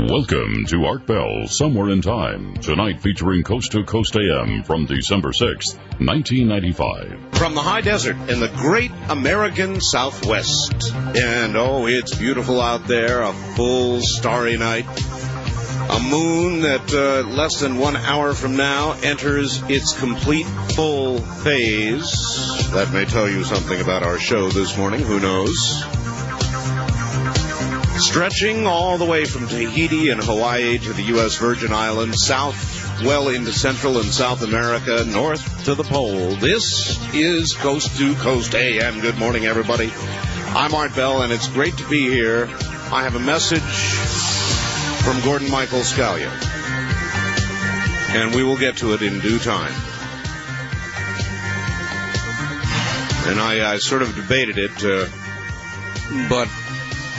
Welcome to Art Bell, Somewhere in Time, tonight featuring Coast to Coast AM from December 6th, 1995. From the high desert in the great American Southwest. And oh, it's beautiful out there, a full starry night. A moon that less than 1 hour from now enters its complete full phase. That may tell you something about our show this morning, who knows? Stretching all the way from Tahiti and Hawaii to the U.S. Virgin Islands, south well into Central and South America, north to the pole. This is Coast to Coast AM. Good morning, everybody. I'm Art Bell, and it's great to be here. I have a message from Gordon Michael Scalia, and we will get to it in due time. And I sort of debated it, but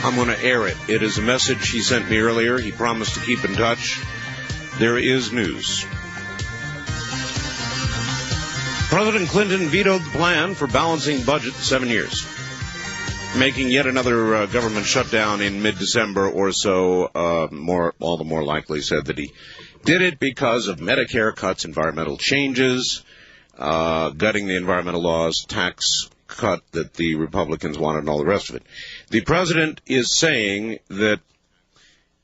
I'm going to air it. It is a message he sent me earlier. He promised to keep in touch. There is news. President Clinton vetoed the plan for balancing budget in 7 years, making yet another government shutdown in mid-December or so. All the more likely said that he did it because of Medicare cuts, environmental changes, gutting the environmental laws, tax cut that the Republicans wanted, and all the rest of it. The president is saying that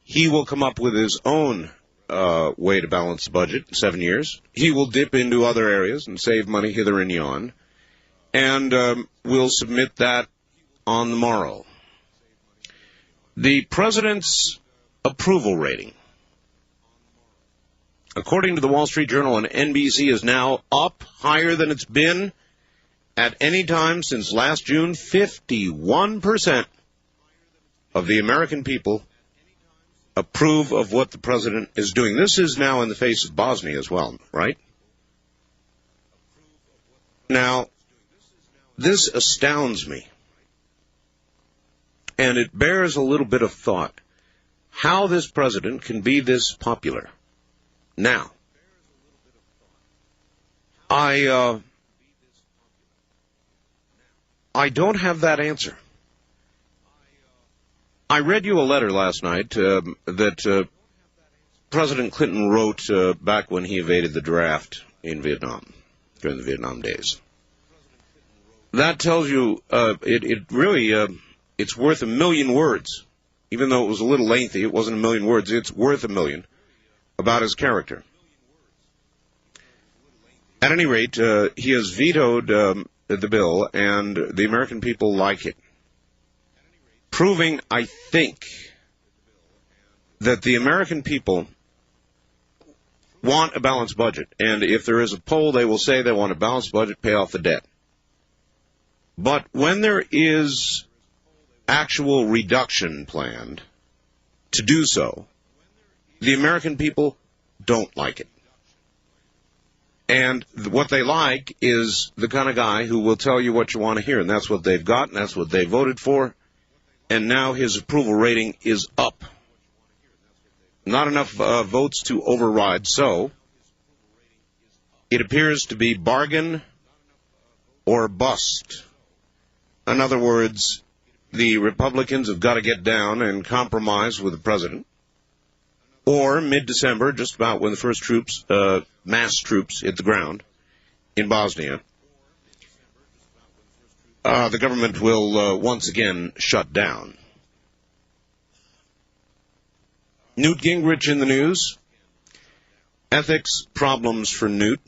he will come up with his own way to balance the budget in 7 years. He will dip into other areas and save money hither and yon, and will submit that on the morrow. The president's approval rating, according to the Wall Street Journal and NBC, is now up higher than it's been at any time since last June. 51% of the American people approve of what the president is doing. This is now in the face of Bosnia as well, right? Now, this astounds me, and it bears a little bit of thought, how this president can be this popular. Now, I don't have that answer. I read you a letter last night that President Clinton wrote back when he evaded the draft in Vietnam, during the Vietnam days. That tells you, it really, it's worth 1 million words. Even though it was a little lengthy, it wasn't 1 million words, it's worth 1 million about his character. At any rate, he has vetoed the bill, and the American people like it, proving, I think, that the American people want a balanced budget. And if there is a poll, they will say they want a balanced budget, pay off the debt. But when there is actual reduction planned to do so, the American people don't like it. And what they like is the kind of guy who will tell you what you want to hear, and that's what they've got, and that's what they voted for, and now his approval rating is up. Not enough votes to override, so it appears to be bargain or bust. In other words, the Republicans have got to get down and compromise with the president, or mid-December, just about when the first troops, mass troops, hit the ground in Bosnia, the government will once again shut down. Newt Gingrich in the news. Ethics problems for Newt.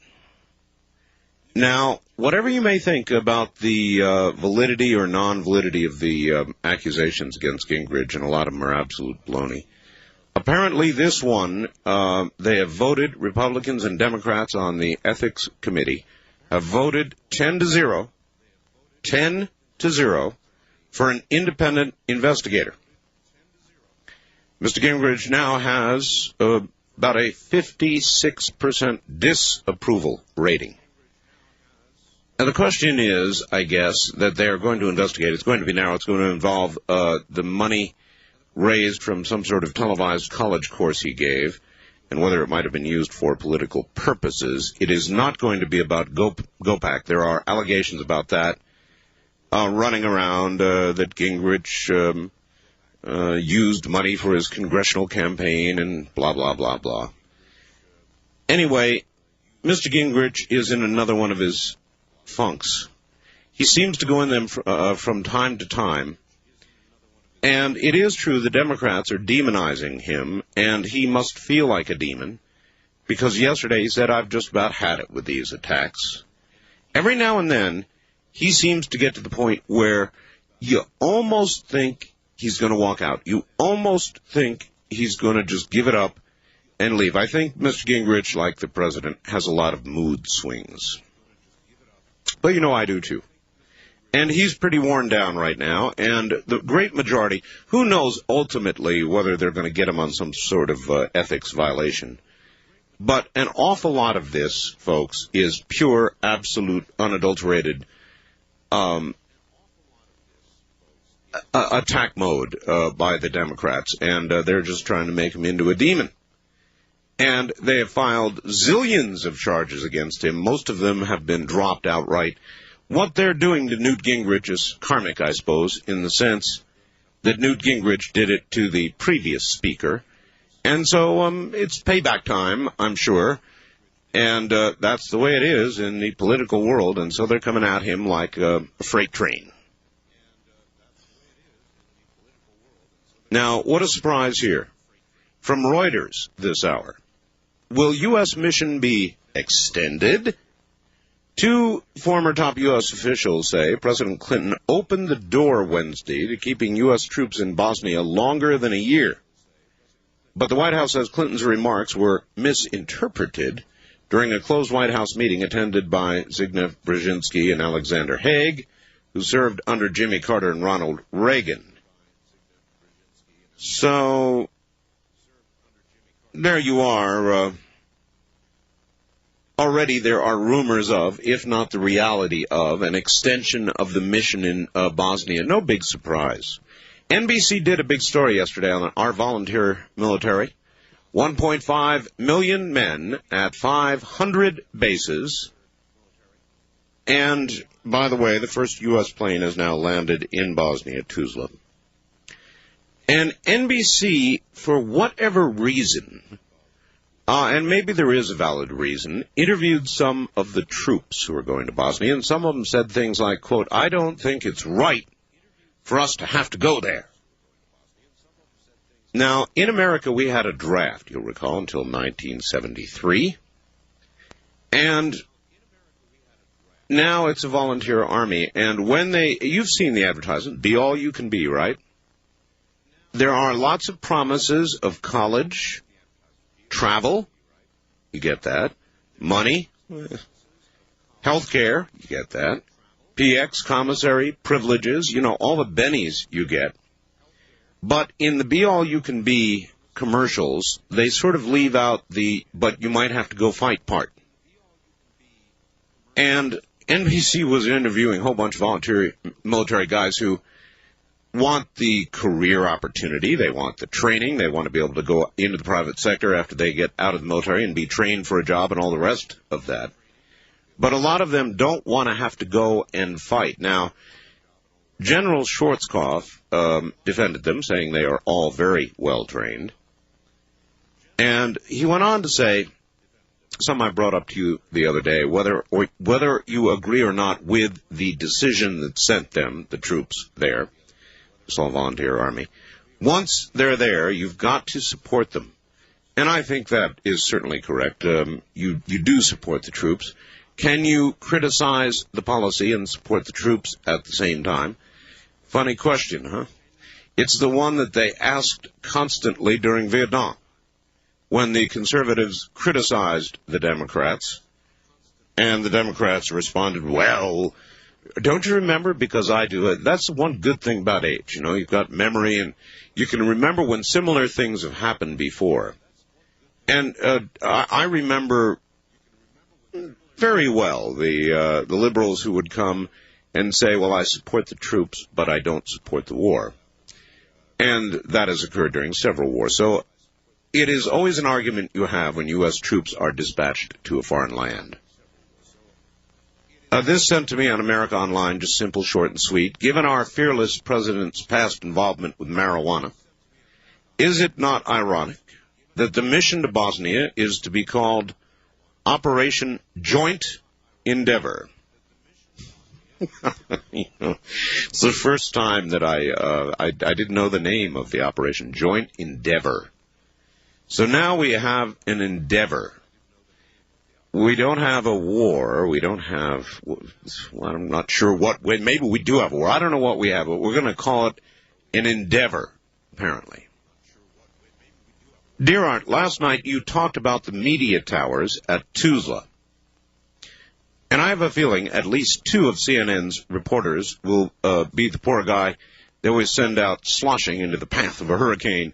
Now, whatever you may think about the validity or non-validity of the accusations against Gingrich, and a lot of them are absolute baloney, apparently this one, they have voted, Republicans and Democrats on the Ethics Committee have voted 10-0 for an independent investigator. Mr. Gingrich now has about a 56% disapproval rating. And the question is, I guess, that they are going to investigate. It's going to be narrow. It's going to involve the money raised from some sort of televised college course he gave, and whether it might have been used for political purposes. It is not going to be about GOPAC. There are allegations about that running around, that Gingrich used money for his congressional campaign and blah, blah, blah, blah. Anyway, Mr. Gingrich is in another one of his funks. He seems to go in them from time to time. And it is true the Democrats are demonizing him, and he must feel like a demon, because yesterday he said, I've just about had it with these attacks. Every now and then, he seems to get to the point where you almost think he's going to walk out. You almost think he's going to just give it up and leave. I think Mr. Gingrich, like the president, has a lot of mood swings. But you know I do too. And he's pretty worn down right now, and the great majority, who knows ultimately whether they're going to get him on some sort of ethics violation. But an awful lot of this, folks, is pure, absolute, unadulterated attack mode by the Democrats, and they're just trying to make him into a demon. And they have filed zillions of charges against him. Most of them have been dropped outright. What they're doing to Newt Gingrich is karmic, I suppose, in the sense that Newt Gingrich did it to the previous speaker. And so it's payback time, I'm sure. And that's the way it is in the political world. And so they're coming at him like a freight train. Now, what a surprise here. From Reuters this hour. Will U.S. mission be extended? Two former top U.S. officials say President Clinton opened the door Wednesday to keeping U.S. troops in Bosnia longer than a year. But the White House says Clinton's remarks were misinterpreted during a closed White House meeting attended by Zbigniew Brzezinski and Alexander Haig, who served under Jimmy Carter and Ronald Reagan. So, there you are. Already there are rumors of, if not the reality of, an extension of the mission in Bosnia. No big surprise. NBC did a big story yesterday on our volunteer military. 1.5 million men at 500 bases. And, by the way, the first U.S. plane has now landed in Bosnia, Tuzla. And NBC, for whatever reason, and maybe there is a valid reason, interviewed some of the troops who are going to Bosnia, and some of them said things like, quote, I don't think it's right for us to have to go there. Now, in America, we had a draft, you'll recall, until 1973, and now it's a volunteer army, and when you've seen the advertisement, be all you can be, right? There are lots of promises of college, travel, you get that. Money, health care, you get that. PX, commissary, privileges, all the bennies you get. But in the be-all-you-can-be commercials, they sort of leave out the, but you might have to go fight part. And NBC was interviewing a whole bunch of volunteer military guys who want the career opportunity, they want the training, they want to be able to go into the private sector after they get out of the military and be trained for a job and all the rest of that. But a lot of them don't want to have to go and fight. Now, General Schwarzkopf defended them, saying they are all very well trained. And he went on to say, something I brought up to you the other day, whether you agree or not with the decision that sent them, the troops there, Small Volunteer Army. Once they're there, you've got to support them. And I think that is certainly correct. You do support the troops. Can you criticize the policy and support the troops at the same time? Funny question, huh? It's the one that they asked constantly during Vietnam, when the conservatives criticized the Democrats, and the Democrats responded, well, don't you remember? Because I do. That's one good thing about age. You've got memory, and you can remember when similar things have happened before. And I remember very well the liberals who would come and say, well, I support the troops, but I don't support the war. And that has occurred during several wars. So it is always an argument you have when U.S. troops are dispatched to a foreign land. This sent to me on America Online, just simple, short, and sweet. Given our fearless president's past involvement with marijuana, is it not ironic that the mission to Bosnia is to be called Operation Joint Endeavor? It's the first time that I didn't know the name of the operation, Joint Endeavor. So now we have an endeavor. We don't have a war. We don't have, well, I'm not sure what, maybe we do have a war. I don't know what we have, but we're going to call it an endeavor, apparently. Dear Art, last night you talked about the media towers at Tuzla. And I have a feeling at least two of CNN's reporters will be the poor guy they always send out sloshing into the path of a hurricane,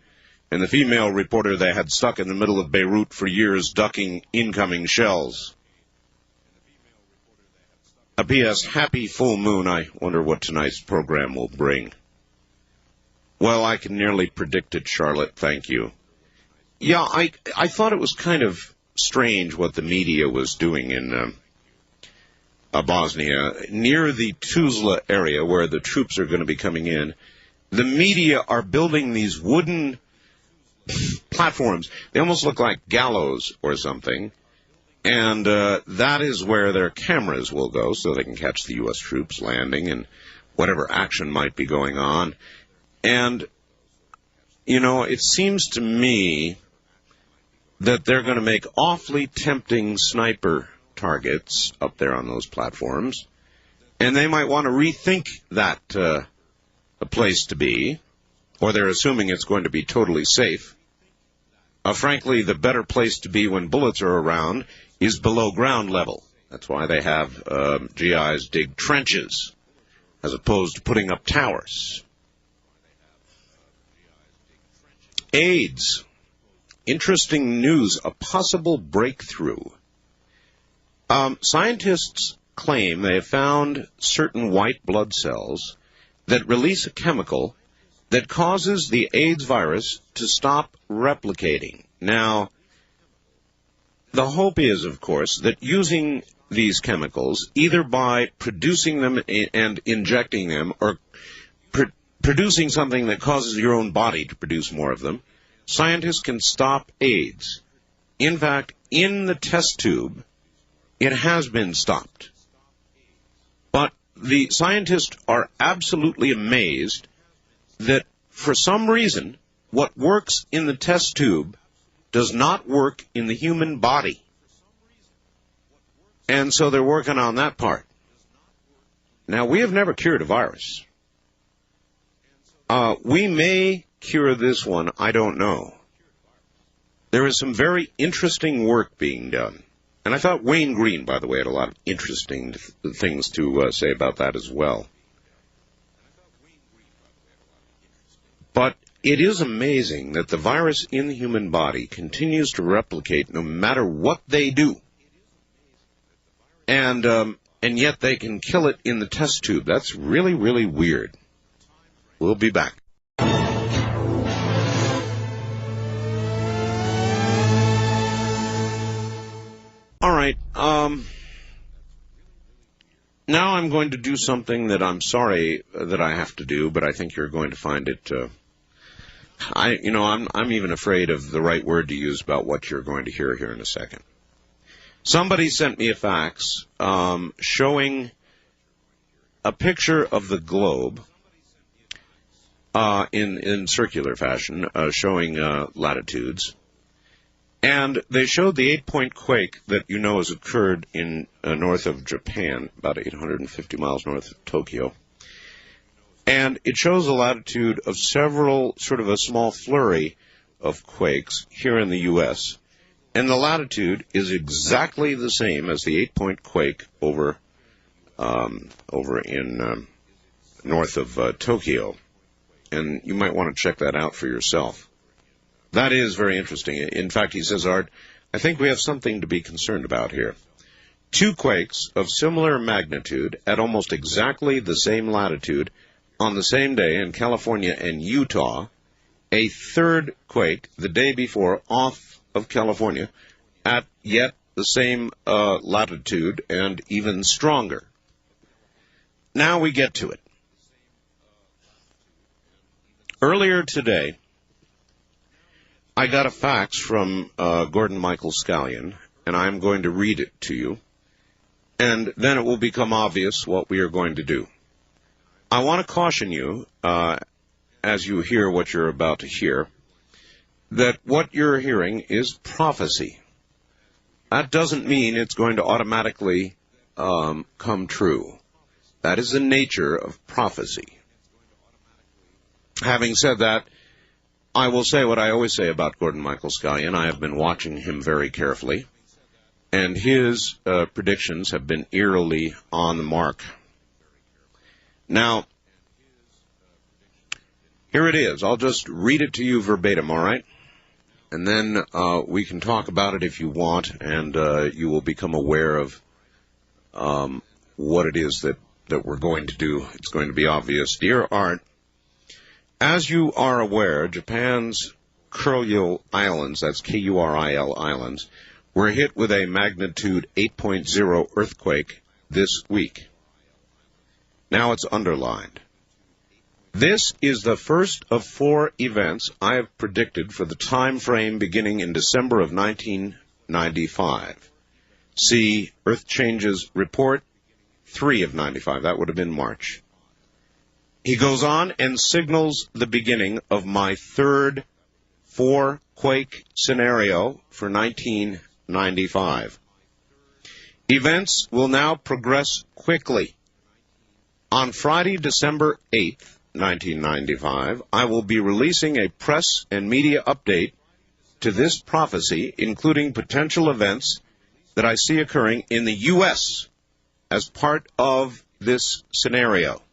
and the female reporter they had stuck in the middle of Beirut for years ducking incoming shells. A P.S. Happy full moon. I wonder what tonight's program will bring. Well, I can nearly predict it, Charlotte. Thank you. Yeah, I thought it was kind of strange what the media was doing in Bosnia. Near the Tuzla area where the troops are going to be coming in, the media are building these wooden platforms. They almost look like gallows or something, and that is where their cameras will go so they can catch the U.S. troops landing and whatever action might be going on. And, you know, it seems to me that they're going to make awfully tempting sniper targets up there on those platforms, and they might want to rethink that a place to be, or they're assuming it's going to be totally safe. Frankly, the better place to be when bullets are around is below ground level. That's why they have GIs dig trenches as opposed to putting up towers. AIDS. Interesting news, a possible breakthrough. Scientists claim they have found certain white blood cells that release a chemical that causes the AIDS virus to stop replicating. Now, the hope is, of course, that using these chemicals, either by producing them and injecting them, or producing something that causes your own body to produce more of them, scientists can stop AIDS. In fact, in the test tube, it has been stopped. But the scientists are absolutely amazed that for some reason, what works in the test tube does not work in the human body. And so they're working on that part. Now, we have never cured a virus. We may cure this one, I don't know. There is some very interesting work being done. And I thought Wayne Green, by the way, had a lot of interesting things to say about that as well. But it is amazing that the virus in the human body continues to replicate no matter what they do. And yet they can kill it in the test tube. That's really, really weird. We'll be back. All right. Now I'm going to do something that I'm sorry that I have to do, but I think you're going to find it. I'm even afraid of the right word to use about what you're going to hear in a second. Somebody sent me a fax showing a picture of the globe in circular fashion, showing latitudes. And they showed the 8-point quake that you know has occurred in north of Japan, about 850 miles north of Tokyo. And it shows a latitude of several, sort of a small flurry of quakes here in the U.S. And the latitude is exactly the same as the 8-point quake over in north of Tokyo. And you might want to check that out for yourself. That is very interesting. In fact, he says, Art, I think we have something to be concerned about here. 2 quakes of similar magnitude at almost exactly the same latitude on the same day in California and Utah. A 3rd quake the day before off of California at yet the same latitude and even stronger. Now we get to it. Earlier today, I got a fax from Gordon Michael Scallion, and I'm going to read it to you, and then it will become obvious what we are going to do. I want to caution you, as you hear what you're about to hear, that what you're hearing is prophecy. That doesn't mean it's going to automatically come true. That is the nature of prophecy. Having said that, I will say what I always say about Gordon Michael Scallion. I have been watching him very carefully, and his predictions have been eerily on the mark. Now, here it is. I'll just read it to you verbatim, all right? And then we can talk about it if you want, and you will become aware of what it is that we're going to do. It's going to be obvious. Dear Art, as you are aware, Japan's Kuril Islands, that's Kuril Islands, were hit with a magnitude 8.0 earthquake this week. Now it's underlined. This is the first of 4 events I have predicted for the time frame beginning in December of 1995. See Earth Changes Report 3 of 95. That would have been March. He goes on and signals the beginning of my third 4-quake scenario for 1995. Events will now progress quickly. On Friday, December 8th, 1995, I will be releasing a press and media update to this prophecy, including potential events that I see occurring in the U.S. as part of this scenario.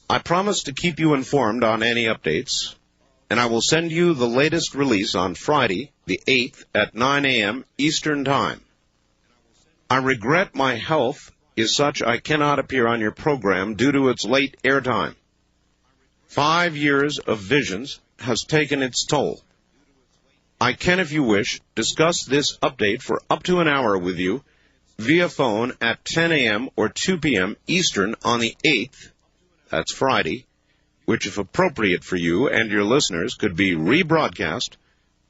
I promise to keep you informed on any updates, and I will send you the latest release on Friday, the 8th, at 9 a.m. Eastern Time. I regret my health is such I cannot appear on your program due to its late airtime. 5 years of visions has taken its toll. I can, if you wish, discuss this update for up to an hour with you via phone at 10 a.m. or 2 p.m. Eastern on the 8th, that's Friday, which, if appropriate for you and your listeners, could be rebroadcast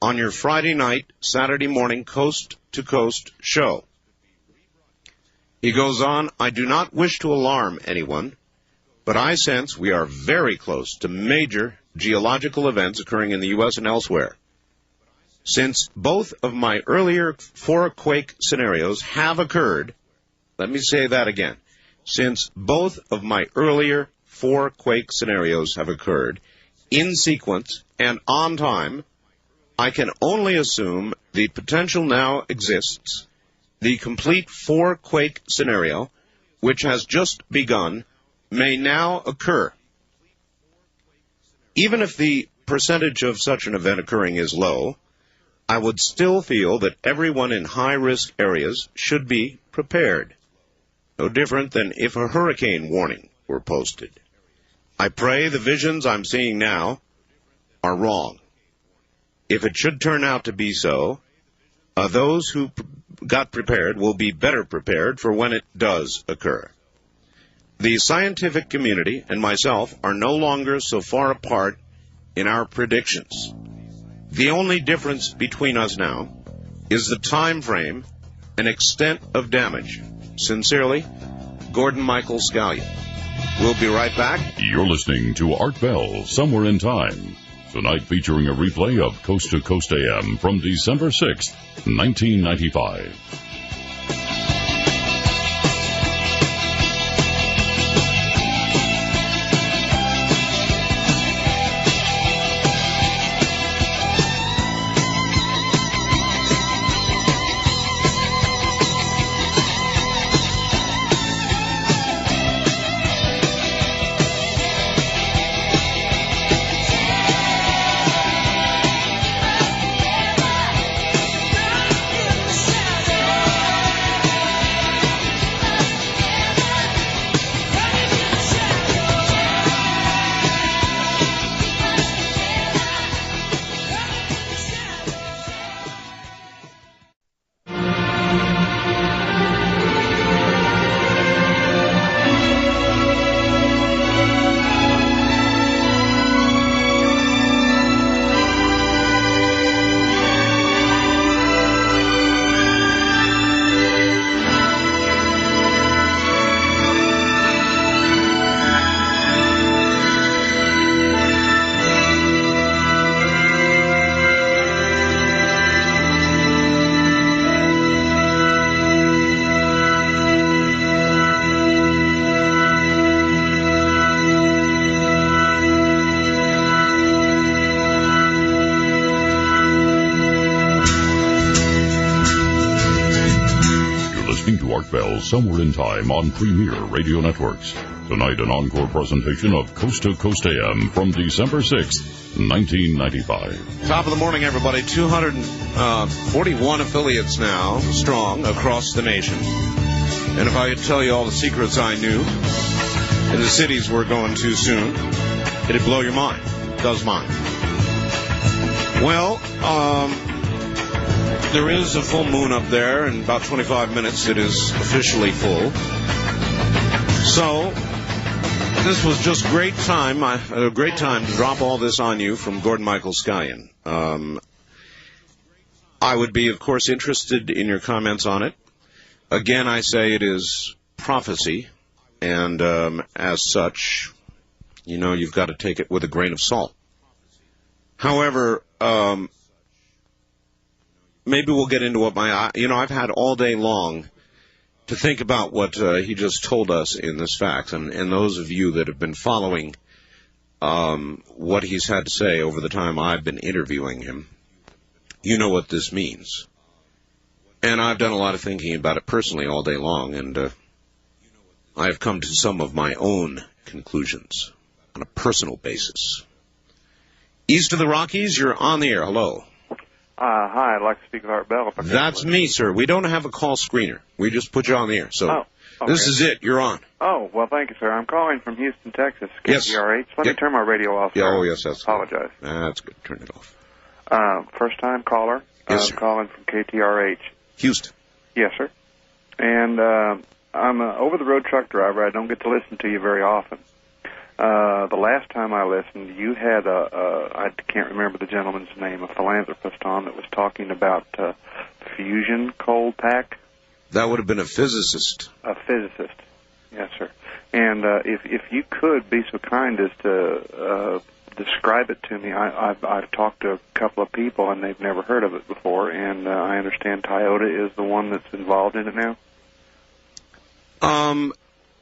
on your Friday night, Saturday morning coast-to-coast show. He goes on, I do not wish to alarm anyone, but I sense we are very close to major geological events occurring in the U.S. and elsewhere. Since both of my earlier 4-quake scenarios have occurred, let me say that again, since both of my earlier 4-quake scenarios have occurred in sequence and on time, I can only assume the potential now exists. The complete 4-quake scenario, which has just begun, may now occur. Even if the percentage of such an event occurring is low, I would still feel that everyone in high-risk areas should be prepared. No different than if a hurricane warning were posted. I pray the visions I'm seeing now are wrong. If it should turn out to be so, those who got prepared will be better prepared for when it does occur. The scientific community and myself are no longer so far apart in our predictions. The only difference between us now is the time frame and extent of damage. Sincerely, Gordon Michael Scallion. We'll be right back. You're listening to Art Bell, Somewhere in Time. Tonight featuring a replay of Coast to Coast AM from December 6th, 1995. Art Bell Somewhere in Time on Premier Radio Networks. Tonight, an encore presentation of Coast to Coast AM from December 6th, 1995. Top of the morning, everybody. 241 affiliates now, strong, across the nation. And if I could tell you all the secrets I knew in the cities we're going to soon, it'd blow your mind. It does mine. Well, there is a full moon up there. In about 25 minutes, it is officially full. So, this was just a great time to drop all this on you from Gordon Michael Scallion. I would be, of course, interested in your comments on it. Again, I say it is prophecy, and as such, you know, you've got to take it with a grain of salt. However, maybe we'll get into what I've had all day long to think about what he just told us in this fax, and those of you that have been following what he's had to say over the time I've been interviewing him, you know what this means. And I've done a lot of thinking about it personally all day long, and I have come to some of my own conclusions on a personal basis. East of the Rockies, you're on the air. Hello. Hi, I'd like to speak with Art Bell. That's me, sir. We don't have a call screener. We just put you on the air. So okay. This is it. You're on. Oh, well, thank you, sir. I'm calling from Houston, Texas, KTRH. Yes. Let me turn my radio off. Yeah, yes, that's Apologize. Good. That's good. Turn it off. First-time caller. Yes, sir. Calling from KTRH. Houston. Yes, sir. And I'm an over-the-road truck driver. I don't get to listen to you very often. The last time I listened, you had I can't remember the gentleman's name, a philanthropist on that was talking about fusion cold pack. That would have been a physicist. A physicist, yes, sir. And if you could be so kind as to describe it to me, I've talked to a couple of people and they've never heard of it before, and I understand Toyota is the one that's involved in it now.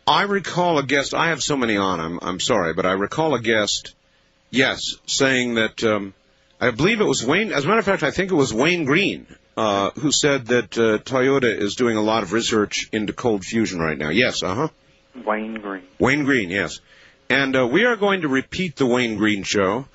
I recall a guest. I have so many on. I'm sorry, but I recall a guest, yes, saying that I believe it was Wayne. As a matter of fact, I think it was Wayne Green who said that Toyota is doing a lot of research into cold fusion right now. Yes, Wayne Green. Wayne Green, yes. And we are going to repeat the Wayne Green show.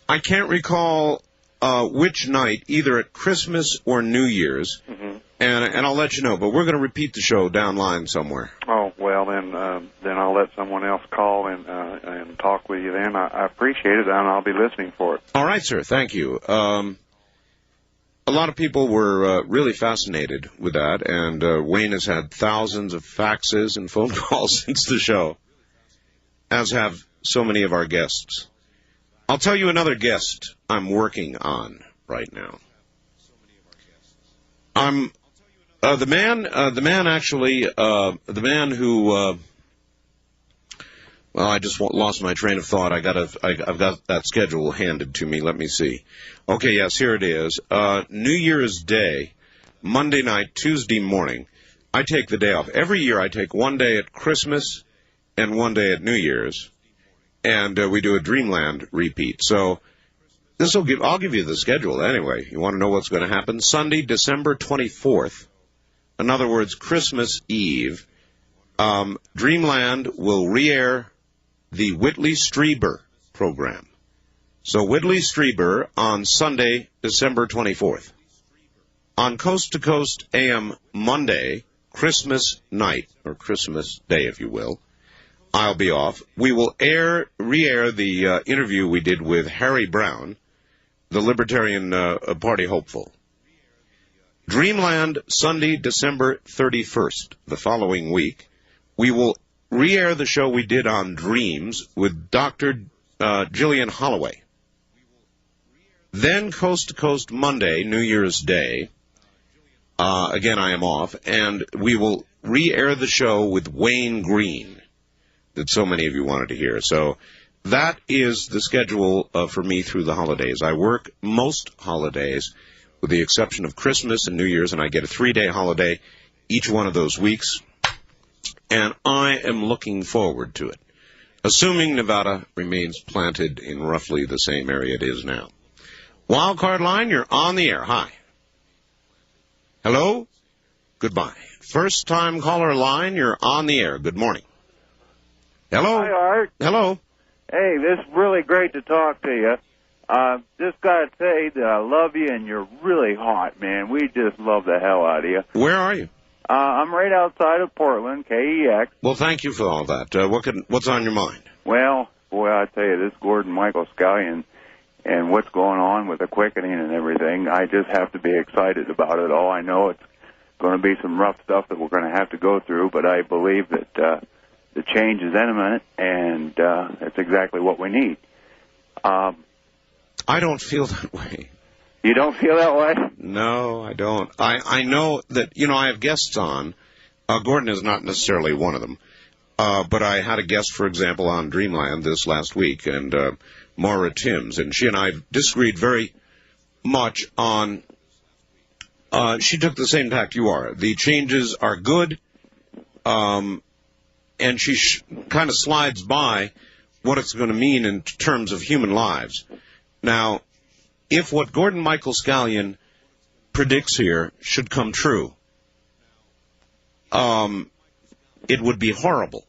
I can't recall which night, either at Christmas or New Year's. Mm-hmm. And I'll let you know, but we're going to repeat the show down line somewhere. Oh, well, then I'll let someone else call and talk with you then. I appreciate it, and I'll be listening for it. All right, sir. Thank you. A lot of people were really fascinated with that, and Wayne has had thousands of faxes and phone calls since the show, as have so many of our guests. I'll tell you another guest I'm working on right now. The man who, I just lost my train of thought. I've got that schedule handed to me. Let me see. Okay, yes, here it is. New Year's Day, Monday night, Tuesday morning. I take the day off. Every year I take one day at Christmas and one day at New Year's, and we do a Dreamland repeat. So I'll give you the schedule anyway. You want to know what's going to happen? Sunday, December 24th. In other words, Christmas Eve, Dreamland will re-air the Whitley Strieber program. So Whitley Strieber on Sunday, December 24th. On Coast to Coast AM Monday, Christmas night, or Christmas Day, if you will, I'll be off. We will re-air the interview we did with Harry Brown, the Libertarian Party hopeful. Dreamland, Sunday, December 31st, the following week. We will re-air the show we did on dreams with Dr. Jillian Holloway. Then Coast to Coast Monday, New Year's Day. Again, I am off. And we will re-air the show with Wayne Green that so many of you wanted to hear. So that is the schedule for me through the holidays. I work most holidays, with the exception of Christmas and New Year's, and I get a 3-day holiday each one of those weeks, and I am looking forward to it, assuming Nevada remains planted in roughly the same area it is now. Wildcard line, you're on the air. Hi. Hello? Goodbye. First-time caller line, you're on the air. Good morning. Hello? Hi, Art. Hello? Hey, this is really great to talk to you. Just got to say that I love you, and you're really hot, man. We just love the hell out of you. Where are you? I'm right outside of Portland, KEX. Well, thank you for all that. What's on your mind? Well, boy, I tell you, this Gordon Michael Scallion and what's going on with the quickening and everything, I just have to be excited about it all. I know it's going to be some rough stuff that we're going to have to go through, but I believe that the change is imminent, and it's exactly what we need. I don't feel that way. You don't feel that way? No, I don't. I know that, I have guests on. Gordon is not necessarily one of them. But I had a guest, for example, on Dreamland this last week, and Maura Timms, and she and I disagreed very much on, she took the same tack you are. The changes are good, and she kind of slides by what it's going to mean in terms of human lives. Now, if what Gordon Michael Scallion predicts here should come true, it would be horrible.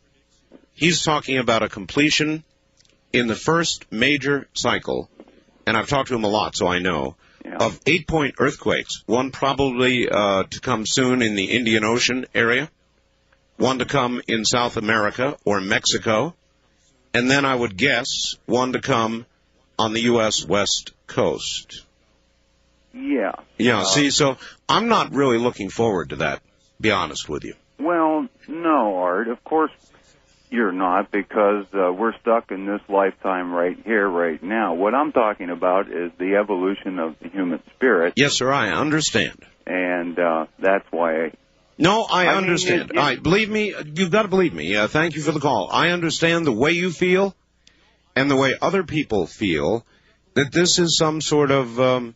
He's talking about a completion in the first major cycle, and I've talked to him a lot, so I know, of 8-point earthquakes, one probably to come soon in the Indian Ocean area, one to come in South America or Mexico, and then I would guess one to come on the U.S. West Coast. Yeah. Yeah, see, so I'm not really looking forward to that, be honest with you. Well, no, Art. Of course you're not, because we're stuck in this lifetime right here, right now. What I'm talking about is the evolution of the human spirit. Yes, sir, I understand. And that's why... No, I understand. Believe me, you've got to believe me. Thank you for the call. I understand the way you feel and the way other people feel, that this is some sort of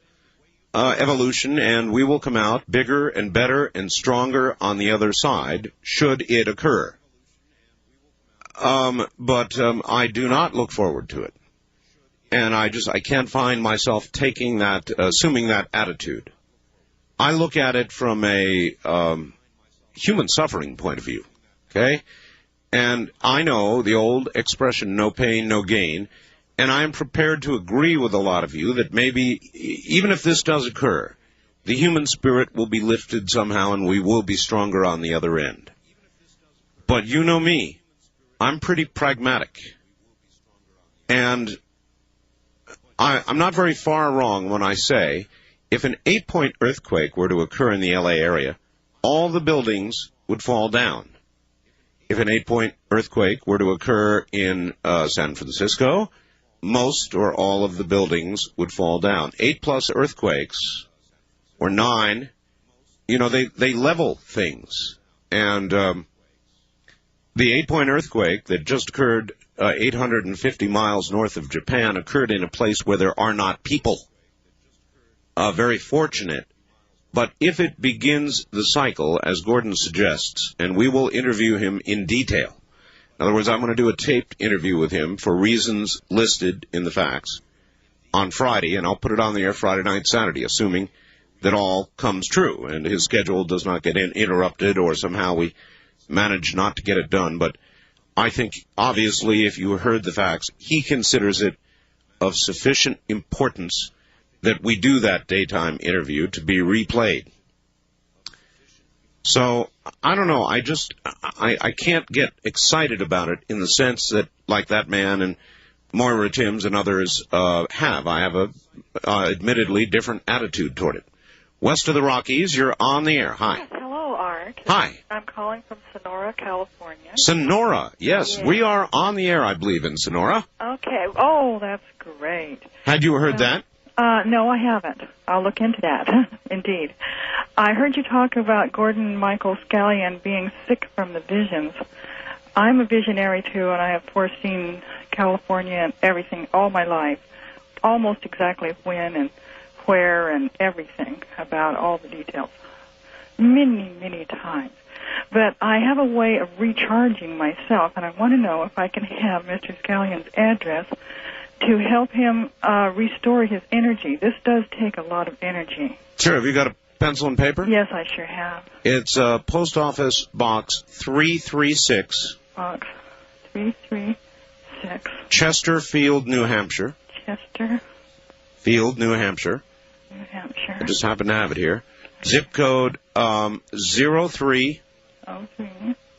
evolution, and we will come out bigger and better and stronger on the other side, should it occur. But I do not look forward to it. And I can't find myself taking that, assuming that attitude. I look at it from a human suffering point of view, okay? And I know the old expression, no pain, no gain, and I am prepared to agree with a lot of you that maybe, even if this does occur, the human spirit will be lifted somehow and we will be stronger on the other end. But you know me, I'm pretty pragmatic. And I'm not very far wrong when I say, if an 8-point earthquake were to occur in the LA area, all the buildings would fall down. If an 8-point earthquake were to occur in San Francisco, most or all of the buildings would fall down. 8+ earthquakes, or 9, they level things. And the 8-point earthquake that just occurred 850 miles north of Japan occurred in a place where there are not people. Very fortunate. But if it begins the cycle, as Gordon suggests, and we will interview him in detail. In other words, I'm going to do a taped interview with him for reasons listed in the facts on Friday, and I'll put it on the air Friday night, Saturday, assuming that all comes true and his schedule does not get interrupted or somehow we manage not to get it done. But I think, obviously, if you heard the facts, he considers it of sufficient importance that we do that daytime interview to be replayed. So, I don't know, I can't get excited about it in the sense that, like that man and Maura Timms and others have. I have a admittedly different attitude toward it. West of the Rockies, you're on the air. Hi. Yes, hello, Art. Hi. I'm calling from Sonora, California. Sonora, yes. We are on the air, I believe, in Sonora. Okay. Oh, that's great. Had you heard that? No, I haven't. I'll look into that, indeed. I heard you talk about Gordon Michael Scallion being sick from the visions. I'm a visionary, too, and I have foreseen California and everything all my life, almost exactly when and where and everything about all the details, many, many times. But I have a way of recharging myself, and I want to know if I can have Mr. Scallion's address to help him restore his energy. This does take a lot of energy. Sure. Have you got a pencil and paper? Yes, I sure have. It's Post Office Box 336. Box 336. Chesterfield, New Hampshire. Chesterfield, New Hampshire. New Hampshire. I just happen to have it here. Zip code 03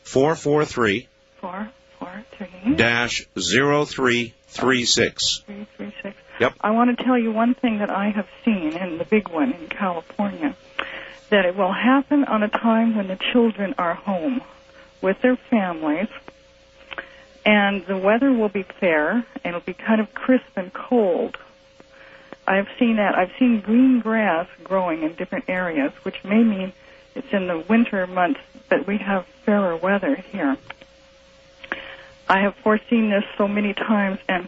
443 dash 0336. 336. Yep. I want to tell you one thing that I have seen, and the big one in California, that it will happen on a time when the children are home with their families, and the weather will be fair, and it'll be kind of crisp and cold. I've seen that. I've seen green grass growing in different areas, which may mean it's in the winter months that we have fairer weather here. I have foreseen this so many times, and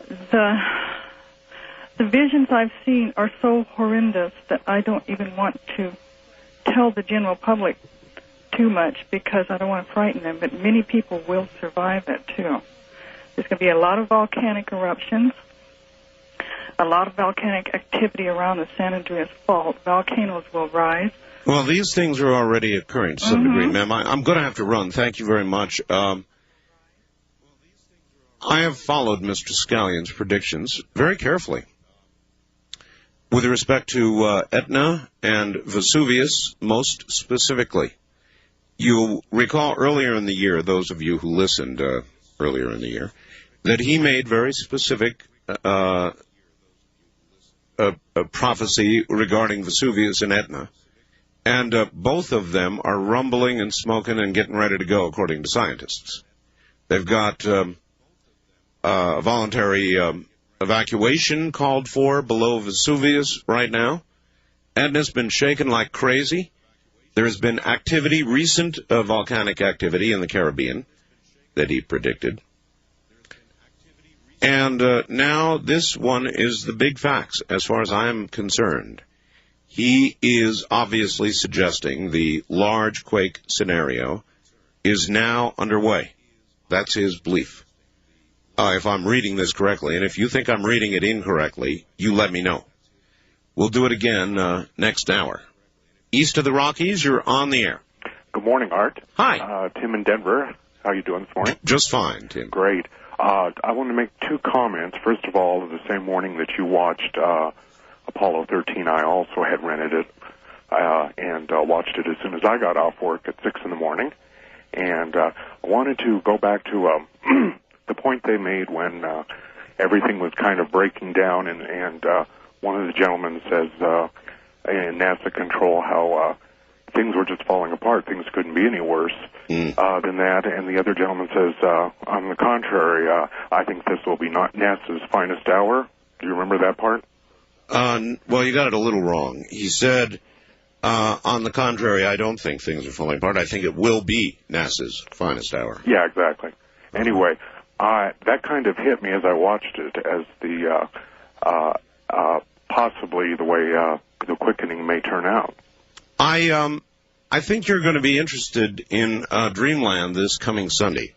the visions I've seen are so horrendous that I don't even want to tell the general public too much because I don't want to frighten them, but many people will survive it, too. There's going to be a lot of volcanic eruptions, a lot of volcanic activity around the San Andreas Fault. Volcanoes will rise. Well, these things are already occurring to some degree, ma'am. I'm going to have to run. Thank you very much. I have followed Mr. Scallion's predictions very carefully. With respect to Etna and Vesuvius, most specifically. You'll recall earlier in the year, those of you who listened earlier in the year, that he made very specific a prophecy regarding Vesuvius and Etna. And both of them are rumbling and smoking and getting ready to go, according to scientists. They've got voluntary evacuation called for below Vesuvius right now. Etna's been shaken like crazy. There has been activity, recent volcanic activity in the Caribbean that he predicted. And now this one is the big facts, as far as I'm concerned. He is obviously suggesting the large quake scenario is now underway. That's his belief. If I'm reading this correctly, and if you think I'm reading it incorrectly, you let me know. We'll do it again next hour. East of the Rockies, you're on the air. Good morning, Art. Hi. Tim in Denver. How are you doing this morning? Just fine, Tim. Great. I want to make two comments. First of all, the same morning that you watched Apollo 13, I also had rented it and watched it as soon as I got off work at 6 in the morning. And I wanted to go back to the point they made when everything was kind of breaking down, and one of the gentlemen says in NASA control how things were just falling apart. Things couldn't be any worse than that. And the other gentleman says, on the contrary, I think this will be not NASA's finest hour. Do you remember that part? Well, you got it a little wrong. He said, on the contrary, I don't think things are falling apart. I think it will be NASA's finest hour. Yeah, exactly. Anyway, that kind of hit me as I watched it as the possibly the way the quickening may turn out. I think you're going to be interested in Dreamland this coming Sunday.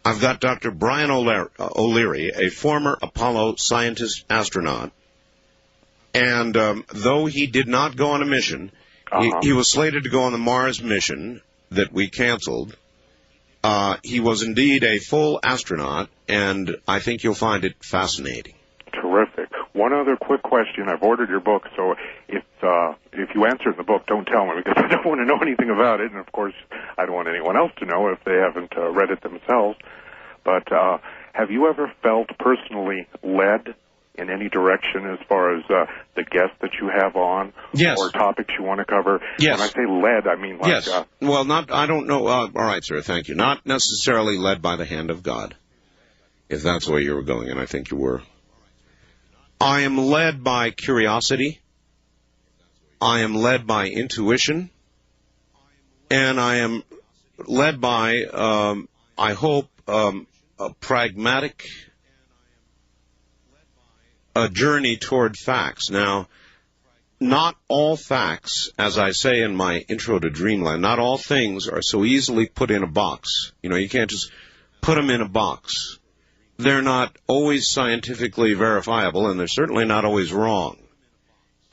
I've got Dr. Brian O'Leary, a former Apollo scientist astronaut, and though he did not go on a mission, he was slated to go on the Mars mission that we canceled. He was indeed a full astronaut, and I think you'll find it fascinating. Terrific. One other quick question. I've ordered your book, so if you answer in the book, don't tell me, because I don't want to know anything about it, and of course, I don't want anyone else to know if they haven't read it themselves. But have you ever felt personally led in any direction as far as the guests that you have on, yes, or topics you want to cover? Yes. When I say led, I mean like... Yes. Well, I don't know. All right, sir, thank you. Not necessarily led by the hand of God, if that's the way you were going, and I think you were. I am led by curiosity. I am led by intuition. And I am led by, I hope, a pragmatic journey toward facts. Now, not all facts, as I say in my intro to Dreamland, not all things are so easily put in a box. You know, you can't just put them in a box. They're not always scientifically verifiable, and they're certainly not always wrong.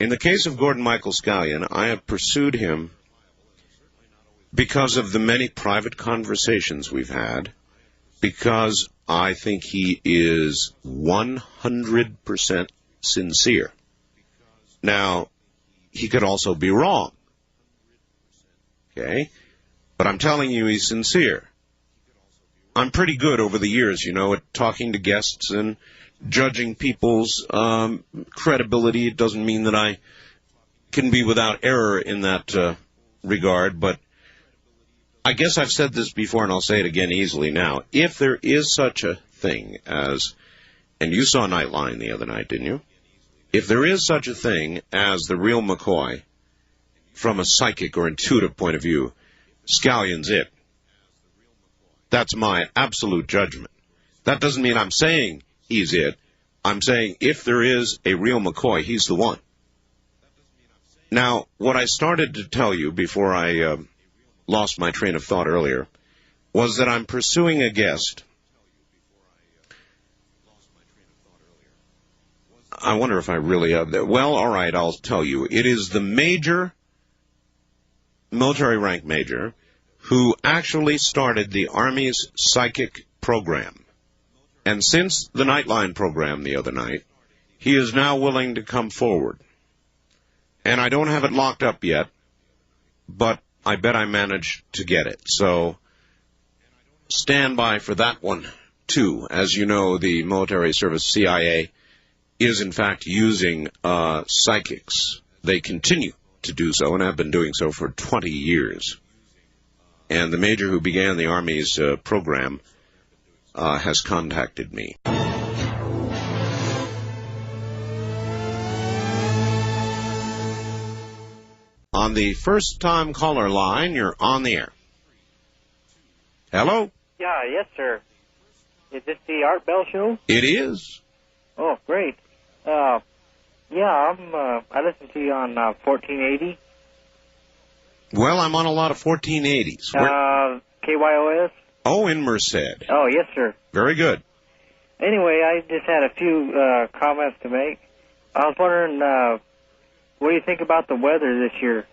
In the case of Gordon Michael Scallion, I have pursued him because of the many private conversations we've had, because I think he is 100% sincere. Now, he could also be wrong, okay? But I'm telling you he's sincere. I'm pretty good over the years, at talking to guests and judging people's credibility. It doesn't mean that I can be without error in that regard, but I guess I've said this before, and I'll say it again easily now. If there is such a thing as, and you saw Nightline the other night, didn't you? If there is such a thing as the real McCoy, from a psychic or intuitive point of view, Scallion's it. That's my absolute judgment. That doesn't mean I'm saying he's it. I'm saying if there is a real McCoy, he's the one. Now, what I started to tell you before I lost my train of thought earlier was that I'm pursuing a guest. I wonder if I really have that. Well, all right, I'll tell you. It is the major, military rank major, who actually started the Army's psychic program. And since the Nightline program the other night, he is now willing to come forward. And I don't have it locked up yet, but I bet I managed to get it. So stand by for that one, too. As you know, the military service, CIA, is in fact using psychics. They continue to do so and have been doing so for 20 years. And the major who began the Army's program has contacted me. On the first-time caller line, you're on the air. Hello? Yeah, yes, sir. Is this the Art Bell Show? It is. Oh, great. I listen to you on 1480. Well, I'm on a lot of 1480s. KYOS? Oh, in Merced. Oh, yes, sir. Very good. Anyway, I just had a few comments to make. I was wondering, what do you think about the weather this year?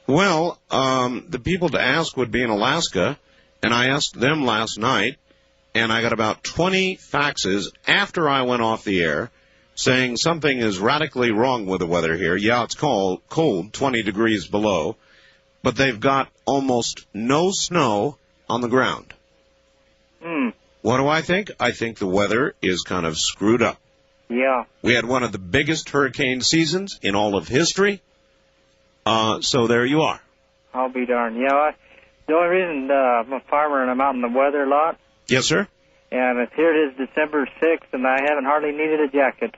Well, the people to ask would be in Alaska, and I asked them last night, and I got about 20 faxes after I went off the air saying something is radically wrong with the weather here. Yeah, it's cold, 20 degrees below, but they've got almost no snow on the ground. What do I think? I think the weather is kind of screwed up. Yeah. We had one of the biggest hurricane seasons in all of history, so there you are. I'll be darned. Yeah, the only reason I'm a farmer and I'm out in the weather a lot. Yes, sir? And here it is December 6th, and I haven't hardly needed a jacket.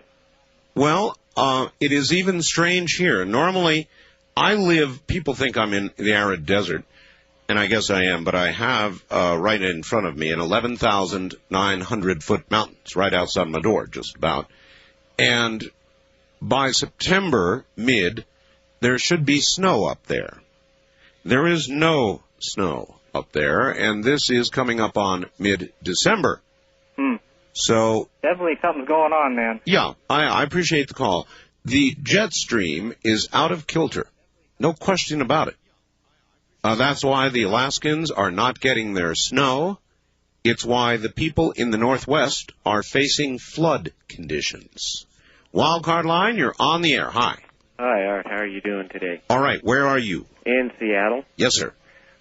Well, it is even strange here. Normally, people think I'm in the arid desert, and I guess I am, but I have right in front of me an 11,900-foot mountains right outside my door, just about. And by September, there should be snow up there. There is no snow up there, and this is coming up on mid-December. So definitely something's going on, man. Yeah, I appreciate the call. The jet stream is out of kilter. No question about it. That's why the Alaskans are not getting their snow. It's why the people in the Northwest are facing flood conditions. Wildcard line, you're on the air. Hi. Hi, Art. How are you doing today? All right. Where are you? In Seattle. Yes, sir.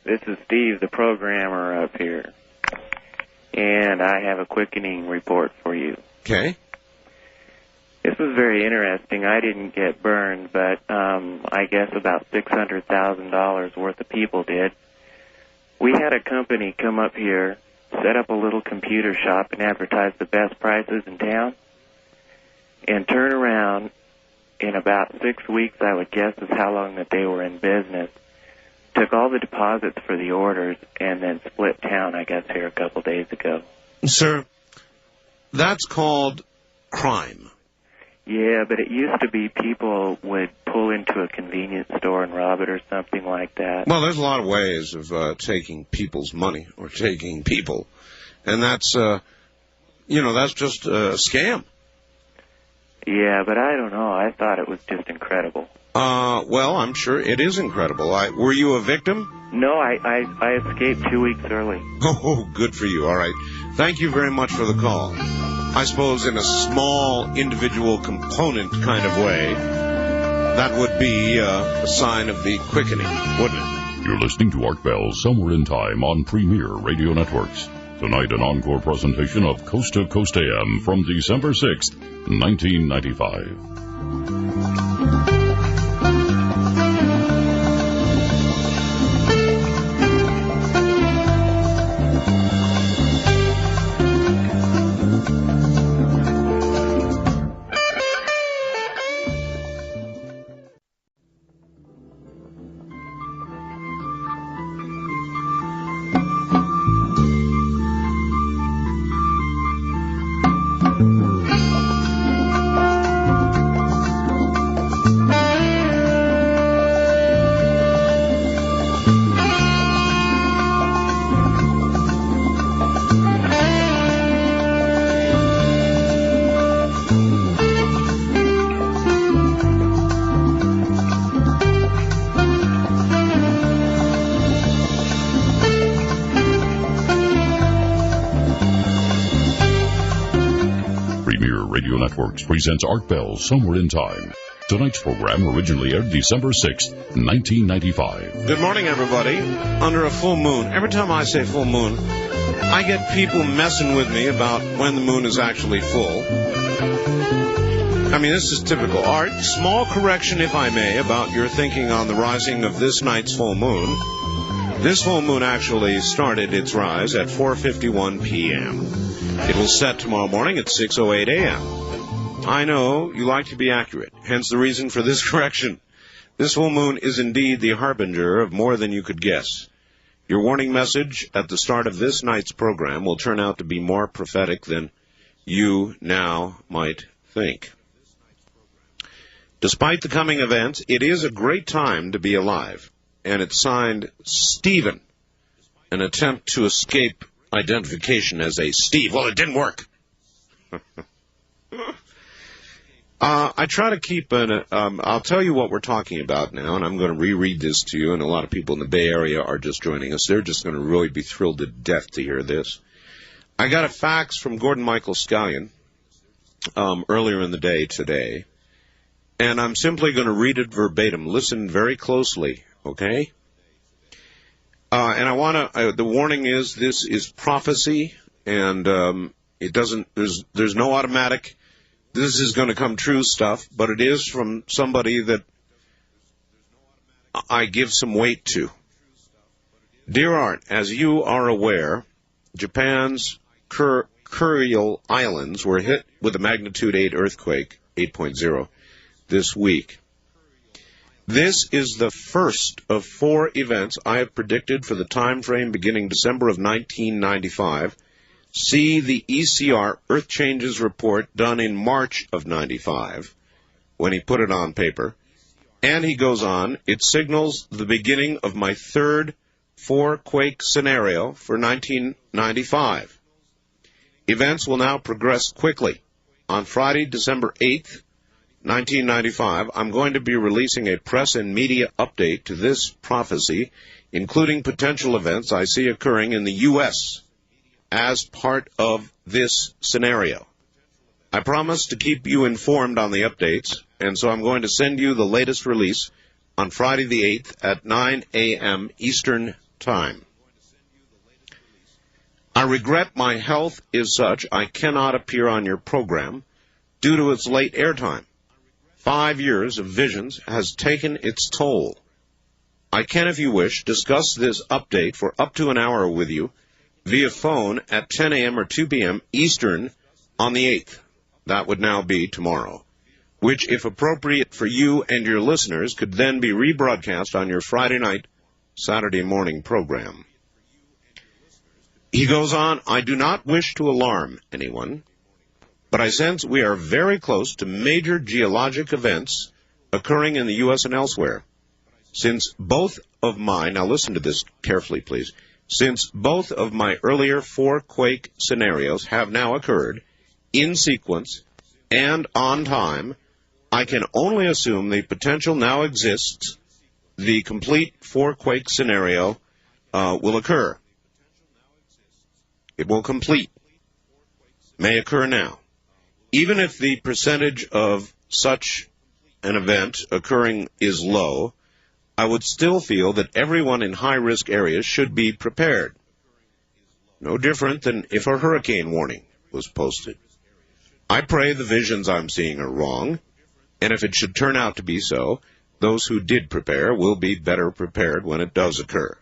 This is Steve, the programmer up here. And I have a quickening report for you. Okay. This was very interesting. I didn't get burned, but I guess about $600,000 worth of people did. We had a company come up here, set up a little computer shop, and advertise the best prices in town, and turn around in about 6 weeks, I would guess is how long that they were in business, took all the deposits for the orders, and then split town, I guess, here a couple days ago. Sir, that's called crime. Yeah, but it used to be people would pull into a convenience store and rob it or something like that. Well, there's a lot of ways of taking people's money or taking people. And that's, that's just a scam. Yeah, but I don't know. I thought it was just incredible. Well, I'm sure it is incredible. Were you a victim? No, I escaped 2 weeks early. Oh, good for you. All right. Thank you very much for the call. I suppose in a small individual component kind of way, that would be a sign of the quickening, wouldn't it? You're listening to Art Bell Somewhere in Time on Premier Radio Networks. Tonight, an encore presentation of Coast to Coast AM from December 6th, 1995. Networks presents Art Bell Somewhere in Time. Tonight's program originally aired December 6th, 1995. Good morning, everybody. Under a full moon. Every time I say full moon, I get people messing with me about when the moon is actually full. I mean, this is typical. Art, small correction, if I may, about your thinking on the rising of this night's full moon. This full moon actually started its rise at 4:51 p.m. It will set tomorrow morning at 6:08 a.m. I know you like to be accurate, hence the reason for this correction. This full moon is indeed the harbinger of more than you could guess. Your warning message at the start of this night's program will turn out to be more prophetic than you now might think. Despite the coming events, it is a great time to be alive, and it's signed Stephen, an attempt to escape identification as a Steve. Well, it didn't work. I try to keep I'll tell you what we're talking about now, and I'm going to reread this to you, and a lot of people in the Bay Area are just joining us. They're just going to really be thrilled to death to hear this. I got a fax from Gordon Michael Scallion earlier in the day today, and I'm simply going to read it verbatim. Listen very closely, okay? And I want to, the warning is this is prophecy, and it doesn't, there's no automatic, this is going to come true stuff, but it is from somebody that I give some weight to. Dear Art, as you are aware, Japan's Kuril Islands were hit with a magnitude 8 earthquake, 8.0, this week. This is the first of 4 events I have predicted for the time frame beginning December of 1995. See the ECR Earth Changes report done in March of 95, when he put it on paper. And he goes on, it signals the beginning of my third 4-quake scenario for 1995. Events will now progress quickly. On Friday, December 8th, 1995, I'm going to be releasing a press and media update to this prophecy, including potential events I see occurring in the U.S. as part of this scenario. I promise to keep you informed on the updates, and so I'm going to send you the latest release on Friday the 8th at 9 a.m. Eastern Time. I regret my health is such I cannot appear on your program due to its late airtime. 5 years of Visions has taken its toll. I can, if you wish, discuss this update for up to an hour with you via phone at 10 a.m. or 2 p.m. Eastern on the 8th. That would now be tomorrow, which, if appropriate for you and your listeners, could then be rebroadcast on your Friday night, Saturday morning program. He goes on, I do not wish to alarm anyone, but I sense we are very close to major geologic events occurring in the U.S. and elsewhere. Since both of my, now listen to this carefully, please, since both of my earlier 4-quake scenarios have now occurred in sequence, and on time, I can only assume the potential now exists, the complete four-quake scenario will occur. It will complete. May occur now. Even if the percentage of such an event occurring is low, I would still feel that everyone in high-risk areas should be prepared. No different than if a hurricane warning was posted. I pray the visions I'm seeing are wrong, and if it should turn out to be so, those who did prepare will be better prepared when it does occur.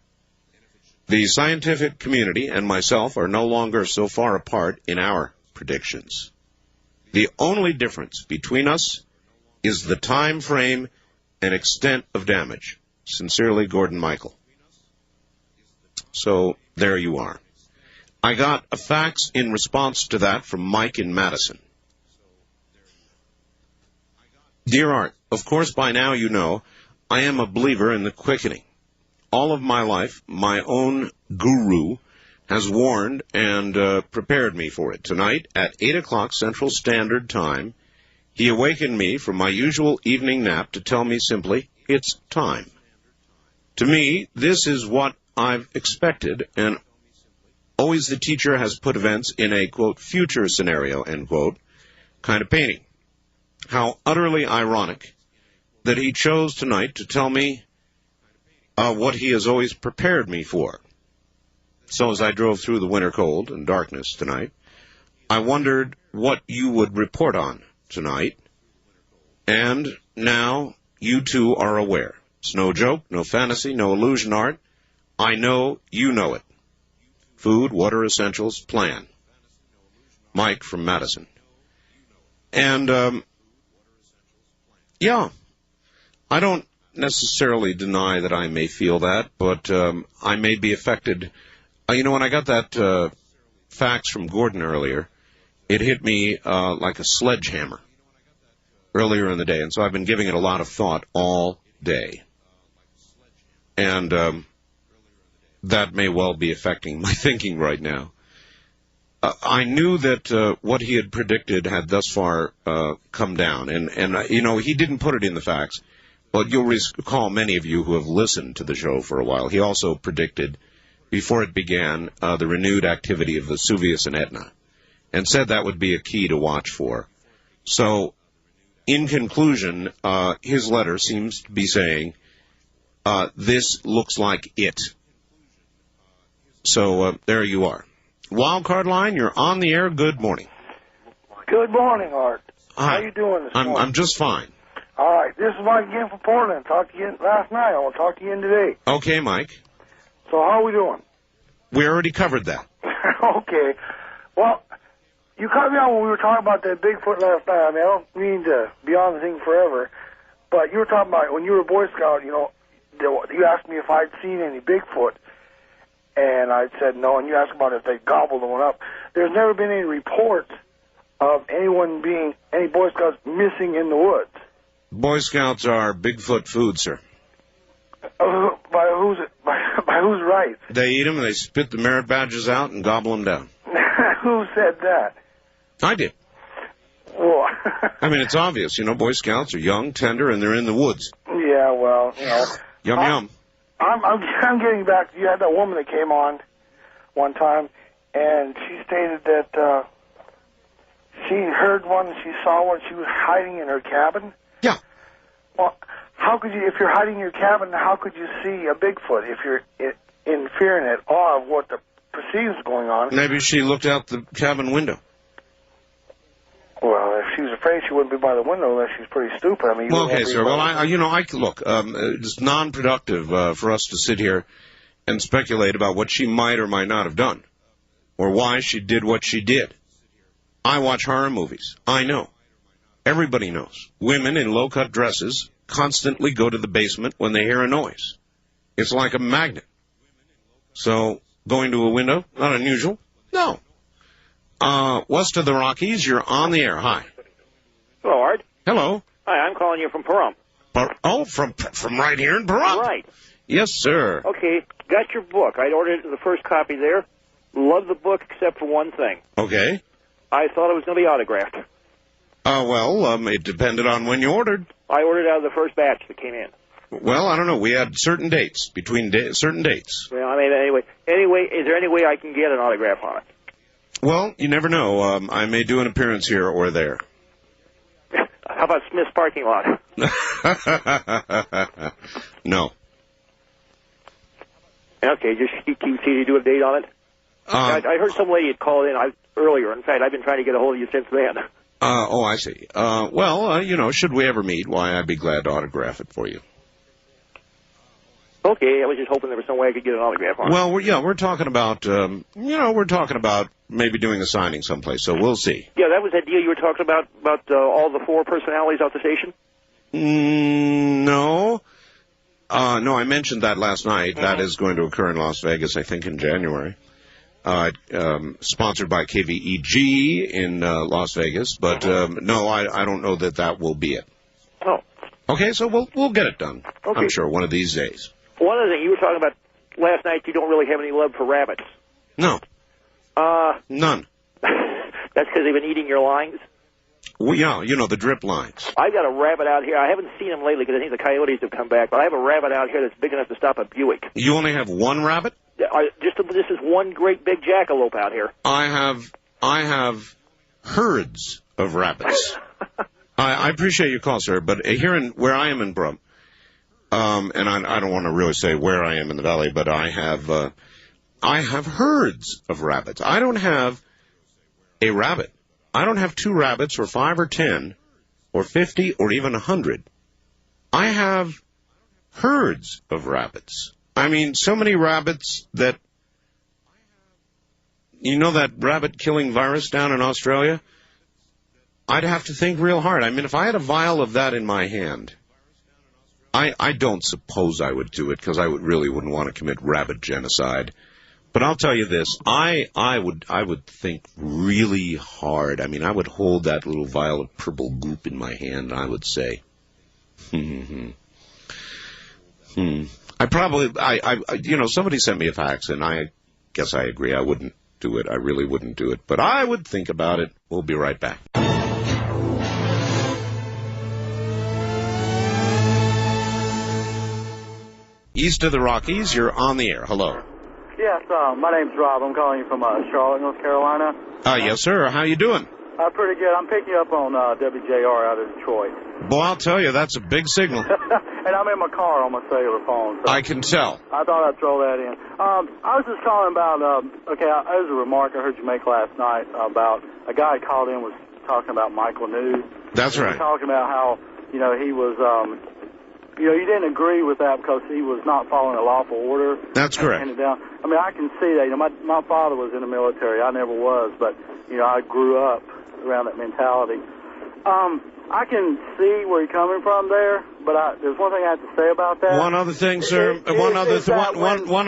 The scientific community and myself are no longer so far apart in our predictions. The only difference between us is the time frame and extent of damage. Sincerely, Gordon Michael. So, there you are. I got a fax in response to that from Mike in Madison. Dear Art, of course by now you know I am a believer in the quickening. All of my life, my own guru has warned and prepared me for it. Tonight, at 8 o'clock Central Standard Time, he awakened me from my usual evening nap to tell me simply, it's time. To me, this is what I've expected, and always the teacher has put events in a, quote, future scenario, end quote, kind of painting. How utterly ironic that he chose tonight to tell me what he has always prepared me for. So as I drove through the winter cold and darkness tonight, I wondered what you would report on tonight, and now you too are aware. It's no joke, no fantasy, no illusion, Art. I know you know it. Food, water, essentials, plan. Mike from Madison. And, yeah, I don't necessarily deny that I may feel that, but I may be affected. When I got that fax from Gordon earlier, it hit me like a sledgehammer earlier in the day, and so I've been giving it a lot of thought all day. And that may well be affecting my thinking right now. I knew that what he had predicted had thus far come down, and he didn't put it in the fax, but you'll recall many of you who have listened to the show for a while. He also predicted, before it began, the renewed activity of Vesuvius and Etna, and said that would be a key to watch for. So, in conclusion, his letter seems to be saying, this looks like it. So, there you are. Wildcard line, you're on the air. Good morning. Good morning, Art. Hi. How you doing this morning? I'm just fine. All right. This is Mike again from Portland. Talked to you last night. I want to talk to you in today. Okay, Mike. So how are we doing? We already covered that. Okay. Well, you cut me off when we were talking about that Bigfoot last night. I mean, I don't mean to be on the thing forever, but you were talking about when you were a Boy Scout, you asked me if I'd seen any Bigfoot. And I said no, and you asked about if they gobbled one up. There's never been any reports of any Boy Scouts missing in the woods. Boy Scouts are Bigfoot food, sir. By whose rights? They eat them, they spit the merit badges out and gobble them down. Who said that? I did. Well, I mean, it's obvious. Boy Scouts are young, tender, and they're in the woods. Yeah, well, Yum, yum. I'm getting back. You had that woman that came on one time, and she stated that she heard one, she saw one, she was hiding in her cabin. Yeah. Well, how could you, if you're hiding in your cabin, how could you see a Bigfoot if you're in fear and at awe of what the perceives going on? Maybe she looked out the cabin window. Well, if she was afraid, she wouldn't be by the window unless she's pretty stupid. I mean, okay, sir. Well, look. It's non-productive for us to sit here and speculate about what she might or might not have done, or why she did what she did. I watch horror movies. I know. Everybody knows. Women in low-cut dresses constantly go to the basement when they hear a noise. It's like a magnet. So, going to a window, not unusual? No. West of the Rockies, you're on the air. Hi. Hello, Art. Hello. Hi, I'm calling you from Pahrump. From right here in Pahrump? Right. Yes, sir. Okay, got your book. I ordered the first copy there. Love the book except for one thing. Okay. I thought it was going to be autographed. It depended on when you ordered. I ordered out of the first batch that came in. Well, I don't know. We had certain dates, certain dates. Well, I mean, anyway, is there any way I can get an autograph on it? Well, you never know. I may do an appearance here or there. How about Smith's parking lot? No. Okay, just keep you do a date on it. I heard some lady had called in earlier. In fact, I've been trying to get a hold of you since then. I see. Should we ever meet, why, I'd be glad to autograph it for you. Okay, I was just hoping there was some way I could get an autograph on it. Well, we're talking about, maybe doing a signing someplace, so we'll see. Yeah, that was that deal you were talking about all the 4 personalities out the station? No. No, I mentioned that last night. Mm-hmm. That is going to occur in Las Vegas, I think, in January. Sponsored by KVEG in Las Vegas, but no, I don't know that will be it. Oh. Okay, so we'll get it done. Okay. I'm sure one of these days. One other thing, you were talking about last night, you don't really have any love for rabbits. No. None. That's because they've been eating your lines? Well, yeah, the drip lines. I've got a rabbit out here. I haven't seen him lately because I think the coyotes have come back, but I have a rabbit out here that's big enough to stop a Buick. You only have one rabbit? This is one great big jackalope out here. I have herds of rabbits. I appreciate your call, sir, but where I am in Brum, and I don't want to really say where I am in the valley, but I have herds of rabbits. I don't have a rabbit. I don't have 2 rabbits or 5 or 10 or 50 or even 100. I have herds of rabbits. I mean, so many rabbits that, that rabbit-killing virus down in Australia? I'd have to think real hard. I mean, if I had a vial of that in my hand, I don't suppose I would do it because I really wouldn't want to commit rabbit genocide. But I'll tell you this, I would think really hard. I mean, I would hold that little vial of purple goop in my hand, and I would say, somebody sent me a fax, and I guess I agree. I wouldn't do it. I really wouldn't do it. But I would think about it. We'll be right back. East of the Rockies, you're on the air. Hello. Yes, my name's Rob. I'm calling you from Charlotte, North Carolina. Yes, sir. How you doing? Pretty good. I'm picking you up on WJR out of Detroit. Boy, I'll tell you, that's a big signal. And I'm in my car on my cellular phone. So I can tell. I thought I'd throw that in. I was just calling about, there's a remark I heard you make last night about a guy called in was talking about Michael New. That's right. Talking about how, he was... you didn't agree with that because he was not following a lawful order. That's correct. I mean, I can see that. My father was in the military. I never was, but, I grew up around that mentality. I can see where you're coming from there, but there's one thing I have to say about that. One other thing, sir. One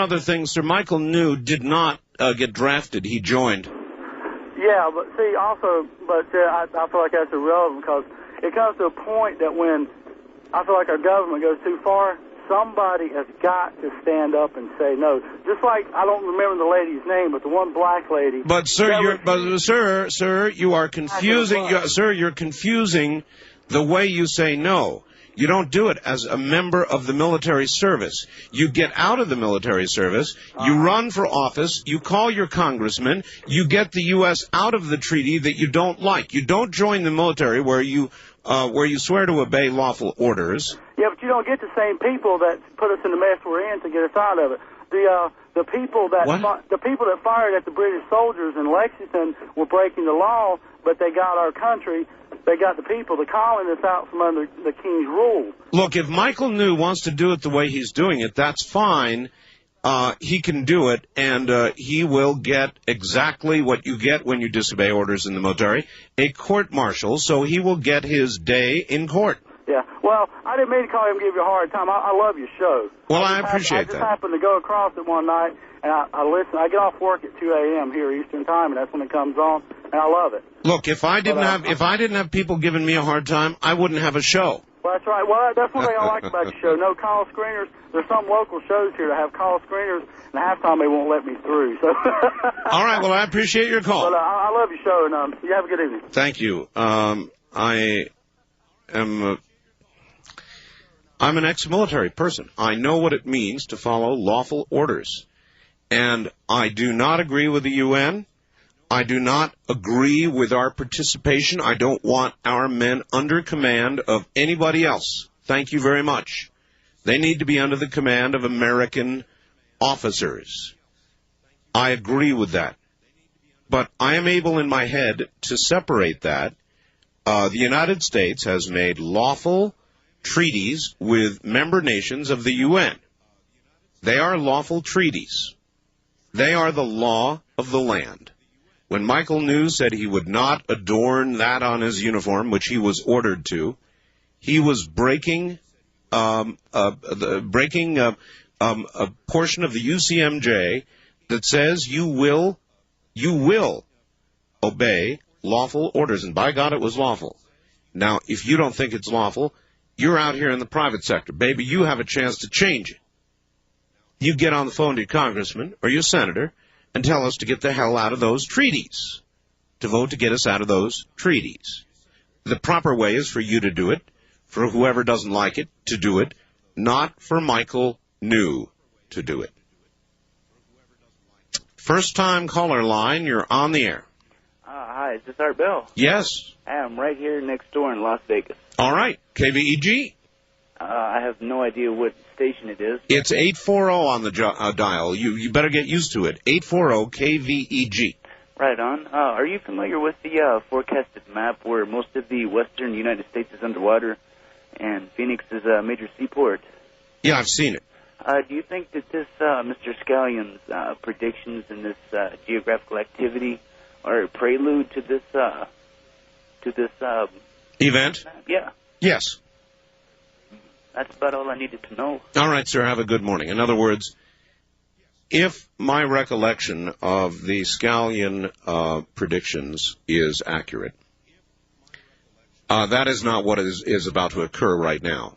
other thing, sir. Michael New did not get drafted. He joined. Yeah, but see, also, I feel like that's irrelevant because it comes to a point that when I feel like our government goes too far, somebody has got to stand up and say no. Just like, I don't remember the lady's name, but the one black lady. But sir, you are confusing. You're confusing the way you say no. You don't do it as a member of the military service. You get out of the military service, you run for office, you call your congressman, you get the U.S. out of the treaty that you don't like. You don't join the military where you swear to obey lawful orders. Yeah, but you don't get the same people that put us in the mess we're in to get us out of it. The people that fired at the British soldiers in Lexington were breaking the law, but they got our country. They got the people, the colonists, out from under the king's rule. Look, if Michael New wants to do it the way he's doing it, that's fine. He can do it, and he will get exactly what you get when you disobey orders in the military, a court-martial, so he will get his day in court. Yeah, well, I didn't mean to call him and give you a hard time. I love your show. Well, I appreciate that. I just happened to go across it one night, and I listen. I get off work at 2 a.m. here Eastern Time, and that's when it comes on, and I love it. Look, if I didn't have people giving me a hard time, I wouldn't have a show. Well, that's right. Well, that's one thing I like about your show. No call screeners. There's some local shows here that have call screeners, and half the time they won't let me through. So. All right. Well, I appreciate your call. But I love your show, and you have a good evening. Thank you. I'm an ex-military person. I know what it means to follow lawful orders. And I do not agree with the UN. I do not agree with our participation. I don't want our men under command of anybody else. Thank you very much. They need to be under the command of American officers. I agree with that. But I am able in my head to separate that. The United States has made lawful treaties with member nations of the UN. They are lawful treaties. They are the law of the land. When Michael New said he would not adorn that on his uniform, which he was ordered to, he was breaking a portion of the UCMJ that says you will obey lawful orders. And by God, it was lawful. Now, if you don't think it's lawful, you're out here in the private sector. Baby, you have a chance to change it. You get on the phone to your congressman or your senator and tell us to get the hell out of those treaties, to vote to get us out of those treaties. The proper way is for you to do it, for whoever doesn't like it to do it, not for Michael New to do it. First-time caller line, you're on the air. Hi, is this Art Bell? Yes. I'm right here next door in Las Vegas. All right. KVEG? I have no idea what station it is. It's 840 on the dial. You better get used to it. 840 KVEG. Right on. Are you familiar with the forecasted map where most of the western United States is underwater and Phoenix is a major seaport? Yeah, I've seen it. Do you think that this Mr. Scallion's predictions and this geographical activity are a prelude to this event? Yeah. Yes. That's about all I needed to know. All right, sir. Have a good morning. In other words, if my recollection of the Scallion predictions is accurate, that is not what is about to occur right now.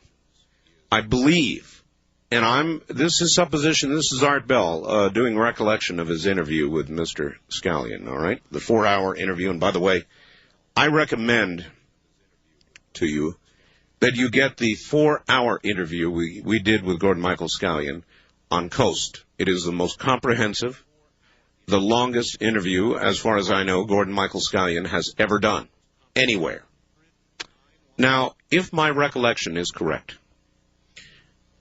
I believe, and this is supposition, this is Art Bell doing recollection of his interview with Mr. Scallion, all right? The 4-hour interview. And by the way, I recommend to you that you get the 4-hour interview we did with Gordon Michael Scallion on Coast. It is the most comprehensive, the longest interview, as far as I know, Gordon Michael Scallion has ever done, anywhere. Now, if my recollection is correct,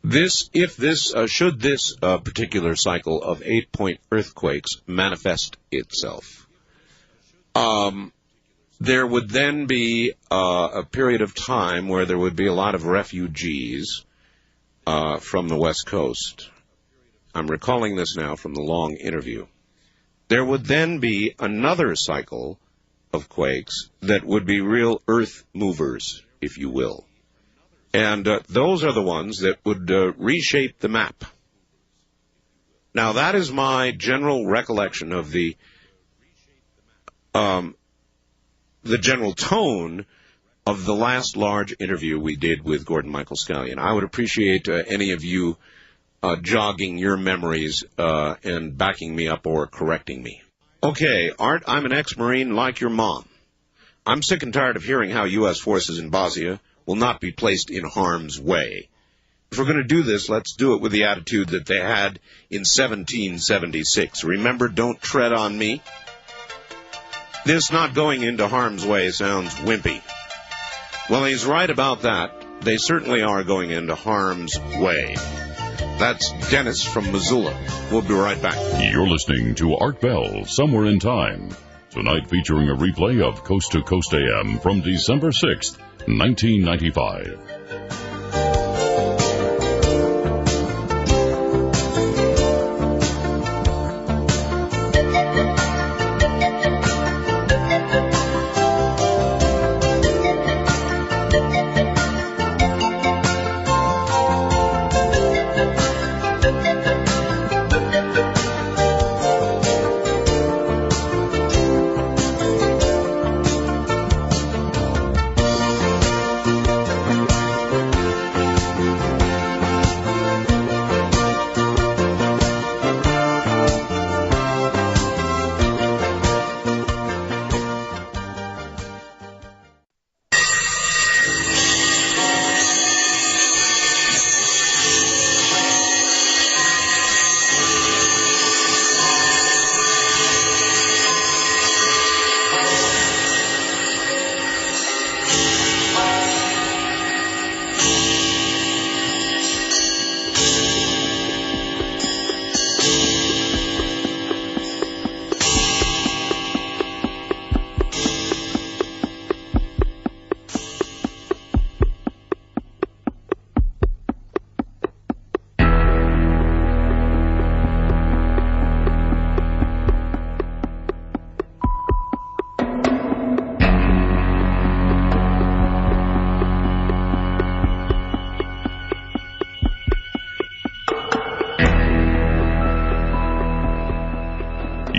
should this particular cycle of 8-point earthquakes manifest itself, there would then be a period of time where there would be a lot of refugees from the West Coast. I'm recalling this now from the long interview. There would then be another cycle of quakes that would be real earth movers, if you will. And those are the ones that would reshape the map. Now, that is my general recollection of the general tone of the last large interview we did with Gordon Michael Scallion. I would appreciate any of you jogging your memories and backing me up or correcting me. Okay, Art, I'm an ex-Marine like your mom. I'm sick and tired of hearing how U.S. forces in Bosnia will not be placed in harm's way. If we're going to do this, let's do it with the attitude that they had in 1776. Remember, don't tread on me. This not going into harm's way sounds wimpy. Well, he's right about that. They certainly are going into harm's way. That's Dennis from Missoula. We'll be right back. You're listening to Art Bell, Somewhere in Time. Tonight featuring a replay of Coast to Coast AM from December 6th, 1995.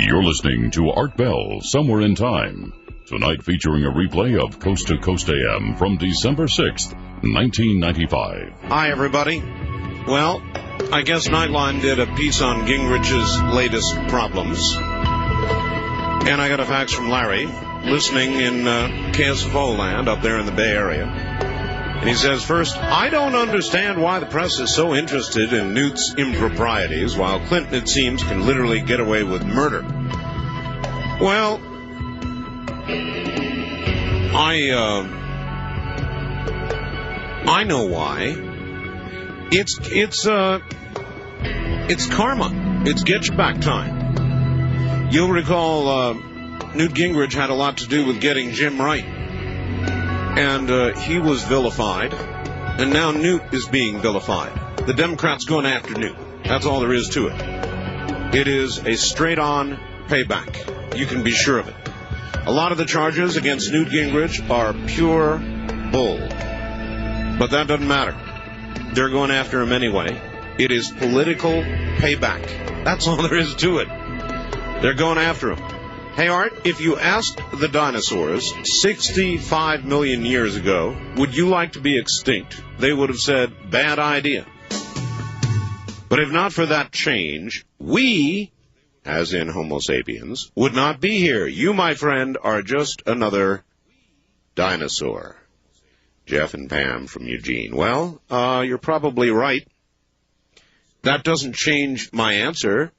You're listening to Art Bell, Somewhere in Time. Tonight featuring a replay of Coast to Coast AM from December 6th, 1995. Hi, everybody. Well, I guess Nightline did a piece on Gingrich's latest problems. And I got a fax from Larry, listening in KSFO land up there in the Bay Area. And he says, first, I don't understand why the press is so interested in Newt's improprieties, while Clinton, it seems, can literally get away with murder. Well, I know why. It's karma. It's get you back time. You'll recall Newt Gingrich had a lot to do with getting Jim right. And he was vilified. And now Newt is being vilified. The Democrats going after Newt. That's all there is to it. It is a straight-on payback. You can be sure of it. A lot of the charges against Newt Gingrich are pure bull. But that doesn't matter. They're going after him anyway. It is political payback. That's all there is to it. They're going after him. Hey, Art, if you asked the dinosaurs 65 million years ago, would you like to be extinct? They would have said, bad idea. But if not for that change, we, as in Homo sapiens, would not be here. You, my friend, are just another dinosaur. Jeff and Pam from Eugene. Well, you're probably right. That doesn't change my answer.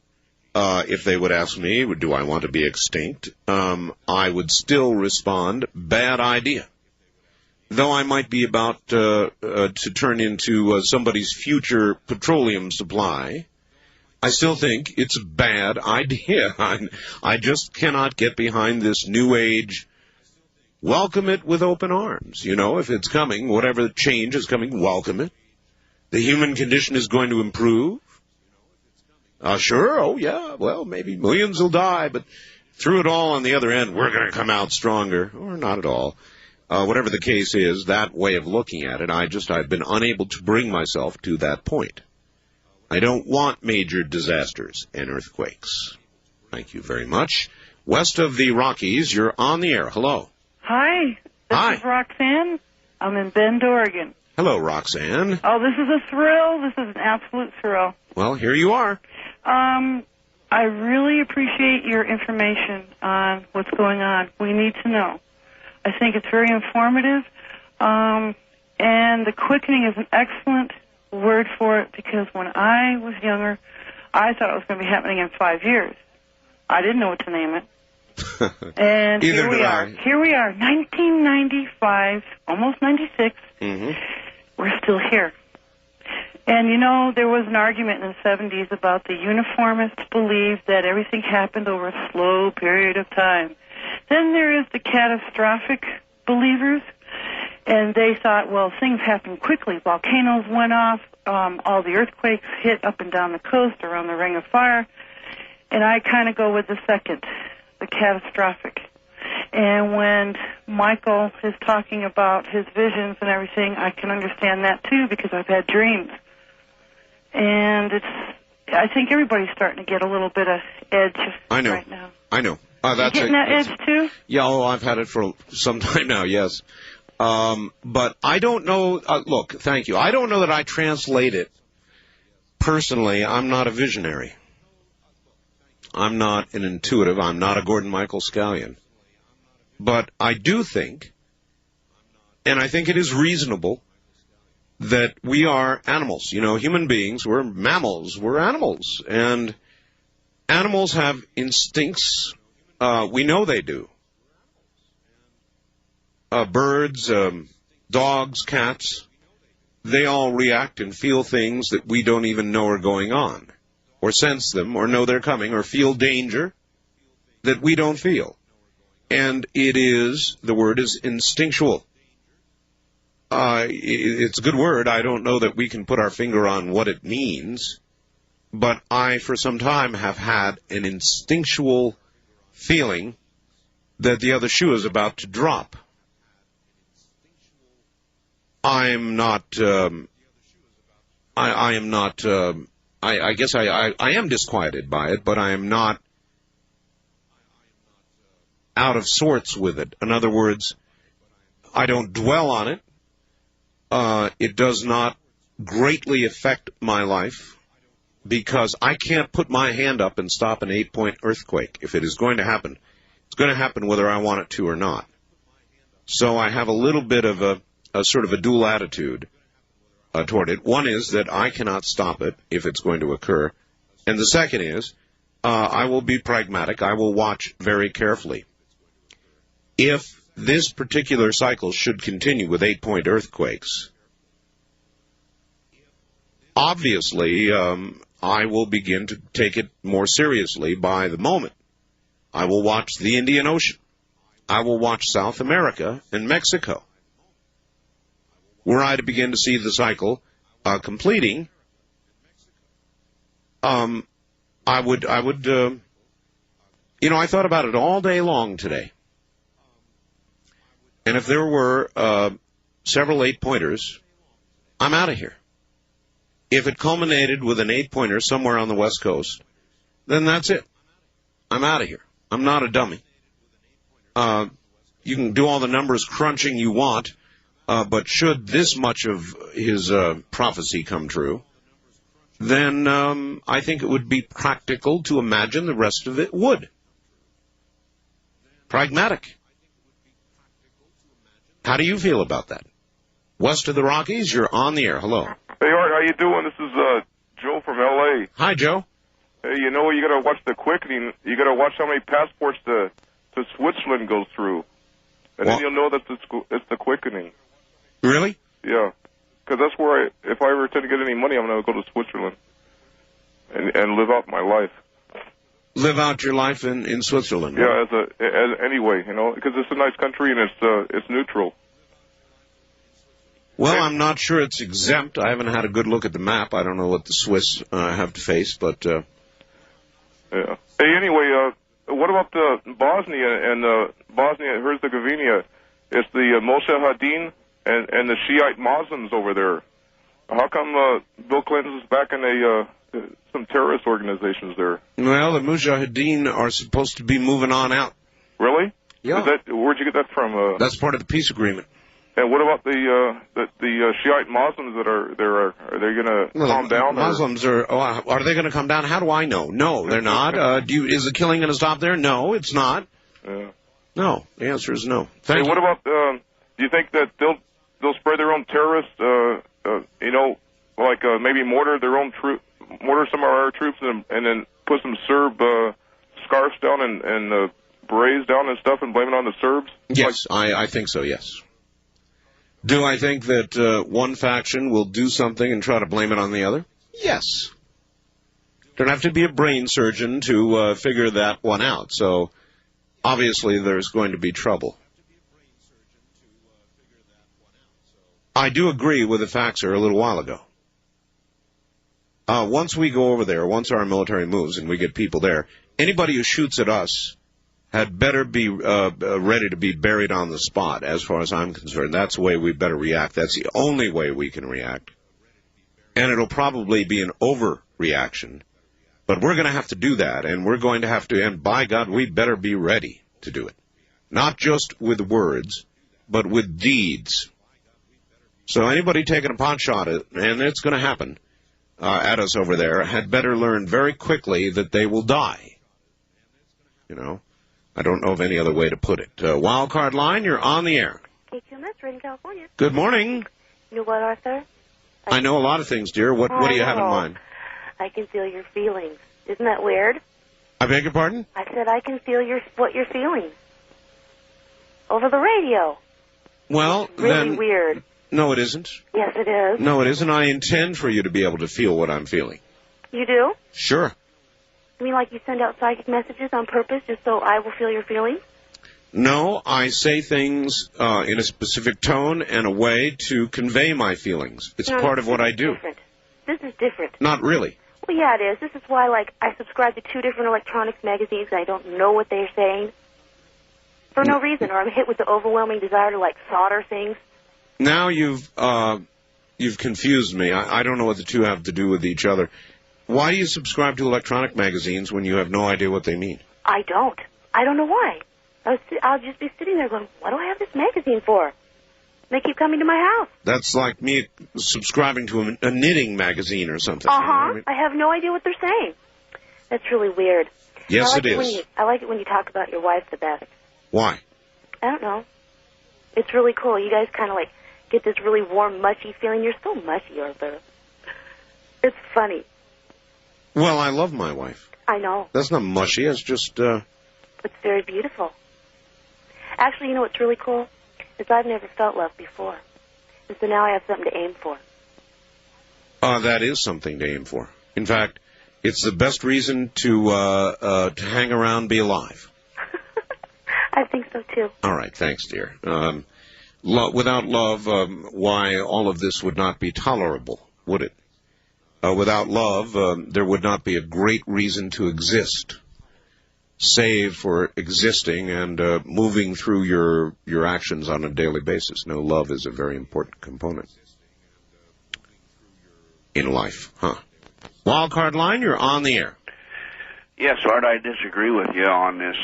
If they would ask me, do I want to be extinct, I would still respond, bad idea. Though I might be about to turn into somebody's future petroleum supply, I still think it's a bad idea. I just cannot get behind this new age. Welcome it with open arms. You know, if it's coming, whatever change is coming, welcome it. The human condition is going to improve. Sure, oh yeah, well, maybe millions will die, but through it all on the other end, we're going to come out stronger, or not at all. Whatever the case is, that way of looking at it, I've been unable to bring myself to that point. I don't want major disasters and earthquakes. Thank you very much. West of the Rockies, you're on the air. Hello. Hi. This is Roxanne. I'm in Bend, Oregon. Hello, Roxanne. Oh, this is a thrill. This is an absolute thrill. Well, here you are. I really appreciate your information on what's going on. We need to know. I think it's very informative, and the quickening is an excellent word for it, because when I was younger, I thought it was going to be happening in 5 years. I didn't know what to name it. And here we are. Here we are, 1995, almost 96. Mm-hmm. We're still here. And, you know, there was an argument in the 70s about the uniformists believed that everything happened over a slow period of time. Then there is the catastrophic believers, and they thought, well, things happened quickly. Volcanoes went off, all the earthquakes hit up and down the coast around the Ring of Fire, and I kind of go with the second, the catastrophic. And when Michael is talking about his visions and everything, I can understand that, too, because I've had dreams. And I think everybody's starting to get a little bit of edge right now. I know. You getting that edge, too? Yeah, I've had it for some time now, yes. But I don't know. Look, thank you. I don't know that I translate it. Personally, I'm not a visionary. I'm not an intuitive. I'm not a Gordon Michael Scallion. But I do think, and I think it is reasonable, that we are animals. You know, human beings, we're mammals, we're animals. And animals have instincts. We know they do. Birds, dogs, cats, they all react and feel things that we don't even know are going on, or sense them, or know they're coming, or feel danger that we don't feel. And the word is instinctual. It's a good word. I don't know that we can put our finger on what it means, but I, for some time, have had an instinctual feeling that the other shoe is about to drop. I am not, I guess I am disquieted by it, but I am not out of sorts with it. In other words, I don't dwell on it. It does not greatly affect my life because I can't put my hand up and stop an 8-point earthquake. If it is going to happen, it's going to happen whether I want it to or not. So I have a little bit of a sort of a dual attitude toward it. One is that I cannot stop it if it's going to occur. And the second is I will be pragmatic. I will watch very carefully. If this particular cycle should continue with 8-point earthquakes, obviously I will begin to take it more seriously by the moment. I will watch the Indian Ocean. I will watch South America and Mexico. Were I to begin to see the cycle completing, I would, I thought about it all day long today. And if there were several 8-pointers, I'm out of here. If it culminated with an 8-pointer somewhere on the West Coast, then that's it. I'm out of here. I'm not a dummy. You can do all the numbers crunching you want, but should this much of his prophecy come true, then I think it would be practical to imagine the rest of it would. Pragmatic. How do you feel about that? West of the Rockies, you're on the air. Hello. Hey, Art, how you doing? This is Joe from L.A. Hi, Joe. Hey, you know, you got to watch the quickening. You got to watch how many passports to Switzerland goes through. And then you'll know that it's the quickening. Really? Yeah. Because that's where, if I ever tend to get any money, I'm going to go to Switzerland and live out my life. Live out your life in Switzerland? Yeah, anyway, you know, because it's a nice country and it's neutral. Well, I'm not sure it's exempt. I haven't had a good look at the map. I don't know what the Swiss have to face, but... Yeah. Hey, anyway, what about Bosnia and Bosnia-Herzegovina? It's the Mujahideen and the Shiite Muslims over there. How come Bill Clinton's backing some terrorist organizations there? Well, the Mujahideen are supposed to be moving on out. Really? Yeah. Where'd you get that from? That's part of the peace agreement. And what about the Shiite Muslims that are there? Are they going to calm down? Muslims are they going to calm down? How do I know? No, they're not. Is the killing going to stop there? No, it's not. Yeah. No, the answer is no. Hey, what about? Do you think that they'll spread their own terrorists? Maybe mortar some of our troops and then put some Serb scarves down and berets down and stuff and blame it on the Serbs? Yes, I think so. Yes. Do I think that one faction will do something and try to blame it on the other? Yes. Don't have to be a brain surgeon to figure that one out. So, obviously, there's going to be trouble. I do agree with the faxer a little while ago. Once we go over there, once our military moves and we get people there, anybody who shoots at us had better be ready to be buried on the spot, as far as I'm concerned. That's the way we better react. That's the only way we can react. And it'll probably be an overreaction. But we're going to have to do that, and we're going to have to, and by God, we better be ready to do it. Not just with words, but with deeds. So anybody taking a pot shot at, and it's going to happen, at us over there, had better learn very quickly that they will die. You know? I don't know of any other way to put it. Wildcard line, you're on the air. KQMS, right in California. Good morning. You know what, Arthur? I know a lot of things, dear. What do you have in mind? I can feel your feelings. Isn't that weird? I beg your pardon? I said I can feel what you're feeling. Over the radio. Well, it's really weird. No, it isn't. Yes, it is. No, it isn't. I intend for you to be able to feel what I'm feeling. You do? Sure. You mean like you send out psychic messages on purpose just so I will feel your feelings? No, I say things in a specific tone and a way to convey my feelings. It's part of what I do. This is different. Not really. Well, yeah, it is. This is why, I subscribe to 2 different electronics magazines and I don't know what they're saying. For no reason, or I'm hit with the overwhelming desire to, solder things. Now you've confused me. I don't know what the two have to do with each other. Why do you subscribe to electronic magazines when you have no idea what they mean? I don't. I don't know why. I'll just be sitting there going, what do I have this magazine for? They keep coming to my house. That's like me subscribing to a knitting magazine or something. Uh-huh. You know what I mean? I have no idea what they're saying. That's really weird. Yes, it is. I like it when you talk about your wife the best. Why? I don't know. It's really cool. You guys kind of like get this really warm, mushy feeling. You're so mushy, Arthur. It's funny. Well, I love my wife. I know. That's not mushy. It's just... It's very beautiful. Actually, you know what's really cool? Is I've never felt love before. And so now I have something to aim for. That is something to aim for. In fact, it's the best reason to hang around, be alive. I think so, too. All right, thanks, dear. Without love, why all of this would not be tolerable, would it? Without love, there would not be a great reason to exist, save for existing and moving through your actions on a daily basis. No, love is a very important component in life, huh? Wildcard line, you're on the air. Yes, Art, I disagree with you on this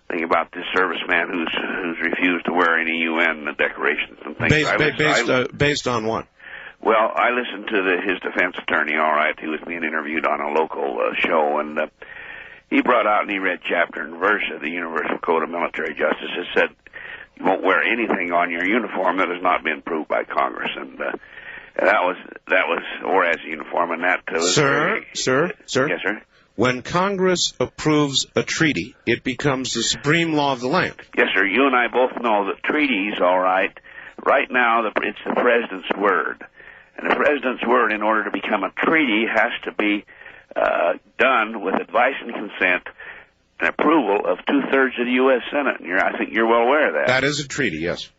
thing about this serviceman who's refused to wear any UN decorations and things. Based on what? Well, I listened to his defense attorney, all right. He was being interviewed on a local show, and he brought out and he read chapter and verse of the Universal Code of Military Justice. It said you won't wear anything on your uniform that has not been approved by Congress, and that was or as a uniform, and that was Sir. Yes, sir. When Congress approves a treaty, it becomes the supreme law of the land. Yes, sir. You and I both know that treaties, all right, right now it's the president's word. And the president's word, in order to become a treaty, has to be done with advice and consent and approval of 2/3 of the U.S. Senate. And I think you're well aware of that. That is a treaty, yes.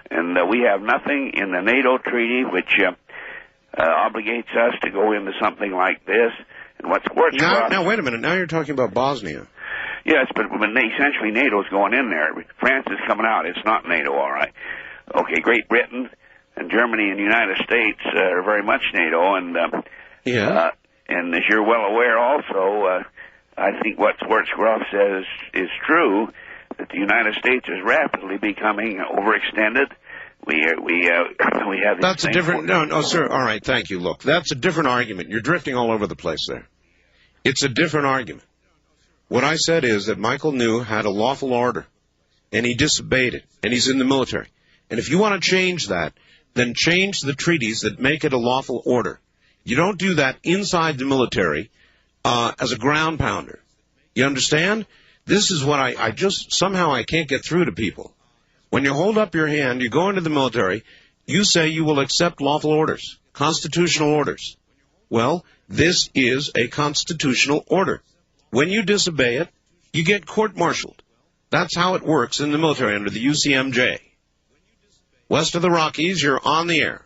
And we have nothing in the NATO treaty which obligates us to go into something like this. And what's worse for us... Now, wait a minute. Now you're talking about Bosnia. Yes, but essentially NATO's going in there. France is coming out. It's not NATO, all right. Okay, Great Britain and Germany and the United States are very much NATO, and and as you're well aware also, I think what Schwarzkopf says is true, that the United States is rapidly becoming overextended. We have... That's a different... No, sir. All right, thank you. Look, that's a different argument. You're drifting all over the place there. It's a different argument. What I said is that Michael New had a lawful order, and he disobeyed it, and he's in the military. And if you want to change that, then change the treaties that make it a lawful order. You don't do that inside the military as a ground pounder. You understand? This is what I just, somehow I can't get through to people. When you hold up your hand, you go into the military, you say you will accept lawful orders, constitutional orders. Well, this is a constitutional order. When you disobey it, you get court-martialed. That's how it works in the military under the UCMJ. West of the Rockies, you're on the air.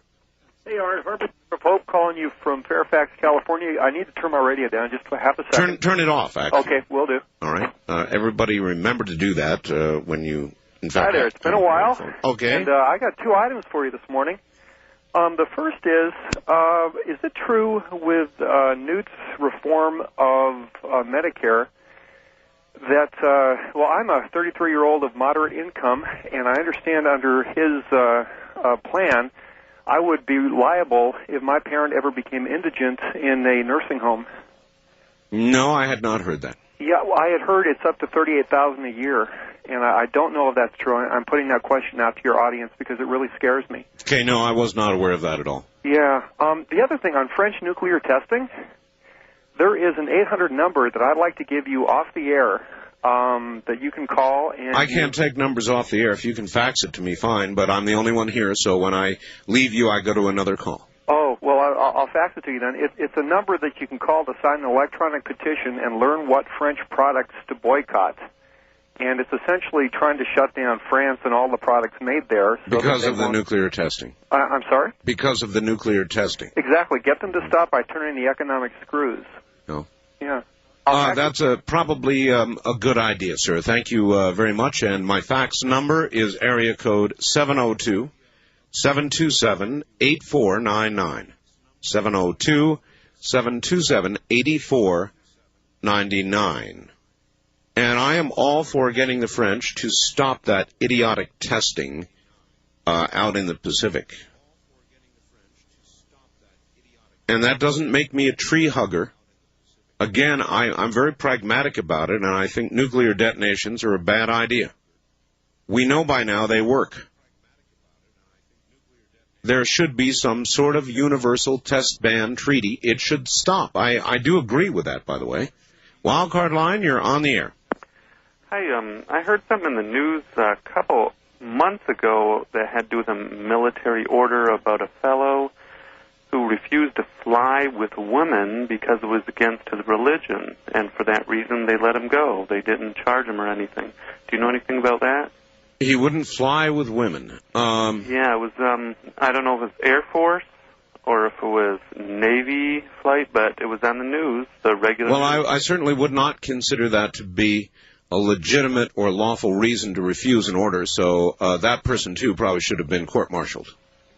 Hey, Art, Herbert Pope calling you from Fairfax, California. I need to turn my radio down just for half a second. Turn it off, actually. Okay, will do. All right. Everybody remember to do that when you, in fact... Hi there. It's been a while. Okay. And I got two items for you this morning. The first is it true with Newt's reform of Medicare that, I'm a 33-year-old of moderate income, and I understand under his plan, I would be liable if my parent ever became indigent in a nursing home. No, I had not heard that. Yeah, well, I had heard it's up to $38,000 a year, and I don't know if that's true. I'm putting that question out to your audience because it really scares me. Okay, no, I was not aware of that at all. Yeah. The other thing, on French nuclear testing, there is an 800 number that I'd like to give you off the air that you can call. And I can't take numbers off the air. If you can fax it to me, fine, but I'm the only one here, so when I leave you, I go to another call. Oh, well, I'll fax it to you then. It's a number that you can call to sign an electronic petition and learn what French products to boycott. And it's essentially trying to shut down France and all the products made there. So because of the nuclear testing. I'm sorry? Because of the nuclear testing. Exactly. Get them to stop by turning the economic screws. No. Yeah. That's probably a good idea, sir. Thank you very much. And my fax number is area code 702-727-8499. 702-727-8499. And I am all for getting the French to stop that idiotic testing out in the Pacific. And that doesn't make me a tree hugger. Again, I'm very pragmatic about it, and I think nuclear detonations are a bad idea. We know by now they work. There should be some sort of universal test ban treaty. It should stop. I do agree with that, by the way. Wildcard line, you're on the air. Hi, I heard something in the news a couple months ago that had to do with a military order about a fellow who refused to fly with women because it was against his religion, and for that reason they let him go. They didn't charge him or anything. Do you know anything about that? He wouldn't fly with women. Yeah, it was, I don't know if it was Air Force or if it was Navy flight, but it was on the news, the regular Well, news. I certainly would not consider that to be a legitimate or lawful reason to refuse an order, so that person, too, probably should have been court-martialed.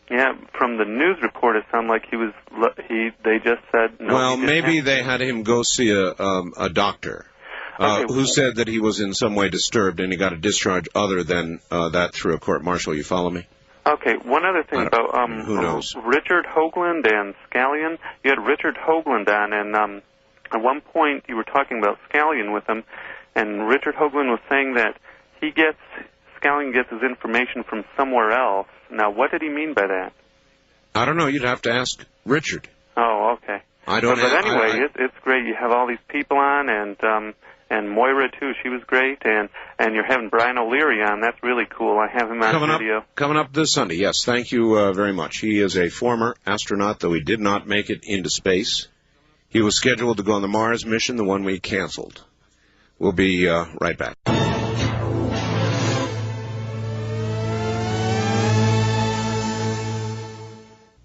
Yeah, from the news report, it sounded like they just said no. Well, maybe they had him go see a doctor who said that he was in some way disturbed and he got a discharge other than that through a court-martial. You follow me? Okay, one other thing about who knows? Richard Hoagland and Scallion. You had Richard Hoagland on, and at one point you were talking about Scallion with him, and Richard Hoagland was saying that Scallion gets his information from somewhere else. Now, what did he mean by that? I don't know. You'd have to ask Richard. Oh, okay. I don't know. But anyway, it's great. You have all these people on, and Moira, too. She was great. And you're having Brian O'Leary on. That's really cool. I have him on video. Coming up this Sunday, yes. Thank you very much. He is a former astronaut, though he did not make it into space. He was scheduled to go on the Mars mission, the one we canceled. We'll be right back.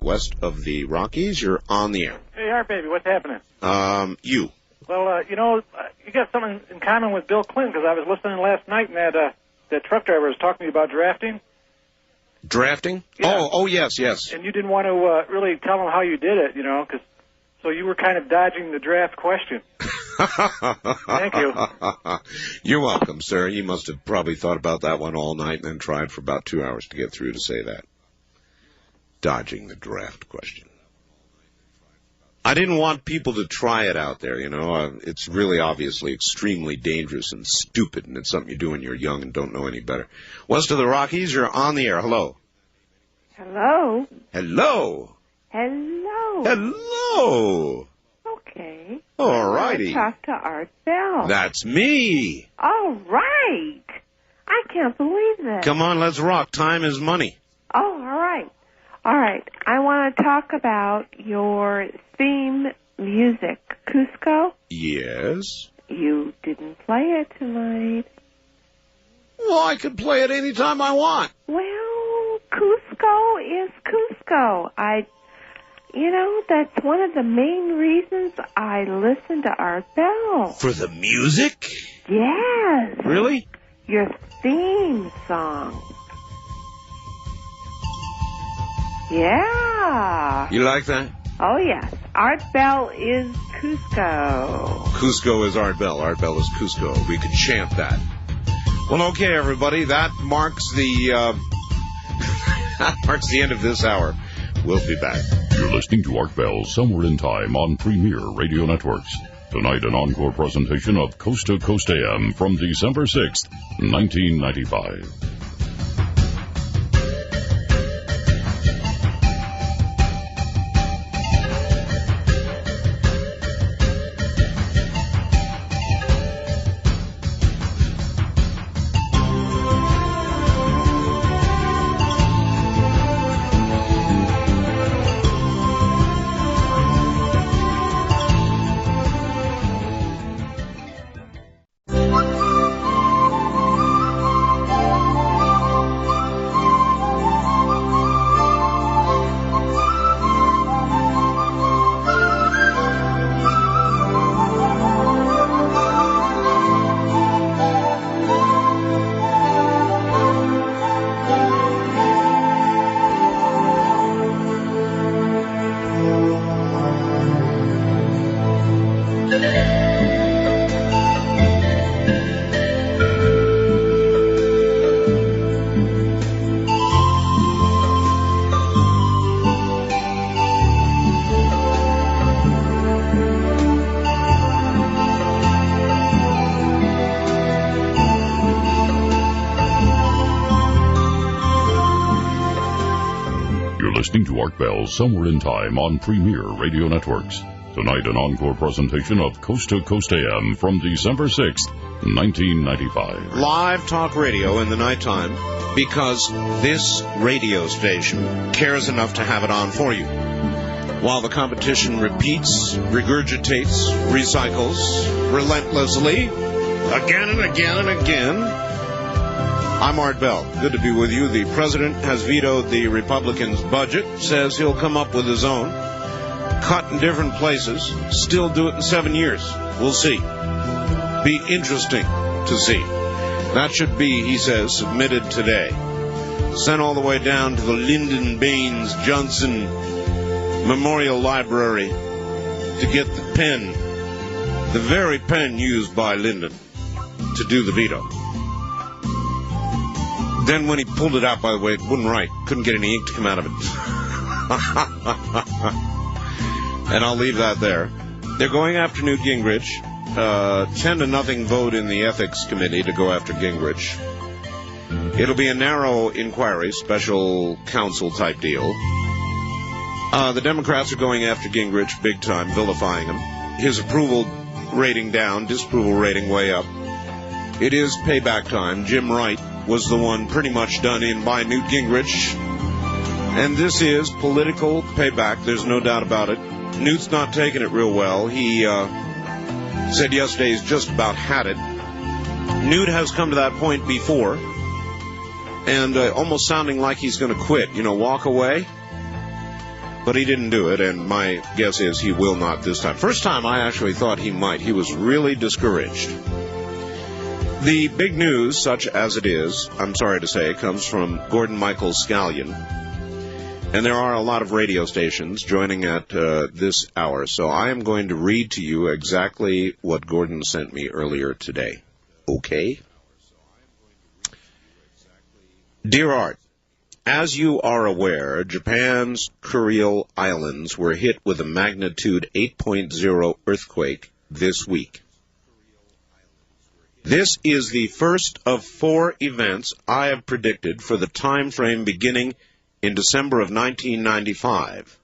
West of the Rockies, you're on the air. Hey, Art Baby, what's happening? You. Well, you got something in common with Bill Clinton, because I was listening last night, and that truck driver was talking to you about drafting. Drafting? Yeah. Oh, yes, yes. And you didn't want to really tell him how you did it, so you were kind of dodging the draft question. Thank you. You're welcome, sir. You must have probably thought about that one all night and then tried for about 2 hours to get through to say that. Dodging the draft question. I didn't want people to try it out there, It's really obviously extremely dangerous and stupid, and it's something you do when you're young and don't know any better. West of the Rockies, you're on the air. Hello. Hello. Hello. Hello. Hello. Okay. All righty. Talk to Art Bell. That's me. All right. I can't believe that. Come on, let's rock. Time is money. Oh, all right. All right. I want to talk about your theme music, Cusco. Yes. You didn't play it tonight. Well, I could play it any time I want. Well, Cusco is Cusco. That's one of the main reasons I listen to Art Bell. For the music? Yes. Really? Your theme song. Yeah. You like that? Oh, yes. Art Bell is Cusco. Cusco is Art Bell. Art Bell is Cusco. We could chant that. Well, okay, everybody. That marks the end of this hour. We'll be back. You're listening to Art Bell Somewhere in Time on Premier Radio Networks. Tonight, an encore presentation of Coast to Coast AM from December 6th, 1995. listening to Art Bell Somewhere in Time on Premier Radio Networks. Tonight, an encore presentation of Coast to Coast AM from December 6th, 1995. Live talk radio in the nighttime because this radio station cares enough to have it on for you. While the competition repeats, regurgitates, recycles relentlessly, again and again and again. I'm Art Bell. Good to be with you. The president has vetoed the Republicans' budget, says he'll come up with his own. Cut in different places, still do it in 7 years. We'll see. Be interesting to see. That should be, he says, submitted today. Sent all the way down to the Lyndon Baines Johnson Memorial Library to get the pen, the very pen used by Lyndon to do the veto. Then when he pulled it out, by the way, it wouldn't write. Couldn't get any ink to come out of it. And I'll leave that there. They're going after Newt Gingrich. 10-0 vote in the Ethics Committee to go after Gingrich. It'll be a narrow inquiry, special counsel type deal. The Democrats are going after Gingrich big time, vilifying him. His approval rating down, disapproval rating way up. It is payback time. Jim Wright was the one pretty much done in by Newt Gingrich. And this is political payback, there's no doubt about it. Newt's not taking it real well. He said yesterday he's just about had it. Newt has come to that point before, and almost sounding like he's going to quit, walk away. But he didn't do it, and my guess is he will not this time. First time I actually thought he might. He was really discouraged. The big news, such as it is, I'm sorry to say, comes from Gordon Michael Scallion. And there are a lot of radio stations joining at this hour, so I am going to read to you exactly what Gordon sent me earlier today. Okay? Dear Art, as you are aware, Japan's Kuril Islands were hit with a magnitude 8.0 earthquake this week. This is the first of 4 events I have predicted for the time frame beginning in December of 1995.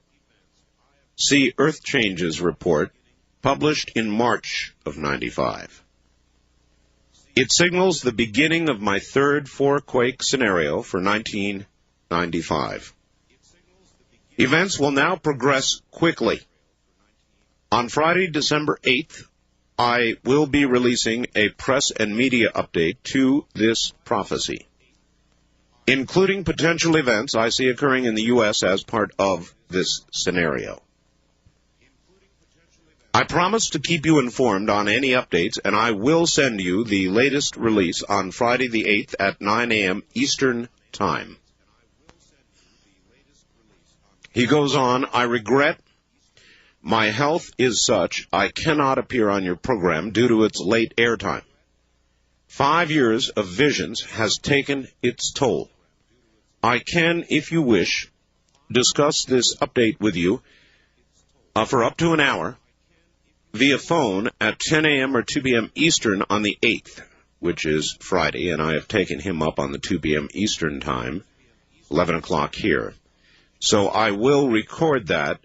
See Earth Changes report published in March of 95. It signals the beginning of my third 4-quake scenario for 1995. Events will now progress quickly. On Friday, December 8th, I will be releasing a press and media update to this prophecy, including potential events I see occurring in the U.S. as part of this scenario. I promise to keep you informed on any updates, and I will send you the latest release on Friday the 8th at 9 a.m. Eastern Time. He goes on, I regret my health is such I cannot appear on your program due to its late airtime. 5 years of visions has taken its toll. I can, if you wish, discuss this update with you for up to an hour via phone at 10 a.m. or 2 p.m. Eastern on the 8th, which is Friday, and I have taken him up on the 2 p.m. Eastern time, 11 o'clock here. So I will record that,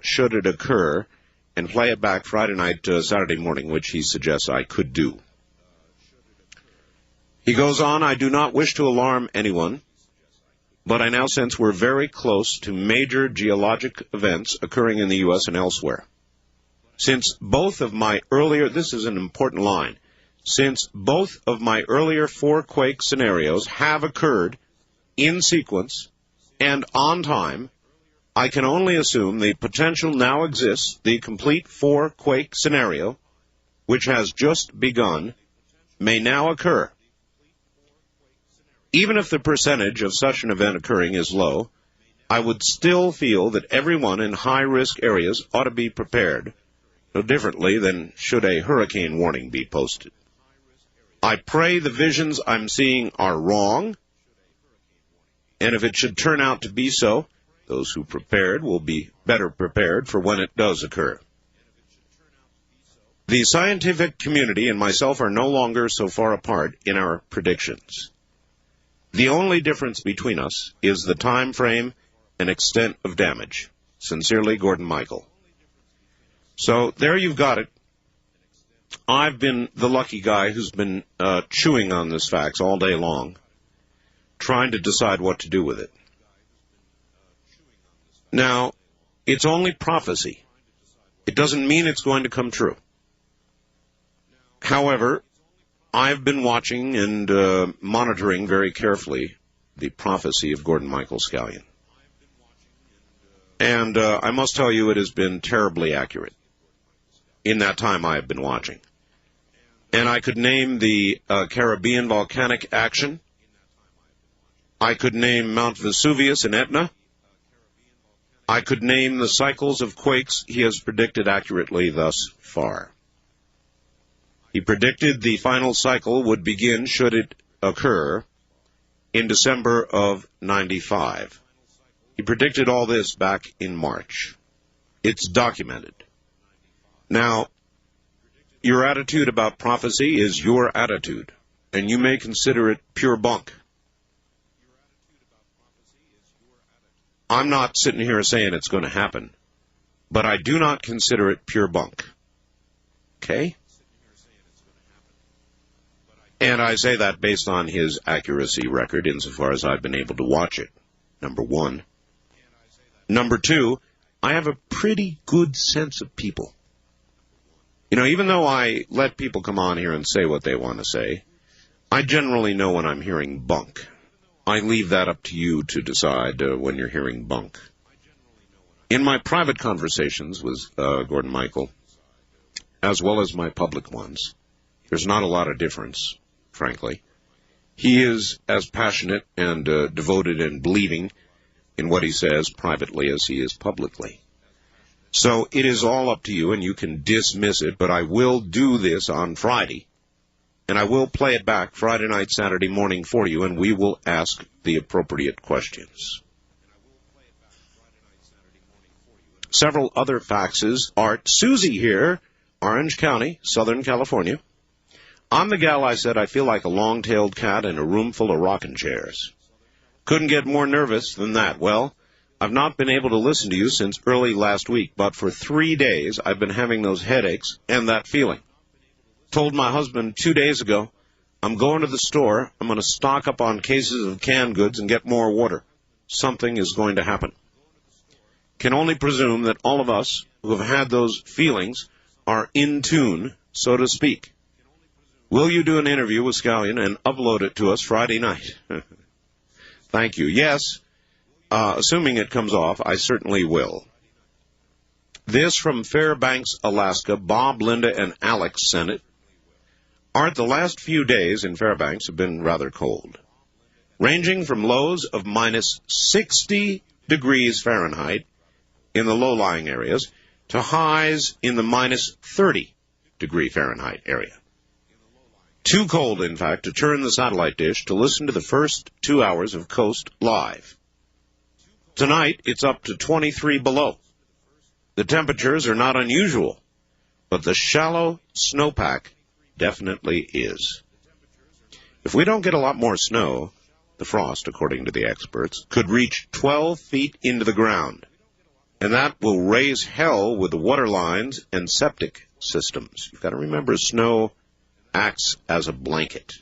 should it occur, and play it back Friday night, Saturday morning, which he suggests I could do. He goes on, I do not wish to alarm anyone, but I now sense we're very close to major geologic events occurring in the U.S. and elsewhere. Since both of my earlier, this is an important line, since both of my earlier 4-quake scenarios have occurred in sequence and on time, I can only assume the potential now exists, the complete 4-quake scenario, which has just begun, may now occur. Even if the percentage of such an event occurring is low, I would still feel that everyone in high-risk areas ought to be prepared, no differently than should a hurricane warning be posted. I pray the visions I'm seeing are wrong, and if it should turn out to be so, those who prepared will be better prepared for when it does occur. The scientific community and myself are no longer so far apart in our predictions. The only difference between us is the time frame and extent of damage. Sincerely, Gordon Michael. So there you've got it. I've been the lucky guy who's been chewing on this fax all day long, trying to decide what to do with it. Now, it's only prophecy. It doesn't mean it's going to come true. However, I've been watching and monitoring very carefully the prophecy of Gordon Michael Scallion. And I must tell you, it has been terribly accurate in that time I have been watching. And I could name the Caribbean volcanic action. I could name Mount Vesuvius and Etna. I could name the cycles of quakes he has predicted accurately thus far. He predicted the final cycle would begin, should it occur, in December of 95. He predicted all this back in March. It's documented. Now, your attitude about prophecy is your attitude, and you may consider it pure bunk. I'm not sitting here saying it's going to happen, but I do not consider it pure bunk. Okay? And I say that based on his accuracy record insofar as I've been able to watch it, number one. Number two, I have a pretty good sense of people. You know, even though I let people come on here and say what they want to say, I generally know when I'm hearing bunk. I leave that up to you to decide when you're hearing bunk. In my private conversations with Gordon Michael, as well as my public ones, there's not a lot of difference, frankly. He is as passionate and devoted and believing in what he says privately as he is publicly. So it is all up to you, and you can dismiss it, but I will do this on Friday, and I will play it back Friday night, Saturday morning for you, and we will ask the appropriate questions. Several other faxes. Art Susie here, Orange County, Southern California. I'm the gal I said I feel like a long-tailed cat in a room full of rocking chairs. Couldn't get more nervous than that. Well, I've not been able to listen to you since early last week, but for 3 days I've been having those headaches and that feeling. Told my husband 2 days ago, I'm going to the store, I'm going to stock up on cases of canned goods and get more water. Something is going to happen. Can only presume that all of us who have had those feelings are in tune, so to speak. Will you do an interview with Scallion and upload it to us Friday night? Thank you. Yes, assuming it comes off, I certainly will. This from Fairbanks, Alaska. Bob, Linda, and Alex sent it. Art, the last few days in Fairbanks have been rather cold, ranging from lows of minus 60 degrees Fahrenheit in the low-lying areas to highs in the minus 30 degree Fahrenheit area. Too cold, in fact, to turn the satellite dish to listen to the first 2 hours of Coast live. Tonight, it's up to 23 below. The temperatures are not unusual, but the shallow snowpack definitely is. If we don't get a lot more snow, the frost, according to the experts, could reach 12 feet into the ground, and that will raise hell with the water lines and septic systems. You've got to remember, snow acts as a blanket.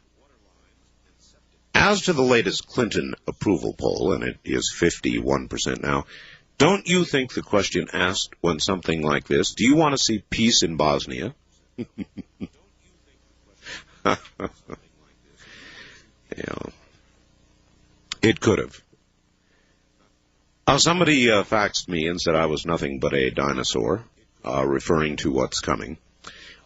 As to the latest Clinton approval poll, and it is 51% now, don't you think the question asked when something like this, do you want to see peace in Bosnia? Yeah. It could have. Somebody faxed me and said I was nothing but a dinosaur, referring to what's coming.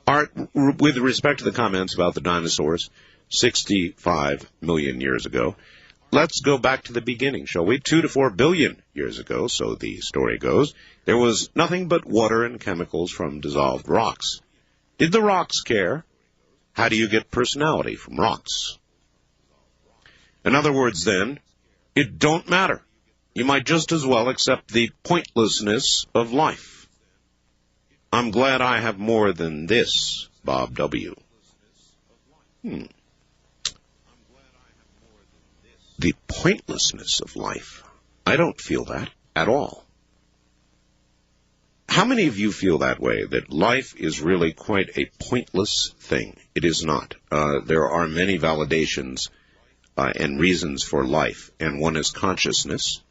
Art, with respect to the comments about the dinosaurs 65 million years ago, let's go back to the beginning, shall we? 2 to 4 billion years ago, so the story goes, there was nothing but water and chemicals from dissolved rocks. Did the rocks care? How do you get personality from rocks? In other words, then, it don't matter. You might just as well accept the pointlessness of life. I'm glad I have more than this, Bob W. The pointlessness of life. I don't feel that. at all. How many of you feel that way, that life is really quite a pointless thing? It is not. There are many validations and reasons for life, and one is consciousness,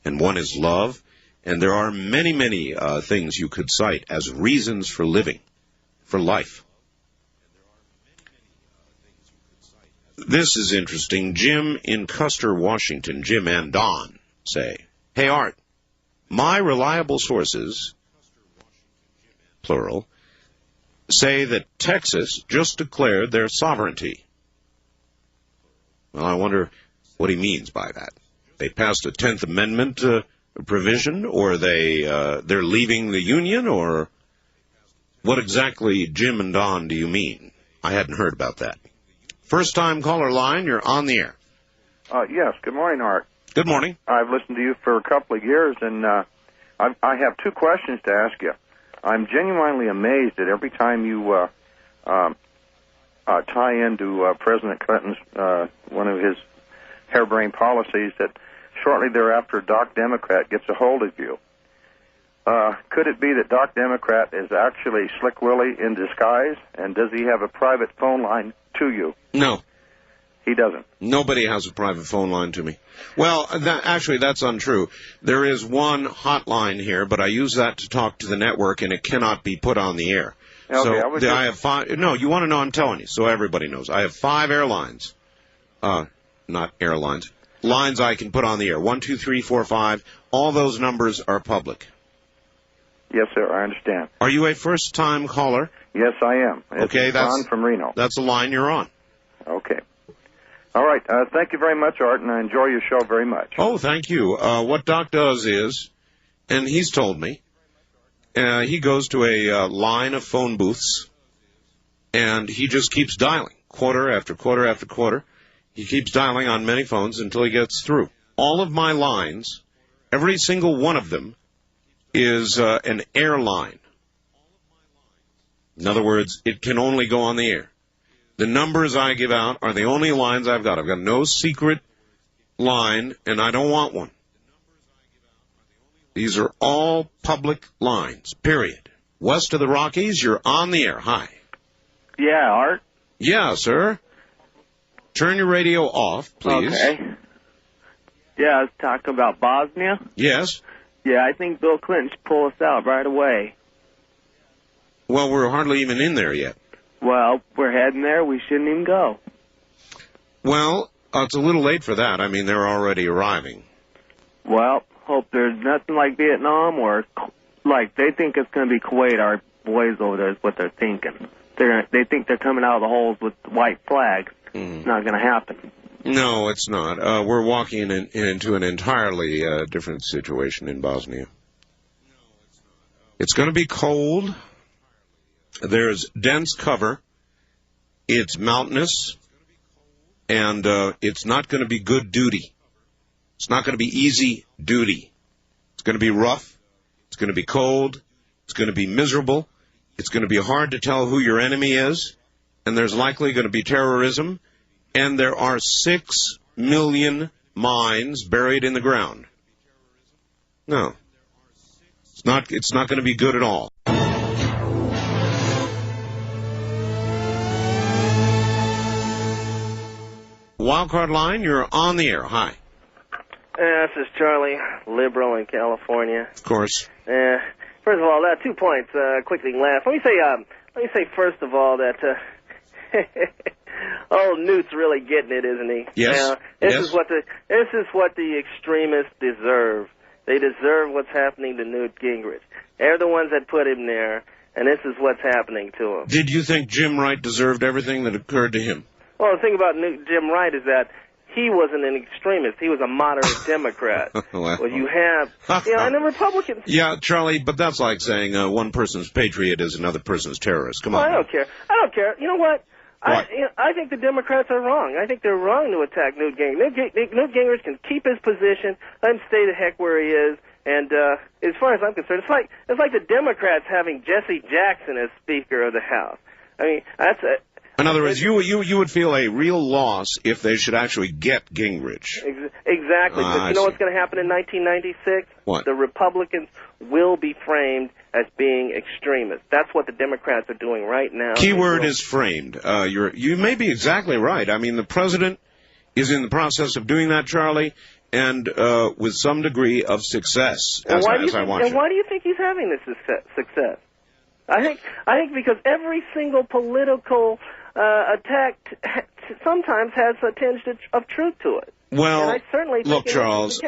and one is love, and there are many, many things you could cite as reasons for living, for life. This is interesting. Jim in Custer, Washington, Jim and Don say, "Hey, Art, my reliable sources, plural, say that Texas just declared their sovereignty." Well, I wonder what he means by that. They passed a 10th Amendment provision, or they're leaving the Union, or what exactly, Jim and Don, do you mean? I hadn't heard about that. First-time caller line, you're on the air. Yes, good morning, Art. Good morning. I've listened to you for a couple of years, and I have two questions to ask you. I'm genuinely amazed that every time you tie into President Clinton's, one of his harebrained policies, that shortly thereafter Doc Democrat gets a hold of you. Could it be that Doc Democrat is actually Slick Willie in disguise, and does he have a private phone line to you? No. He doesn't. Nobody has a private phone line to me. Well, actually, that's untrue. There is one hotline here, but I use that to talk to the network, and it cannot be put on the air. Okay, I have 5. No, you want to know? I'm telling you, so everybody knows. I have 5 airlines. Not airlines. Lines I can put on the air. 1, 2, 3, 4, 5. All those numbers are public. Yes, sir, I understand. Are you a first-time caller? Yes, I am. Okay, that's Ron from Reno. That's the line you're on. Okay. All right. Thank you very much, Art, and I enjoy your show very much. Oh, thank you. What Doc does is, and he's told me, he goes to a line of phone booths, and he just keeps dialing, quarter after quarter after quarter. He keeps dialing on many phones until he gets through. All of my lines, every single one of them, is an airline. In other words, it can only go on the air. The numbers I give out are the only lines I've got. I've got no secret line, and I don't want one. These are all public lines, period. West of the Rockies, you're on the air. Hi. Yeah, Art? Yeah, sir. Turn your radio off, please. Okay. Yeah, let's talk about Bosnia. Yes. Yeah, I think Bill Clinton should pull us out right away. Well, we're hardly even in there yet. Well, we're heading there. We shouldn't even go. Well, it's a little late for that. I mean, they're already arriving. Well, hope there's nothing like Vietnam or like they think it's going to be Kuwait. Our boys over there is what they're thinking. They think they're coming out of the holes with white flags. It's not going to happen. No, it's not. We're walking into an entirely different situation in Bosnia. It's going to be cold. There's dense cover. It's mountainous. And it's not going to be good duty. It's not going to be easy duty. It's going to be rough. It's going to be cold. It's going to be miserable. It's going to be hard to tell who your enemy is. And there's likely going to be terrorism. And there are 6 million mines buried in the ground. No. It's not going to be good at all. Wildcard line, you're on the air. Hi. This is Charlie, liberal in California. Of course. First of all, 2 points, quickly last. Let me say first of all that Newt's really getting it, isn't he? Yes. This is what the extremists deserve. They deserve what's happening to Newt Gingrich. They're the ones that put him there, and this is what's happening to him. Did you think Jim Wright deserved everything that occurred to him? Well, the thing about Jim Wright is that he wasn't an extremist. He was a moderate Democrat. Well, you have, and the Republicans. Yeah, Charlie, but that's like saying one person's patriot is another person's terrorist. Come on. I don't care. You know what? I think the Democrats are wrong. I think they're wrong to attack Newt Gingrich. Newt Gingrich can keep his position, let him stay the heck where he is. And as far as I'm concerned, it's like the Democrats having Jesse Jackson as Speaker of the House. I mean, In other words, you would feel a real loss if they should actually get Gingrich. Exactly. But you know what's going to happen in 1996? What? The Republicans will be framed as being extremists. That's what the Democrats are doing right now. Keyword is framed. You may be exactly right. I mean, the president is in the process of doing that, Charlie, and with some degree of success, as I watch it. And why do you think he's having this success? I think because every single political attack sometimes has a tinge of truth to it. Well, and I certainly look, Charles,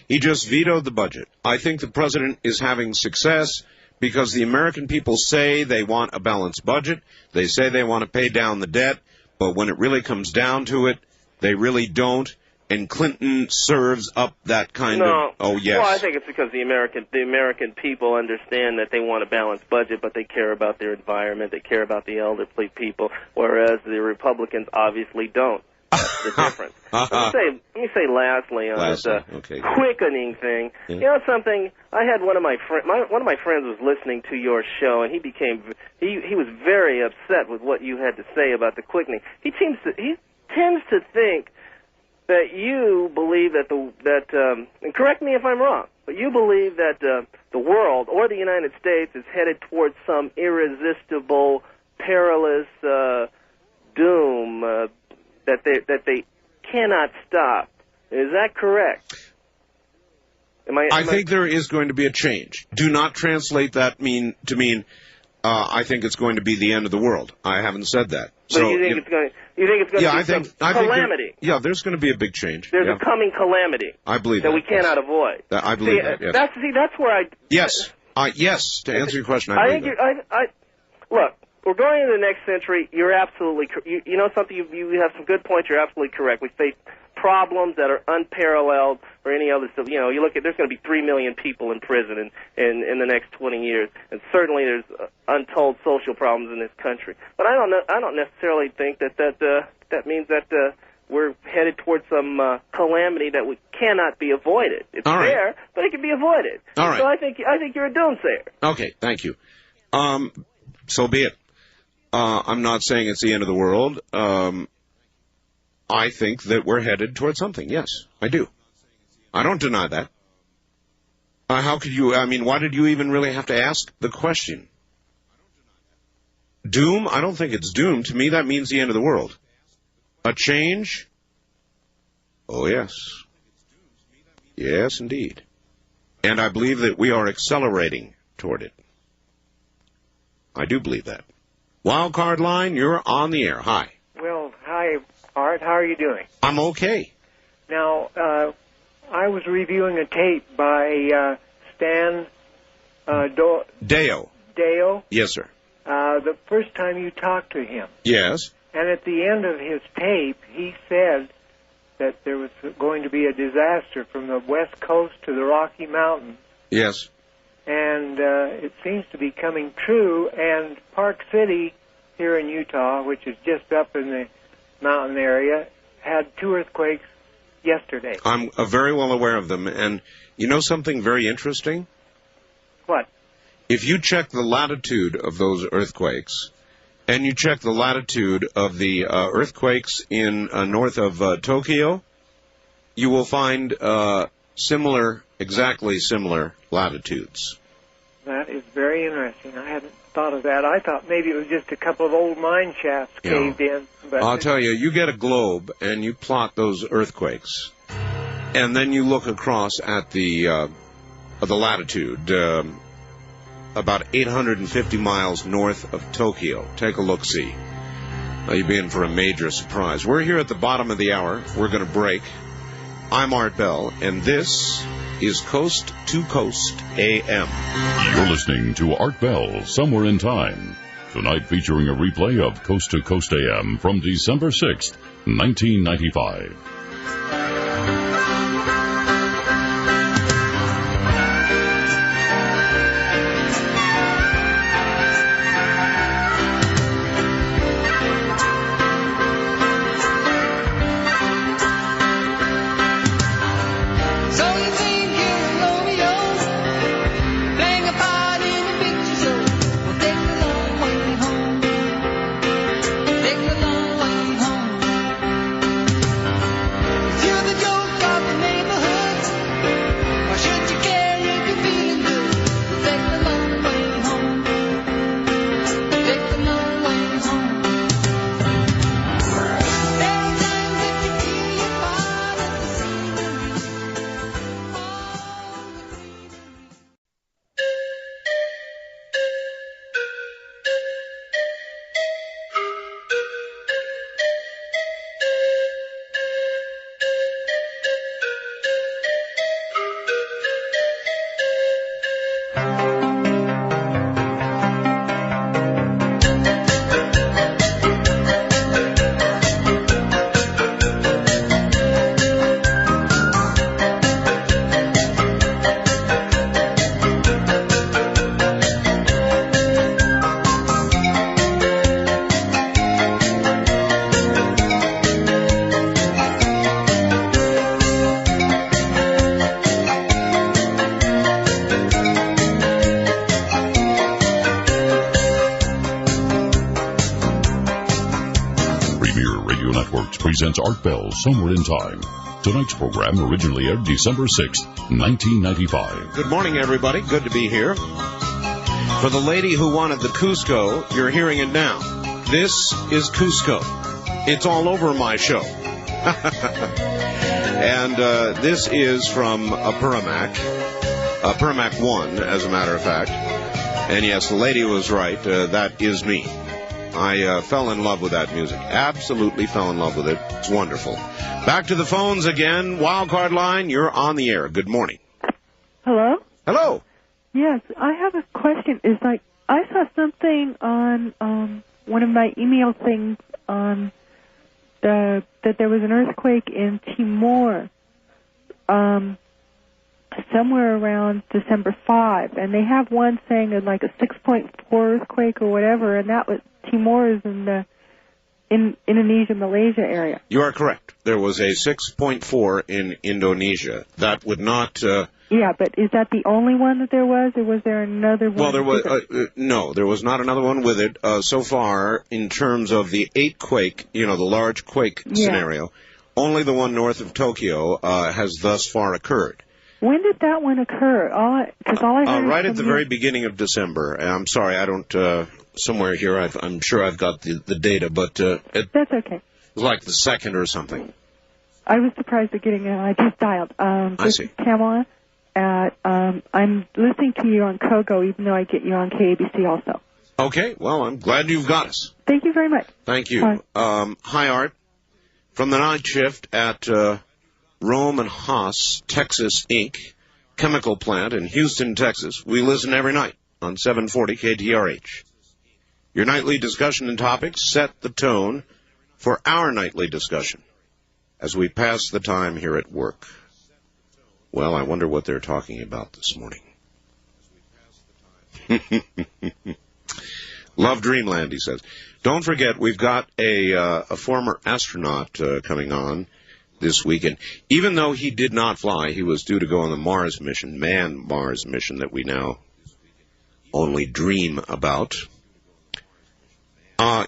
he just vetoed the budget. I think the president is having success because the American people say they want a balanced budget. They say they want to pay down the debt, but when it really comes down to it, they really don't. And Clinton serves up that kind of... Oh, yes. Well, I think it's because the American people understand that they want a balanced budget, but they care about their environment, they care about the elderly people, whereas the Republicans obviously don't. That's the difference. Let me say lastly on this quickening thing. Yeah. You know something? I had one of my friends was listening to your show, and he was very upset with what you had to say about the quickening. He tends to think that you believe and correct me if I'm wrong, but you believe that the world or the United States is headed towards some irresistible, perilous doom that they cannot stop. Is that correct? I think there is going to be a change. Do not translate that to mean I think it's going to be the end of the world. I haven't said that. But you think it's going to be calamity? There's going to be a big change. There's a coming calamity. I believe that we cannot avoid. I believe that. Yes. That's where I. Yes. Yes. To answer your question, Look, we're going into the next century. You're absolutely. You know something. You have some good points. You're absolutely correct. We face problems that are unparalleled or any other stuff. You know, you look at there's going to be 3 million people in prison in the next 20 years, and certainly there's untold social problems in this country. But I don't necessarily think that means that we're headed towards some calamity that cannot be avoided. It's there, but it can be avoided. All right. So I think you're a doomsayer. Okay, thank you. So be it. I'm not saying it's the end of the world. I think that we're headed towards something. Yes, I do. I don't deny that. How could you? I mean, why did you even really have to ask the question? Doom? I don't think it's doom. To me, that means the end of the world. A change? Oh, yes. Yes, indeed. And I believe that we are accelerating toward it. I do believe that. Wild Card Line, you're on the air. Hi. Well, hi, Art. How are you doing? I'm okay. Now, I was reviewing a tape by Stan Deo. Deo? Yes, sir. The first time you talked to him. Yes. And at the end of his tape, he said that there was going to be a disaster from the West Coast to the Rocky Mountains. Yes. And it seems to be coming true. And Park City here in Utah, which is just up in the mountain area, had 2 earthquakes yesterday. I'm very well aware of them. And you know something very interesting? What? If you check the latitude of those earthquakes, and you check the latitude of the earthquakes in north of Tokyo, you will find exactly similar latitudes. That is very interesting. I hadn't thought of that. I thought maybe it was just a couple of old mine shafts caved in. But I'll tell you, you get a globe and you plot those earthquakes, and then you look across at the latitude, about 850 miles north of Tokyo. Take a look-see. You'll be in for a major surprise. We're here at the bottom of the hour. We're going to break. I'm Art Bell, and this is Coast to Coast AM. You're listening to Art Bell, Somewhere in Time. Tonight featuring a replay of Coast to Coast AM from December 6th, 1995. Radio Networks presents Art Bell Somewhere in Time. Tonight's program originally aired December 6, 1995. Good morning, everybody. Good to be here. For the lady who wanted the Cusco, you're hearing it now. This is Cusco. It's all over my show. And this is from Puramac. Puramac 1, as a matter of fact. And yes, the lady was right. That is me. I fell in love with that music. Absolutely fell in love with it. It's wonderful. Back to the phones again. Wildcard line, you're on the air. Good morning. Hello? Hello. Yes, I have a question. It's like, I saw something on one of my email things on that there was an earthquake in Timor somewhere around December 5, and they have one saying that like a 6.4 earthquake or whatever, and that was Timor is in the Indonesia, Malaysia area. You are correct. There was a 6.4 in Indonesia. That would not... Yeah, but is that the only one that there was, or was there another one? Well, there was no, there was not another one with it so far. In terms of the 8 quake, the large quake scenario, only the one north of Tokyo has thus far occurred. When did that one occur? Because all I heard right at the very beginning of December. I'm sorry, I don't. Somewhere here, I'm sure I've got the data, but that's okay. It was like the 2nd or something. I was surprised at getting it. I just dialed. I see. Pamela. I'm listening to you on Kogo, even though I get you on KABC also. Okay, well, I'm glad you've got us. Thank you very much. Thank you. Hi, Art. From the night shift at Rome and Haas, Texas, Inc., chemical plant in Houston, Texas, we listen every night on 740 KTRH. Your nightly discussion and topics set the tone for our nightly discussion as we pass the time here at work. Well, I wonder what they're talking about this morning. Love Dreamland, he says. Don't forget, we've got a former astronaut coming on this weekend. Even though he did not fly, he was due to go on the Mars mission, manned Mars mission that we now only dream about.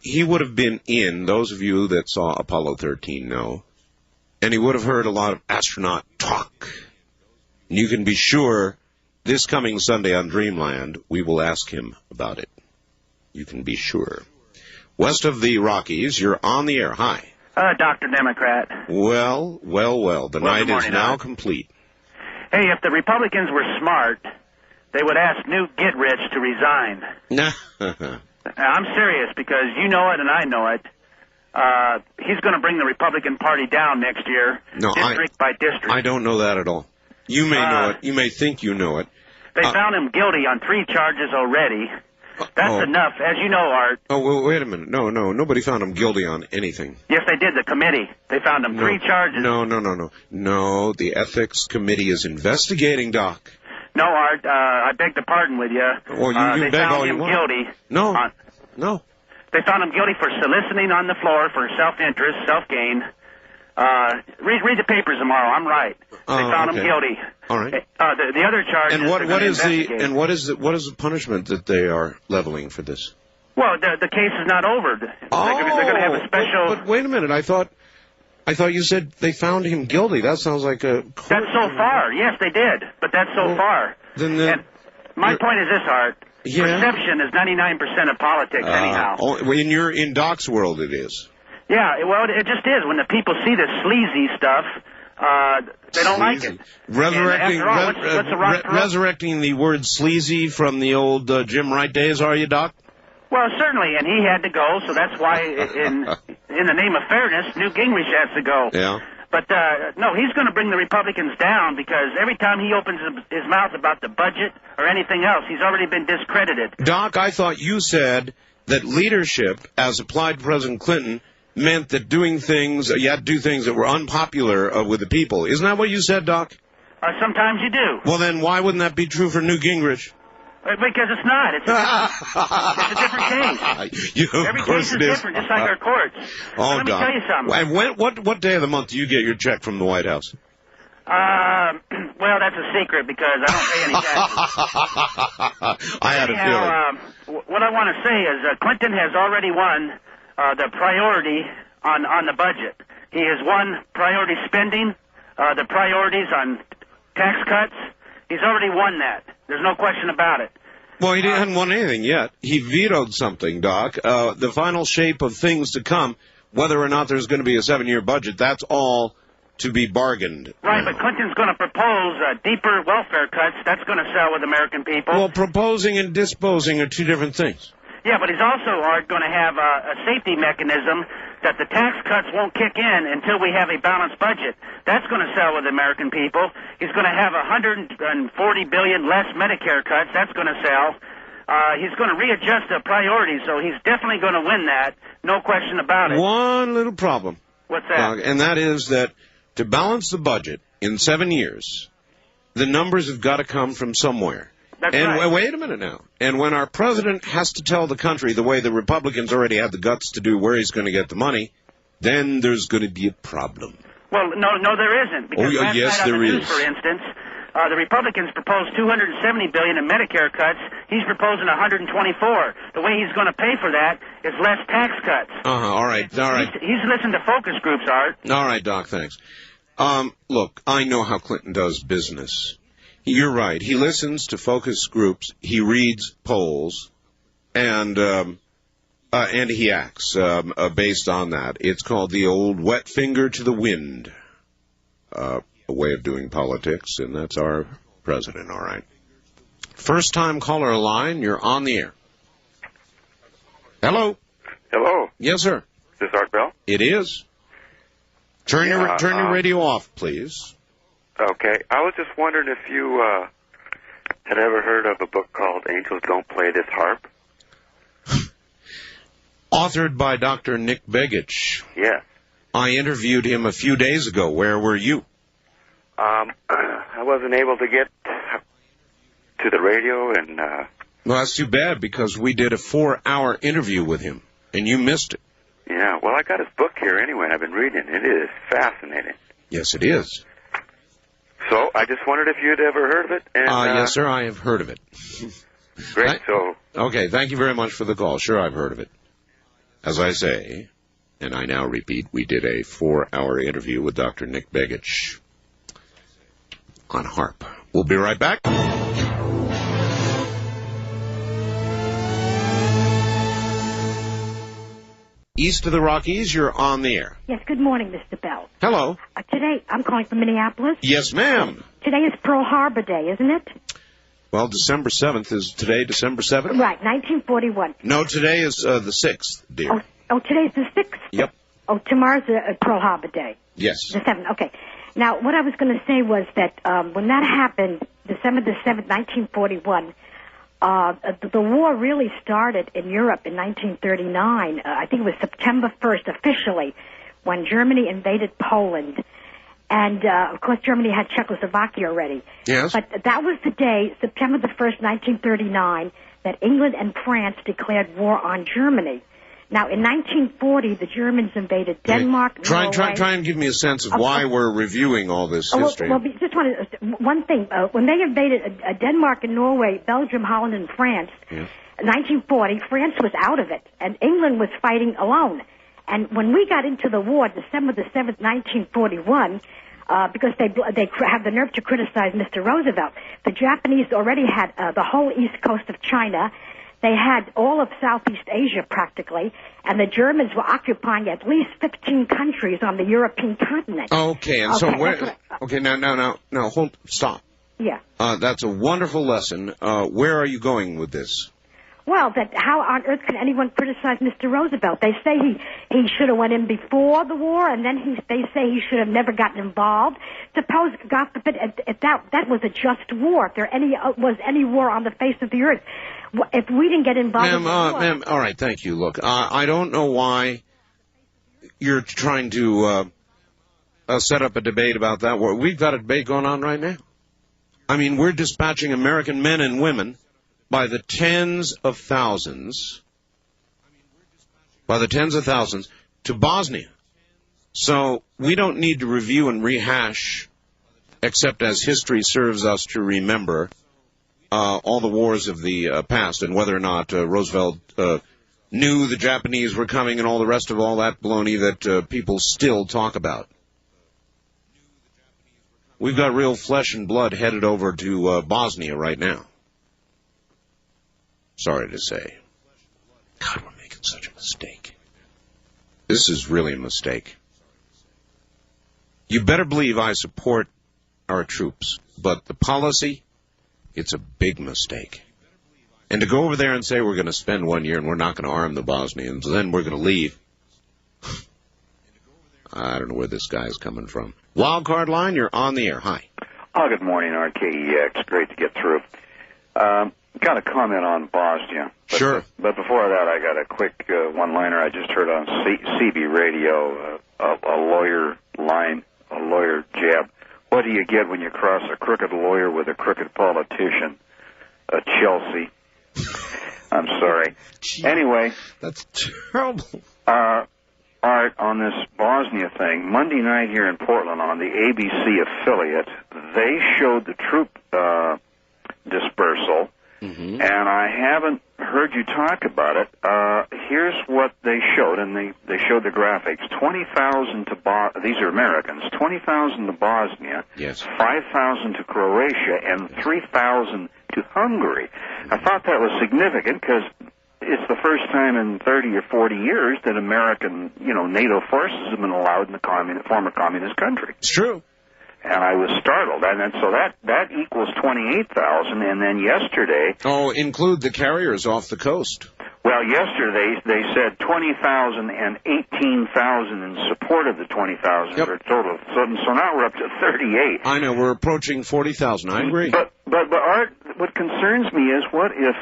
He would have been in, those of you that saw Apollo 13 know, and he would have heard a lot of astronaut talk. And you can be sure this coming Sunday on Dreamland, we will ask him about it. You can be sure. West of the Rockies, you're on the air. Hi. Dr. Democrat. Well. The night is now complete. Hey, if the Republicans were smart, they would ask Newt Gingrich to resign. I'm serious, because you know it and I know it. He's going to bring the Republican Party down next year, district by district. I don't know that at all. You may know it. You may think you know it. They found him guilty on 3 charges already. That's enough, as you know, Art. Oh, well, wait a minute. No. Nobody found him guilty on anything. Yes, they did. The committee. They found him 3 charges. No. No, the ethics committee is investigating, Doc. No, Art. I beg to pardon with you. Well, you beg all you want. They found him guilty. No. They found him guilty for soliciting on the floor for self-interest, self-gain. Read the papers tomorrow. I'm right. They found him guilty. All right. The other charge. And what is the punishment that they are leveling for this? Well, the case is not over. They're going to have a special. But wait a minute. I thought you said they found him guilty. That sounds like a. That's so far. Yes, they did. But that's so far. And my point is this, Art. Yeah. Perception is 99% of politics, anyhow. In Doc's world, it is. Yeah, well, it just is. When the people see this sleazy stuff, they don't like it. Resurrecting the word sleazy from the old Jim Wright days, are you, Doc? Well, certainly, and he had to go, so that's why, in the name of fairness, Newt Gingrich has to go. Yeah. But, no, he's going to bring the Republicans down, because every time he opens his mouth about the budget or anything else, he's already been discredited. Doc, I thought you said that leadership, as applied to President Clinton, meant that you had to do things that were unpopular with the people. Isn't that what you said, Doc? Sometimes you do. Well, then why wouldn't that be true for Newt Gingrich? Because it's not. It's a different case. Every case is different, just like our courts. Let me tell you something. And what day of the month do you get your check from the White House? Well, that's a secret because I don't pay any taxes. I had a feeling. What I want to say is Clinton has already won the priority on the budget. He has won priority spending, the priorities on tax cuts. He's already won that. There's no question about it. Well, he hasn't won anything yet. He vetoed something, Doc. The final shape of things to come, whether or not there's going to be a 7-year budget, that's all to be bargained. Right, but Clinton's going to propose deeper welfare cuts. That's going to sell with American people. Well, proposing and disposing are two different things. Yeah, but he's also going to have a safety mechanism that the tax cuts won't kick in until we have a balanced budget. That's going to sell with American people. He's going to have $140 billion less Medicare cuts. That's going to sell. He's going to readjust the priorities, so he's definitely going to win that. No question about it. One little problem. What's that? And that is that to balance the budget in 7 years, the numbers have got to come from somewhere. That's and right. Wait a minute now. And when our president has to tell the country the way the Republicans already have the guts to do where he's going to get the money, then there's going to be a problem. Well, no, there isn't. Because last yes, night on there the news, is. for instance, the Republicans proposed $270 billion in Medicare cuts. He's proposing $124. The way he's going to pay for that is less tax cuts. All right. He's listened to focus groups, Art. All right, Doc, thanks. Look, I know how Clinton does business. You're right. He listens to focus groups. He reads polls, and he acts based on that. It's called the old wet finger to the wind, a way of doing politics, and that's our president. All right. First time caller line. You're on the air. Hello. Hello. Yes, sir. Is this Art Bell? It is. Turn your radio off, please. Okay. I was just wondering if you had ever heard of a book called Angels Don't Play This Harp? Authored by Dr. Nick Begich. Yes. I interviewed him a few days ago. Where were you? I wasn't able to get to the radio, and... Well, that's too bad, because we did a 4-hour interview with him, and you missed it. Yeah, well, I got his book here anyway, and I've been reading it. It is fascinating. Yes, it is. So, I just wondered if you'd ever heard of it. And, yes, sir, I have heard of it. Great, Okay, thank you very much for the call. Sure, I've heard of it. As I say, and I now repeat, we did a 4-hour interview with Dr. Nick Begich on harp. We'll be right back. East of the Rockies, you're on the air. Yes, good morning, Mr. Bell. Hello. Today, I'm calling from Minneapolis. Yes, ma'am. Today is Pearl Harbor Day, isn't it? Well, December 7th. Is today December 7th? Right, 1941. No, today is the 6th, dear. Oh, today's the 6th? Yep. Oh, tomorrow's Pearl Harbor Day. Yes. The 7th, okay. Now, what I was going to say was that when that happened, December the 7th, 1941, the war really started in Europe in 1939. I think it was September 1st officially, when Germany invaded Poland. And, of course, Germany had Czechoslovakia already. Yes. But that was the day, September the 1st, 1939, that England and France declared war on Germany. Now, in 1940, the Germans invaded Denmark, Norway. Try and give me a sense of why we're reviewing all this history. Well, just one thing. When they invaded Denmark and Norway, Belgium, Holland, and France, in 1940, France was out of it, and England was fighting alone. And when we got into the war, December the 7th, 1941, because they have the nerve to criticize Mr. Roosevelt, the Japanese already had the whole east coast of China. They had all of Southeast Asia practically, and the Germans were occupying at least 15 countries on the European continent. Okay, and so where? Okay, now, stop. Yeah. That's a wonderful lesson. Where are you going with this? Well, how on earth can anyone criticize Mr. Roosevelt? They say he should have went in before the war, and then they say he should have never gotten involved. Suppose, God forbid, if that was a just war, if there was any war on the face of the earth, if we didn't get involved in the war... Ma'am, all right, thank you. Look, I don't know why you're trying to set up a debate about that war. We've got a debate going on right now. I mean, we're dispatching American men and women by the tens of thousands to Bosnia. So we don't need to review and rehash, except as history serves us to remember, all the wars of the past and whether or not Roosevelt knew the Japanese were coming and all the rest of all that baloney that people still talk about. We've got real flesh and blood headed over to Bosnia right now. Sorry to say. God, we're making such a mistake. This is really a mistake. You better believe I support our troops, but the policy, it's a big mistake. And to go over there and say we're going to spend 1 year and we're not going to arm the Bosnians, then we're going to leave. I don't know where this guy is coming from. Wildcard line, you're on the air. Hi. Oh, good morning, RKEX. Great to get through. Got a comment on Bosnia. Sure. But before that, I got a quick one-liner I just heard on CB radio, a lawyer line, a lawyer jab. What do you get when you cross a crooked lawyer with a crooked politician? A Chelsea. I'm sorry. Anyway. That's terrible. Art, on this Bosnia thing, Monday night here in Portland on the ABC affiliate, they showed the troop dispersal, and I haven't heard you talk about it. Here's what they showed, and they showed the graphics. 20,000 to these are Americans. 20,000 to Bosnia, yes. 5,000 to Croatia, and 3,000 to Hungary. I thought that was significant because it's the first time in 30 or 40 years that American, NATO forces have been allowed in the former communist country. It's true. And I was startled. And then, so that equals 28,000. And then yesterday... Oh, include the carriers off the coast. Well, yesterday they said 20,000 and 18,000 in support of the 20,000 for a total. So now we're up to 38. I know, we're approaching 40,000. I agree. But Art, what concerns me is what if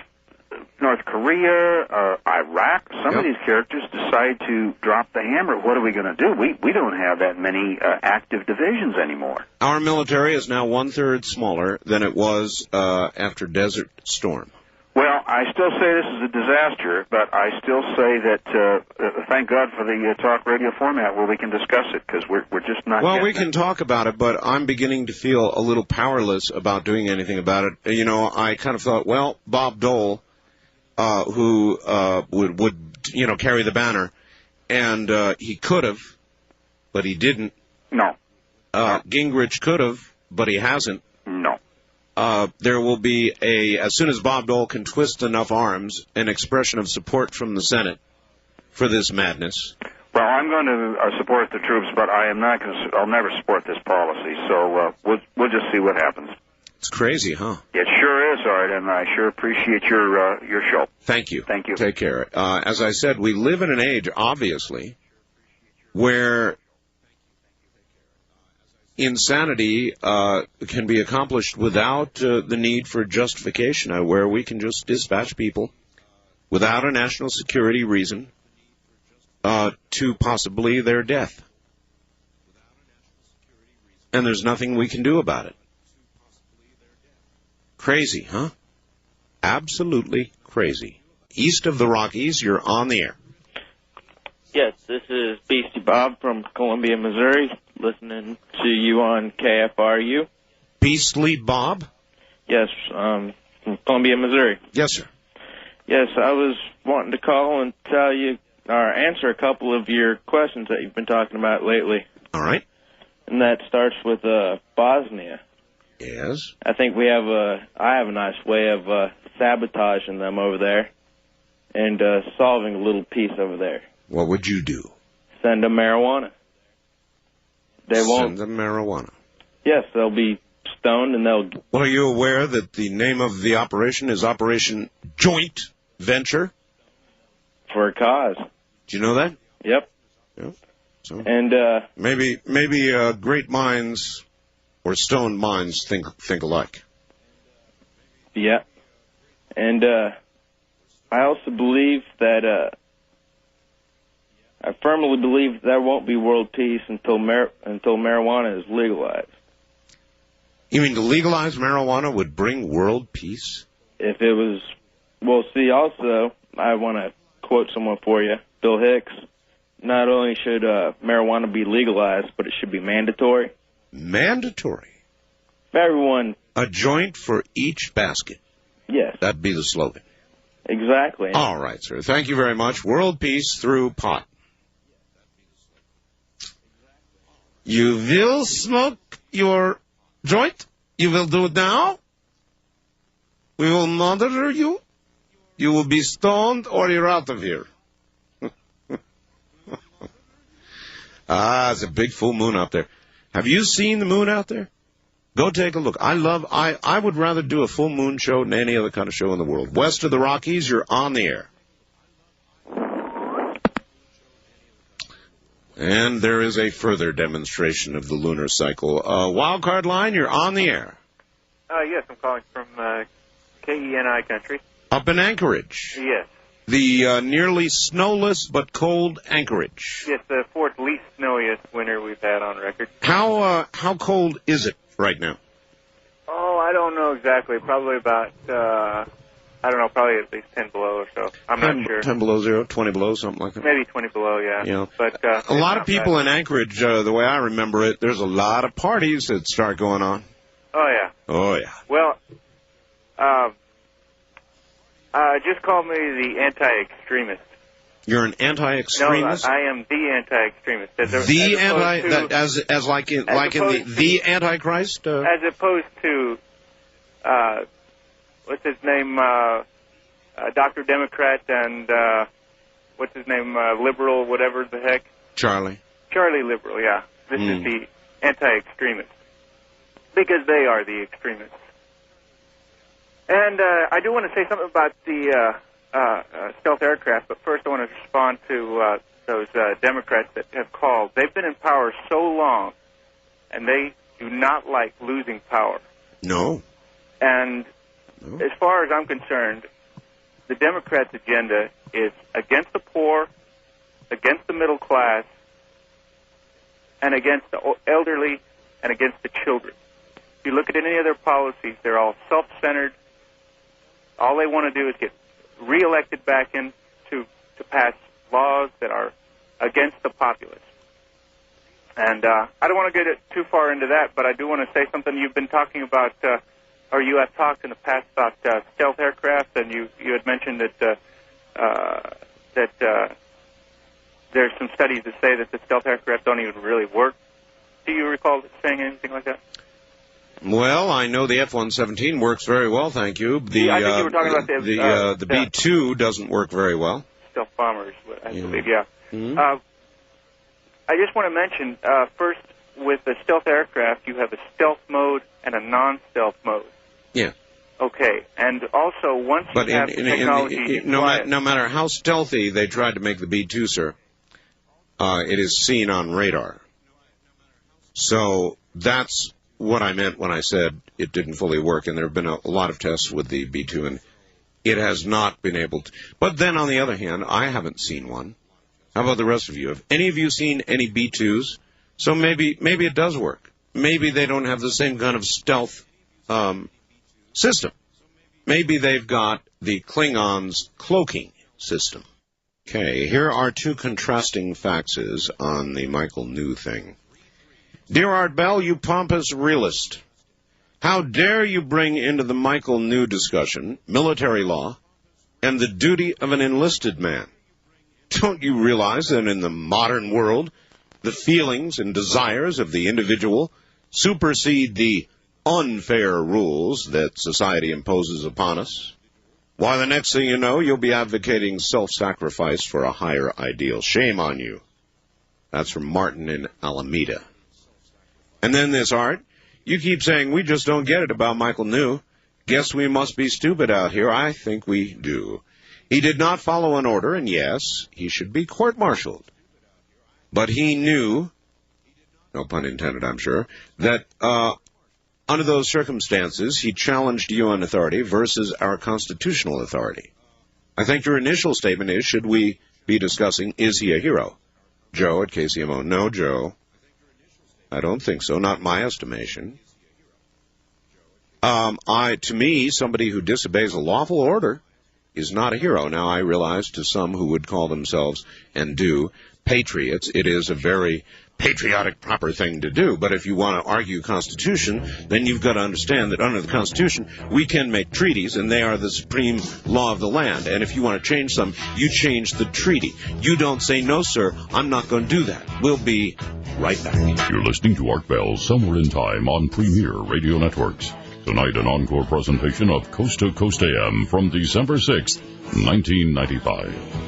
North Korea, Iraq, some of these characters decide to drop the hammer. What are we going to do? We don't have that many active divisions anymore. Our military is now 1/3 smaller than it was after Desert Storm. Well, I still say this is a disaster, but I still say that thank God for the talk radio format where we can discuss it, because we're just not. Well, we can talk about it, but I'm beginning to feel a little powerless about doing anything about it. I kind of thought, well, Bob Dole, who would carry the banner, and he could have, but he didn't. No. Gingrich could have, but he hasn't. No. There will be as soon as Bob Dole can twist enough arms, an expression of support from the Senate for this madness. Well, I'm going to support the troops, but I am not going to. I'll never support this policy. So we'll just see what happens. It's crazy, huh? It sure is, Art, and I sure appreciate your show. Thank you. Thank you. Take care. As I said, we live in an age, obviously, where insanity can be accomplished without the need for justification, where we can just dispatch people without a national security reason to possibly their death. And there's nothing we can do about it. Crazy, huh? Absolutely crazy. East of the Rockies, you're on the air. Yes, this is Beastie Bob from Columbia, Missouri, listening to you on KFRU. Beastly Bob? Yes, from Columbia, Missouri. Yes, sir. Yes, I was wanting to call and tell you, or answer a couple of your questions that you've been talking about lately. All right. And that starts with Bosnia. Yes. I think I have a nice way of sabotaging them over there and solving a little peace over there. What would you do? Send them marijuana. Send them marijuana. Yes, they'll be stoned and they'll... Well, are you aware that the name of the operation is Operation Joint Venture? For a cause. Do you know that? Yep. Yep. So and maybe great minds or stoned minds think alike. Yeah. And I also believe that I firmly believe there won't be world peace until marijuana is legalized. You mean to legalize marijuana would bring world peace? If it was... Well, see, also, I want to quote someone for you, Bill Hicks. Not only should marijuana be legalized, but it should be mandatory. Mandatory? For everyone. A joint for each basket. Yes. That'd be the slogan. Exactly. All right, sir. Thank you very much. World peace through pot. You will smoke your joint? You will do it now? We will monitor you? You will be stoned or you're out of here. It's a big full moon out there. Have you seen the moon out there? Go take a look. I would rather do a full moon show than any other kind of show in the world. West of the Rockies, you're on the air. And there is a further demonstration of the lunar cycle. Wildcard line, you're on the air. Yes, I'm calling from KENI country. Up in Anchorage. Yes. The nearly snowless but cold Anchorage. Yes, the fourth least snowiest winter we've had on record. How cold is it right now? Oh, I don't know exactly. Probably about, probably at least 10 below or so. I'm not sure. 10 below zero, 20 below, something like that? Maybe 20 below, yeah. You know, but a lot of people in Anchorage, the way I remember it, there's a lot of parties that start going on. Oh, yeah. Oh, yeah. Well, just call me the anti-extremist. You're an anti-extremist? No, I am the anti-extremist. The Antichrist? As opposed to, what's his name, Dr. Democrat and, what's his name, liberal, whatever the heck? Charlie Liberal, yeah. This is the anti-extremist. Because they are the extremists. And I do want to say something about the stealth aircraft, but first I want to respond to those Democrats that have called. They've been in power so long, and they do not like losing power. No. And as far as I'm concerned, the Democrats' agenda is against the poor, against the middle class, and against the elderly, and against the children. If you look at any of their policies, they're all self-centered. All they want to do is get reelected back in to pass laws that are against the populace. And I don't want to get too far into that, but I do want to say something. You've been talking about, or you have talked in the past about stealth aircraft, and you had mentioned that there's some studies that say that the stealth aircraft don't even really work. Do you recall saying anything like that? Well, I know the F-117 works very well, thank you. I think you were talking about the B-2 doesn't work very well. Stealth bombers, I believe, yeah. Mm-hmm. I just want to mention, first, with the stealth aircraft, you have a stealth mode and a non-stealth mode. Yeah. Okay, and also, once you have technology... No matter how stealthy they tried to make the B-2, sir, it is seen on radar. So that's what I meant when I said it didn't fully work, and there have been a lot of tests with the B-2, and it has not been able to. But then, on the other hand, I haven't seen one. How about the rest of you? Have any of you seen any B-2s? So maybe it does work. Maybe they don't have the same kind of stealth system. Maybe they've got the Klingons' cloaking system. Okay, here are two contrasting faxes on the Michael New thing. Dear Art Bell, you pompous realist, how dare you bring into the Michael New discussion military law and the duty of an enlisted man? Don't you realize that in the modern world, the feelings and desires of the individual supersede the unfair rules that society imposes upon us? Why, the next thing you know, you'll be advocating self-sacrifice for a higher ideal. Shame on you. That's from Martin in Alameda. And then this, Art, you keep saying we just don't get it about Michael New. Guess we must be stupid out here. I think we do. He did not follow an order, and yes, he should be court-martialed. But he knew, no pun intended, I'm sure, that under those circumstances, he challenged UN authority versus our constitutional authority. I think your initial statement is, should we be discussing, is he a hero? Joe at KCMO. No, Joe. I don't think so, not my estimation. To me, somebody who disobeys a lawful order is not a hero. Now, I realize to some who would call themselves, and do, patriots, it is a very patriotic, proper thing to do. But if you want to argue Constitution, then you've got to understand that under the Constitution, we can make treaties, and they are the supreme law of the land. And if you want to change some, you change the treaty. You don't say, no, sir, I'm not going to do that. We'll be right back. You're listening to Art Bell Somewhere in Time on Premier Radio Networks. Tonight, an encore presentation of Coast to Coast AM from December 6th, 1995.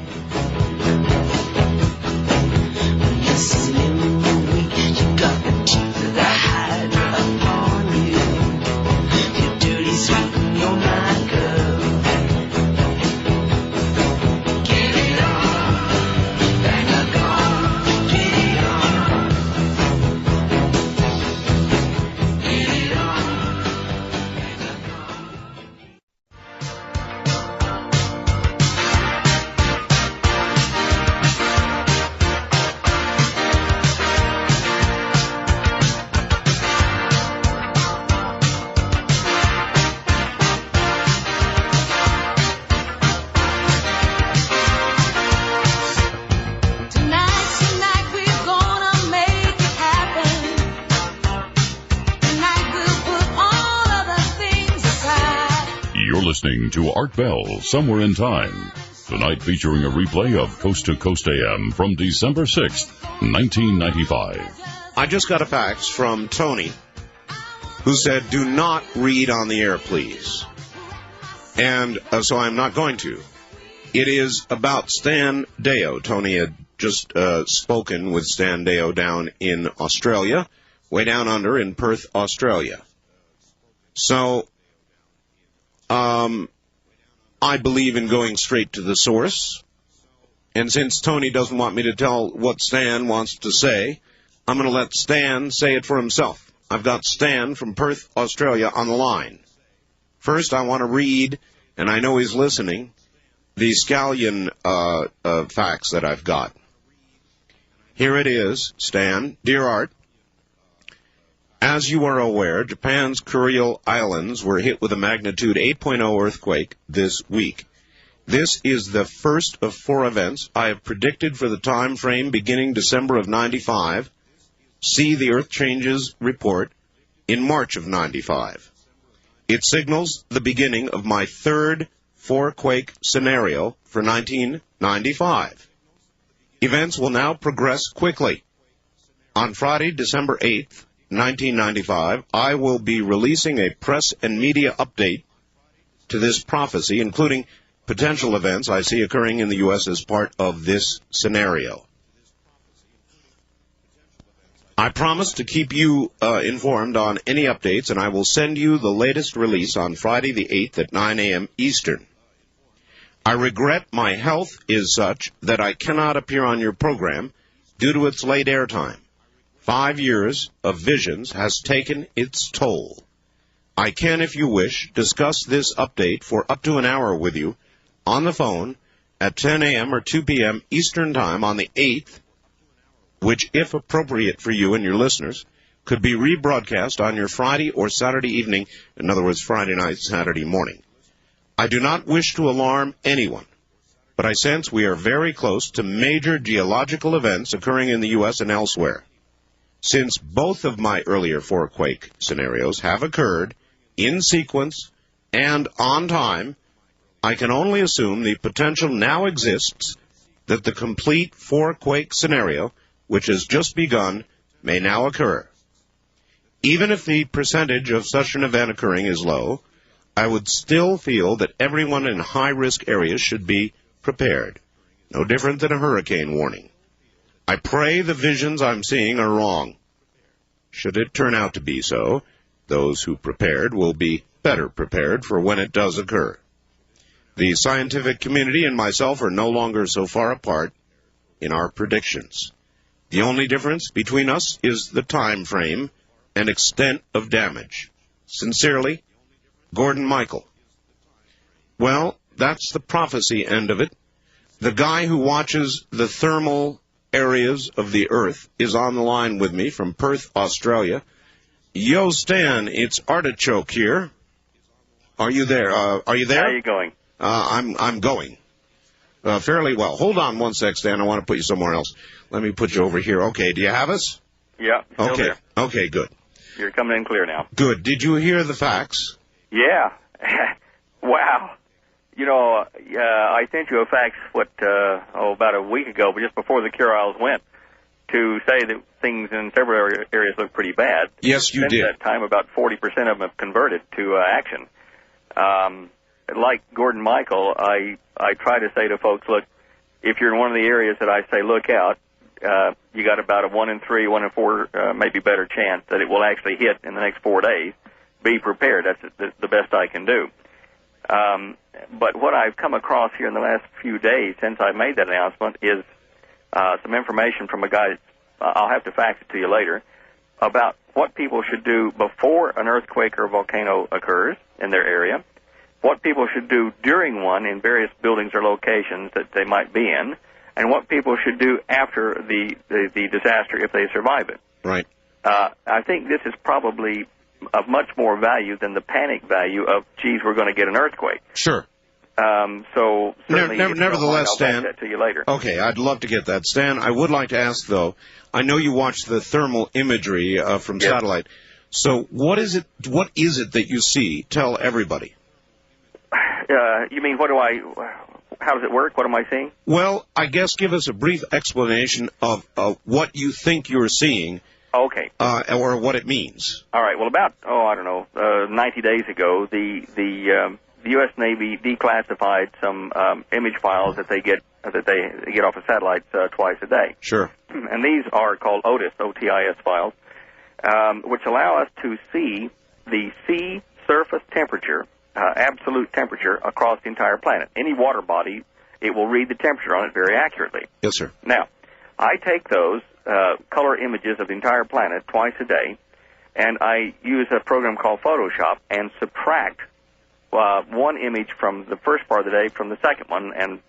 Listening to Art Bell Somewhere in Time, tonight featuring a replay of Coast to Coast AM from December 6th, 1995. I just got a fax from Tony, who said, do not read on the air, please. And so I'm not going to. It is about Stan Deyo. Tony had just spoken with Stan Deyo down in Australia, way down under in Perth, Australia. So I believe in going straight to the source, and since Tony doesn't want me to tell what Stan wants to say, I'm going to let Stan say it for himself. I've got Stan from Perth, Australia on the line. First, I want to read, and I know he's listening, the Scallion fax that I've got. Here it is, Stan. Dear Art, as you are aware, Japan's Kuril Islands were hit with a magnitude 8.0 earthquake this week. This is the first of 4 events I have predicted for the time frame beginning December of 95. See the Earth Changes report in March of 95. It signals the beginning of my 3rd 4-quake scenario for 1995. Events will now progress quickly. On Friday, December 8th, 1995, I will be releasing a press and media update to this prophecy, including potential events I see occurring in the U.S. as part of this scenario. I promise to keep you informed on any updates, and I will send you the latest release on Friday the 8th at 9 a.m. Eastern. I regret my health is such that I cannot appear on your program due to its late airtime. 5 years of Visions has taken its toll. I can, if you wish, discuss this update for up to an hour with you on the phone at 10 a.m. or 2 p.m. Eastern Time on the 8th, which, if appropriate for you and your listeners, could be rebroadcast on your Friday or Saturday evening, in other words, Friday night, Saturday morning. I do not wish to alarm anyone, but I sense we are very close to major geological events occurring in the U.S. and elsewhere. Since both of my earlier 4-quake scenarios have occurred in sequence and on time, I can only assume the potential now exists that the complete 4-quake scenario, which has just begun, may now occur. Even if the percentage of such an event occurring is low, I would still feel that everyone in high-risk areas should be prepared, no different than a hurricane warning. I pray the visions I'm seeing are wrong. Should it turn out to be so, those who prepared will be better prepared for when it does occur. The scientific community and myself are no longer so far apart in our predictions. The only difference between us is the time frame and extent of damage. Sincerely, Gordon Michael. Well, that's the prophecy end of it. The guy who watches the thermal areas of the Earth is on the line with me from Perth, Australia. Yo, Stan, it's Artichoke here. Are you there? Are you there? How are you going? I'm going. Fairly well. Hold on one sec, Stan. I want to put you somewhere else. Let me put you over here. Okay, do you have us? Yeah. Still Okay. there. Okay, good. You're coming in clear now. Good. Did you hear the facts? Yeah. Wow. You know, I sent you a fax, about a week ago, but just before the Cure Isles went, to say that things in several areas look pretty bad. Yes, you Since did. that time, about 40% of them have converted to action. Like Gordon Michael, I try to say to folks, look, if you're in one of the areas that I say look out, you got about a 1 in 3, 1 in 4, maybe better chance that it will actually hit in the next 4 days. Be prepared. That's the best I can do. But what I've come across here in the last few days since I made that announcement is some information from a guy, I'll have to fax it to you later, about what people should do before an earthquake or volcano occurs in their area, what people should do during one in various buildings or locations that they might be in, and what people should do after the disaster if they survive it. Right. I think this is probably of much more value than the panic value of, geez, we're going to get an earthquake. Sure. So certainly, nevertheless, I'll Stan. fax that to you later. Okay, I'd love to get that. Stan, I would like to ask, though, I know you watched the thermal imagery from satellite. So what is it that you see? Tell everybody. You mean, how does it work? What am I seeing? Well, I guess give us a brief explanation of what you think you're seeing. Okay. Or what it means. All right. Well, about 90 days ago, the U.S. Navy declassified some image files that they get off of satellites twice a day. Sure. And these are called OTIS, O-T-I-S files, which allow us to see the sea surface temperature, absolute temperature across the entire planet. Any water body, it will read the temperature on it very accurately. Yes, sir. Now, I take those color images of the entire planet twice a day, and I use a program called Photoshop and subtract one image from the first part of the day from the second one, and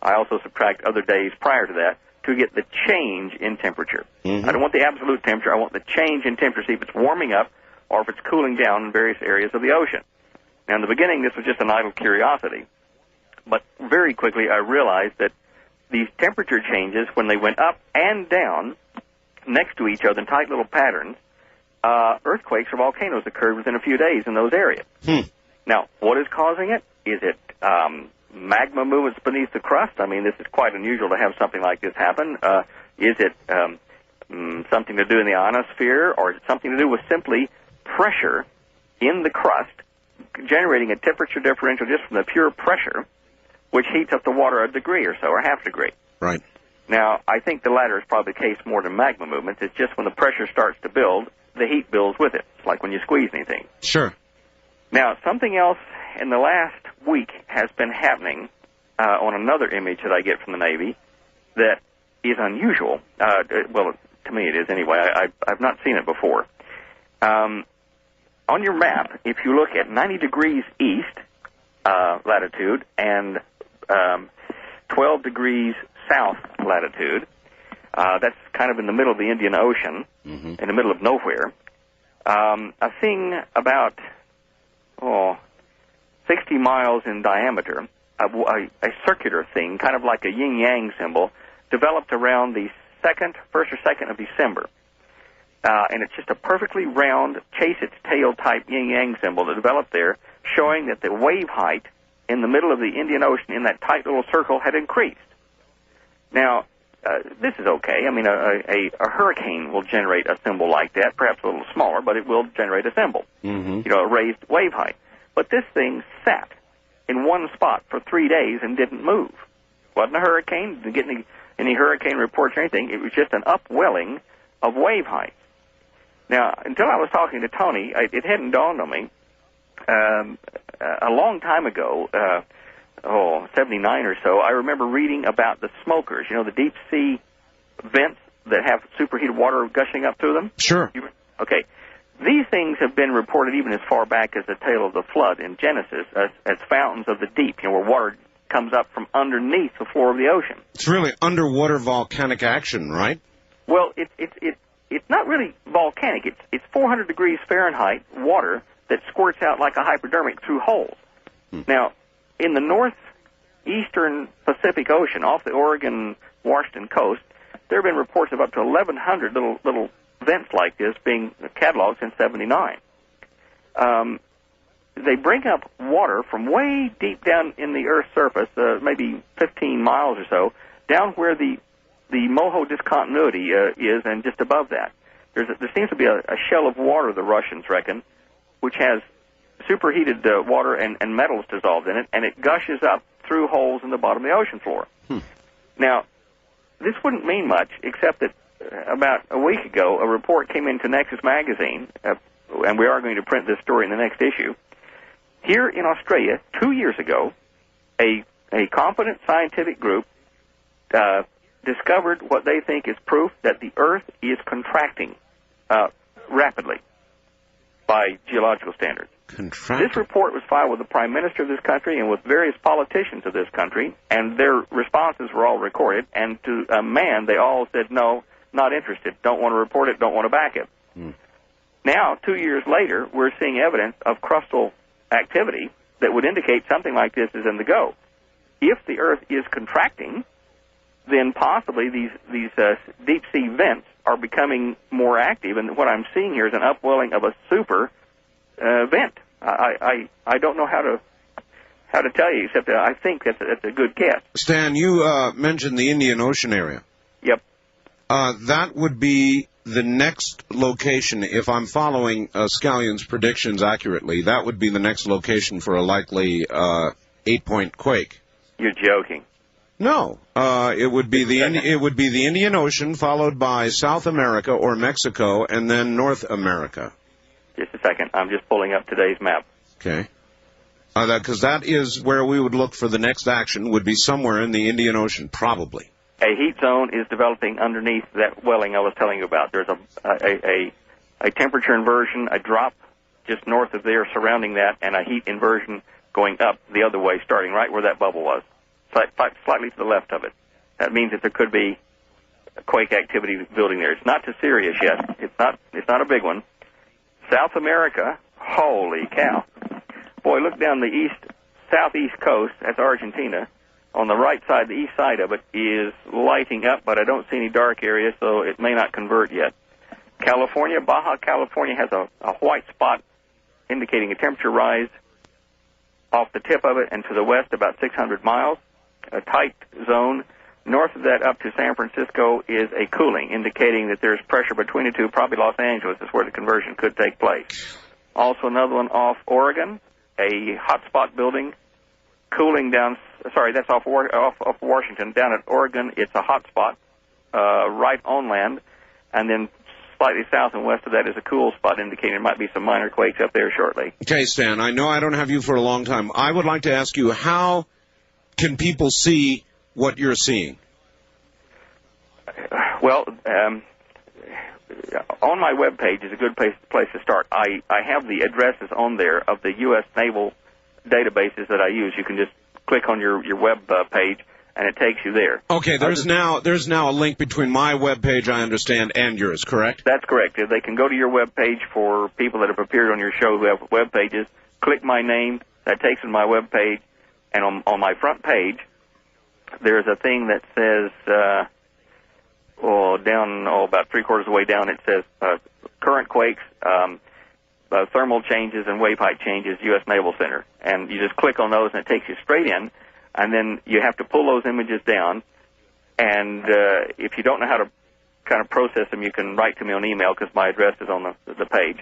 I also subtract other days prior to that to get the change in temperature. I don't want the absolute temperature. I want the change in temperature, see if it's warming up or if it's cooling down in various areas of the ocean. Now, in the beginning, this was just an idle curiosity, but very quickly I realized that these temperature changes, when they went up and down next to each other in tight little patterns, earthquakes or volcanoes occurred within a few days in those areas. Now, what is causing it? Is it magma movements beneath the crust? I mean, this is quite unusual to have something like this happen. Is it something to do in the ionosphere, or is it something to do with simply pressure in the crust generating a temperature differential just from the pure pressure, which heats up the water a degree or so, or half a degree? Right. Now, I think the latter is probably the case more than magma movements. It's just when the pressure starts to build, the heat builds with it. It's like when you squeeze anything. Sure. Now, something else in the last week has been happening on another image that I get from the Navy that is unusual. Well, to me it is anyway. I've not seen it before. On your map, if you look at 90 degrees east latitude and 12 degrees south latitude, that's kind of in the middle of the Indian Ocean, in the middle of nowhere, a thing about 60 miles in diameter, a circular thing, kind of like a yin-yang symbol, developed around the 1st or 2nd of December. And it's just a perfectly round, chase-its-tail type yin-yang symbol that developed there, showing that the wave height in the middle of the Indian Ocean in that tight little circle had increased. Now, this is okay. I mean, a hurricane will generate a symbol like that, perhaps a little smaller, but it will generate a symbol, a raised wave height. But this thing sat in one spot for 3 days and didn't move. Wasn't a hurricane, didn't get any hurricane reports or anything. It was just an upwelling of wave height. Now, until I was talking to Tony, it hadn't dawned on me. A long time ago, 79 or so, I remember reading about the smokers, the deep sea vents that have superheated water gushing up through them. Sure. Okay. These things have been reported even as far back as the tale of the flood in Genesis as fountains of the deep, where water comes up from underneath the floor of the ocean. It's really underwater volcanic action, right? Well, it's not really volcanic. It's 400 degrees Fahrenheit water that squirts out like a hypodermic through holes. Now, in the northeastern Pacific Ocean, off the Oregon-Washington coast, there have been reports of up to 1,100 little events like this being cataloged since '79. They bring up water from way deep down in the Earth's surface, maybe 15 miles or so, down where the Moho discontinuity is, and just above that. There seems to be a shell of water, the Russians reckon, which has superheated water and metals dissolved in it, and it gushes up through holes in the bottom of the ocean floor. Now, this wouldn't mean much, except that about a week ago, a report came into Nexus Magazine, and we are going to print this story in the next issue. Here in Australia, 2 years ago, a competent scientific group discovered what they think is proof that the Earth is contracting rapidly by geological standards. This report was filed with the Prime Minister of this country and with various politicians of this country, and their responses were all recorded, and to a man, they all said, no, not interested, don't want to report it, don't want to back it. Now, 2 years later, we're seeing evidence of crustal activity that would indicate something like this is in the go. If the Earth is contracting, then possibly these deep-sea vents are becoming more active, and what I'm seeing here is an upwelling of a super vent. I don't know how to tell you, except that I think that's a good guess. Stan, you mentioned the Indian Ocean area. Yep. That would be the next location, if I'm following Scallion's predictions accurately, that would be the next location for a likely 8-point quake. You're joking. No, it would be the Indian Ocean, followed by South America or Mexico, and then North America. Just a second. I'm just pulling up today's map. Okay. Because that is where we would look for the next action, would be somewhere in the Indian Ocean, probably. A heat zone is developing underneath that welling I was telling you about. There's a temperature inversion, a drop just north of there surrounding that, and a heat inversion going up the other way, starting right where that bubble was, slightly to the left of it. That means that there could be quake activity building there. It's not too serious yet. It's not a big one. South America, holy cow. Boy, look down the southeast coast, that's Argentina. On the right side, the east side of it is lighting up, but I don't see any dark areas, so it may not convert yet. California, Baja California has a white spot indicating a temperature rise off the tip of it and to the west about 600 miles. A tight zone. North of that up to San Francisco is a cooling, indicating that there's pressure between the two. Probably Los Angeles is where the conversion could take place. Also another one off Oregon, a hot spot building, cooling down. Sorry, that's off Washington. Down at Oregon, it's a hot spot right on land, and then slightly south and west of that is a cool spot, indicating there might be some minor quakes up there shortly. Okay, Stan, I know I don't have you for a long time. I would like to ask you, how can people see what you're seeing? Well, on my webpage is a good place to start. I have the addresses on there of the U.S. Naval databases that I use. You can just click on your web page, and it takes you there. Okay, there's now a link between my webpage, I understand, and yours, correct? That's correct. They can go to your webpage for people that have appeared on your show who have web pages. Click my name. That takes them to my webpage, and on my front page, there's a thing that says, about three-quarters of the way down, it says current quakes, thermal changes, and wave height changes, U.S. Naval Center. And you just click on those, and it takes you straight in, and then you have to pull those images down. And if you don't know how to kind of process them, you can write to me on email, because my address is on the page,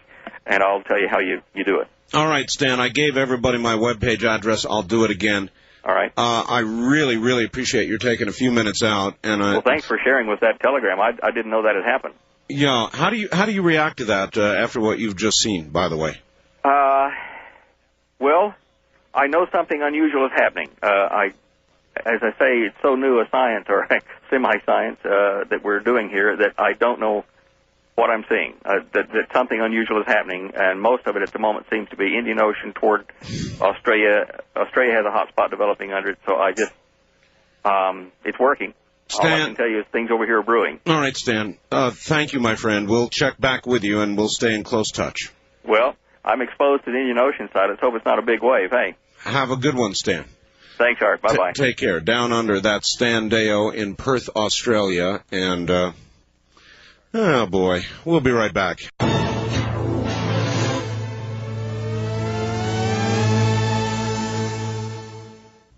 and I'll tell you how you do it. All right, Stan, I gave everybody my webpage address. I'll do it again. All right. I really, really appreciate your taking a few minutes out. And well, thanks for sharing with that telegram. I didn't know that had happened. Yeah. How do you react to that after what you've just seen, by the way? Well, I know something unusual is happening. As I say, it's so new a science, or semi-science, that we're doing here, that I don't know what I'm seeing. That something unusual is happening, and most of it at the moment seems to be Indian Ocean toward Australia. Australia has a hot spot developing under it, so it's working. Stan, all I can tell you is things over here are brewing. All right, Stan. Thank you, my friend. We'll check back with you, and we'll stay in close touch. Well, I'm exposed to the Indian Ocean side. Let's hope it's not a big wave, hey? Have a good one, Stan. Thanks, Art. Bye-bye. Take care. Down under, that's Stan Deyo in Perth, Australia, and Oh, boy. We'll be right back.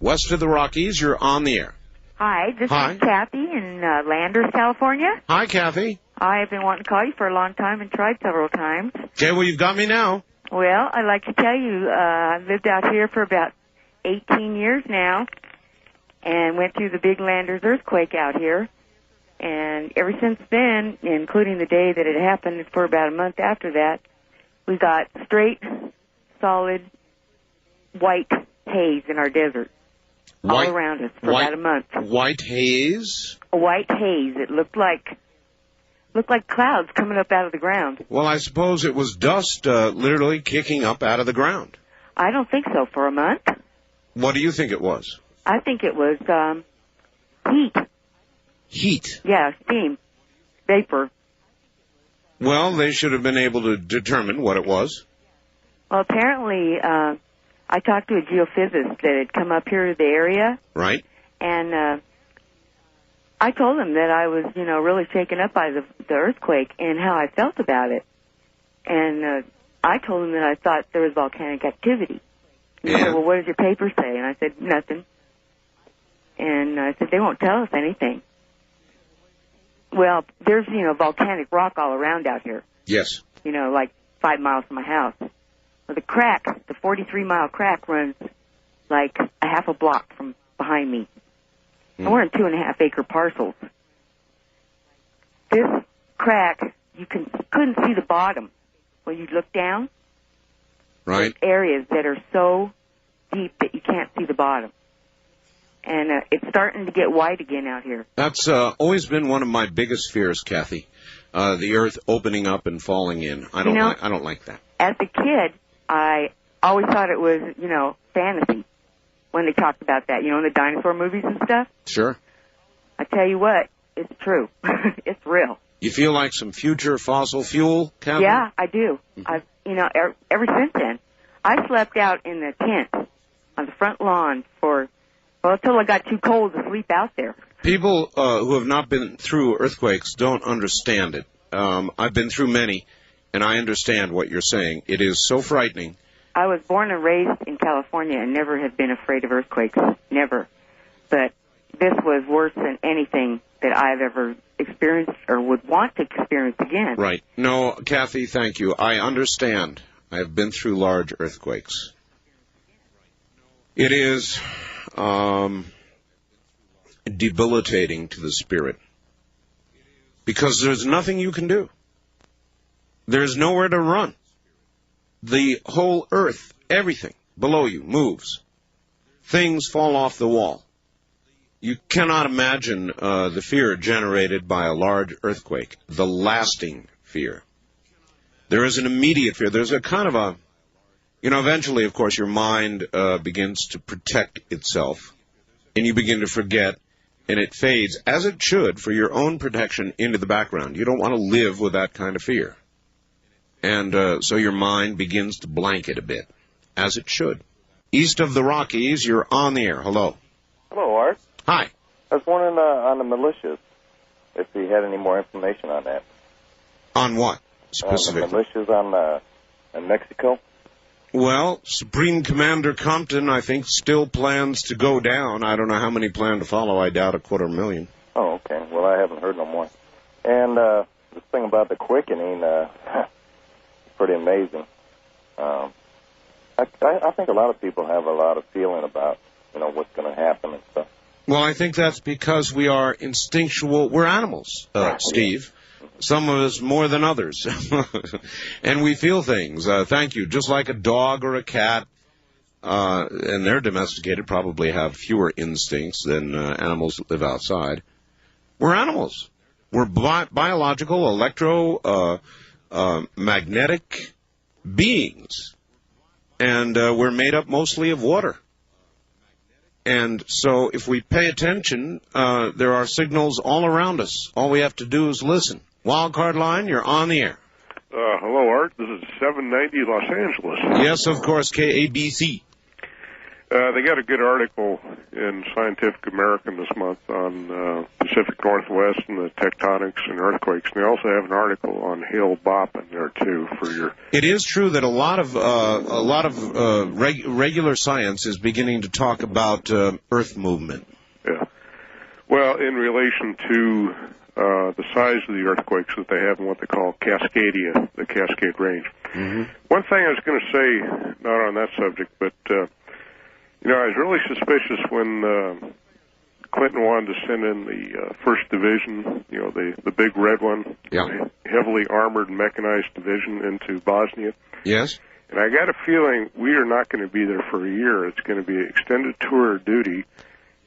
West of the Rockies, you're on the air. Hi, this Hi. is Kathy in Landers, California. Hi, Kathy. I have been wanting to call you for a long time and tried several times. Okay, well, you've got me now. Well, I'd like to tell you, I've lived out here for about 18 years now and went through the big Landers earthquake out here. And ever since then, including the day that it happened for about a month after that, we got straight, solid, white haze in our desert. All around us for about a month. White haze? A white haze. It looked like clouds coming up out of the ground. Well, I suppose it was dust literally kicking up out of the ground. I don't think so. For a month? What do you think it was? I think it was heat. Heat? Yeah, steam. Vapor. Well, they should have been able to determine what it was. Well, apparently, I talked to a geophysicist that had come up here to the area. Right. And I told him that I was, really shaken up by the earthquake and how I felt about it. And I told him that I thought there was volcanic activity. And he said, well, what does your paper say? And I said, nothing. And I said, they won't tell us anything. Well, there's, volcanic rock all around out here. Yes. Like 5 miles from my house. Well, the crack, the 43-mile crack runs like a half a block from behind me. And we're in 2.5-acre parcels. This crack, you couldn't see the bottom when you look down. Right. There's areas that are so deep that you can't see the bottom. And it's starting to get white again out here. That's always been one of my biggest fears, Kathy. The earth opening up and falling in. I don't like that. As a kid, I always thought it was, fantasy when they talked about that, in the dinosaur movies and stuff. Sure. I tell you what, it's true. It's real. You feel like some future fossil fuel, Kathy? Yeah, I do. I've, ever since then, I slept out in the tent on the front lawn until I got too cold to sleep out there. People who have not been through earthquakes don't understand it. I've been through many, and I understand what you're saying. It is so frightening. I was born and raised in California and never have been afraid of earthquakes. Never. But this was worse than anything that I've ever experienced or would want to experience again. Right. No, Kathy, thank you. I understand. I have been through large earthquakes. It is debilitating to the spirit because there's nothing you can do. There's nowhere to run. The whole earth, everything below you moves. Things fall off the wall. You cannot imagine the fear generated by a large earthquake, the lasting fear. There is an immediate fear. There's a kind of a, eventually, of course, your mind begins to protect itself, and you begin to forget, and it fades, as it should, for your own protection, into the background. You don't want to live with that kind of fear. And so your mind begins to blanket a bit, as it should. East of the Rockies, you're on the air. Hello. Hello, Art. Hi. I was wondering on the militias, if you had any more information on that. On what, specifically? On the militias in Mexico. Well, Supreme Commander Compton, I think, still plans to go down. I don't know how many plan to follow. I doubt 250,000. Oh, okay. Well, I haven't heard no more. And this thing about the quickening, pretty amazing. I think a lot of people have a lot of feeling about, what's going to happen and stuff. Well, I think that's because we are instinctual. We're animals, Steve. Some of us more than others. And we feel things. Thank you. Just like a dog or a cat, and they're domesticated, probably have fewer instincts than animals that live outside. We're animals. We're biological, magnetic beings. And we're made up mostly of water. And so if we pay attention, there are signals all around us. All we have to do is listen. Wildcard line, you're on the air. Hello, Art. This is 790 Los Angeles. Yes, of course, KABC. They got a good article in Scientific American this month on Pacific Northwest and the tectonics and earthquakes. And they also have an article on Hale Bopp in there too for your. It is true that a lot of regular science is beginning to talk about Earth movement. Yeah. Well, in relation to the size of the earthquakes that they have and what they call Cascadia, the Cascade Range. Mm-hmm. One thing I was going to say, not on that subject, but I was really suspicious when Clinton wanted to send in the First Division, the big red one, heavily armored, mechanized division into Bosnia. Yes. And I got a feeling we are not going to be there for a year. It's going to be extended tour of duty.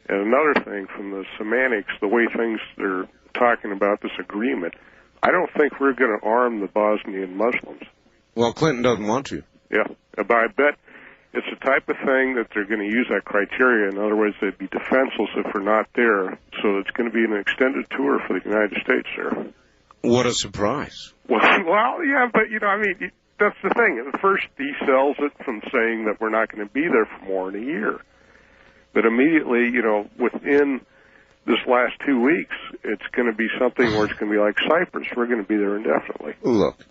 And another thing, from the semantics, the way things are talking about this agreement, I don't think we're going to arm the Bosnian Muslims. Well, Clinton doesn't want to. Yeah, but I bet it's the type of thing that they're going to use that criteria. In other words, they'd be defenseless if we're not there. So it's going to be an extended tour for the United States there. What a surprise. Well, yeah, but, that's the thing. At first, he sells it from saying that we're not going to be there for more than a year. But immediately, within this last 2 weeks, it's going to be something where it's going to be like Cyprus. We're going to be there indefinitely. Look,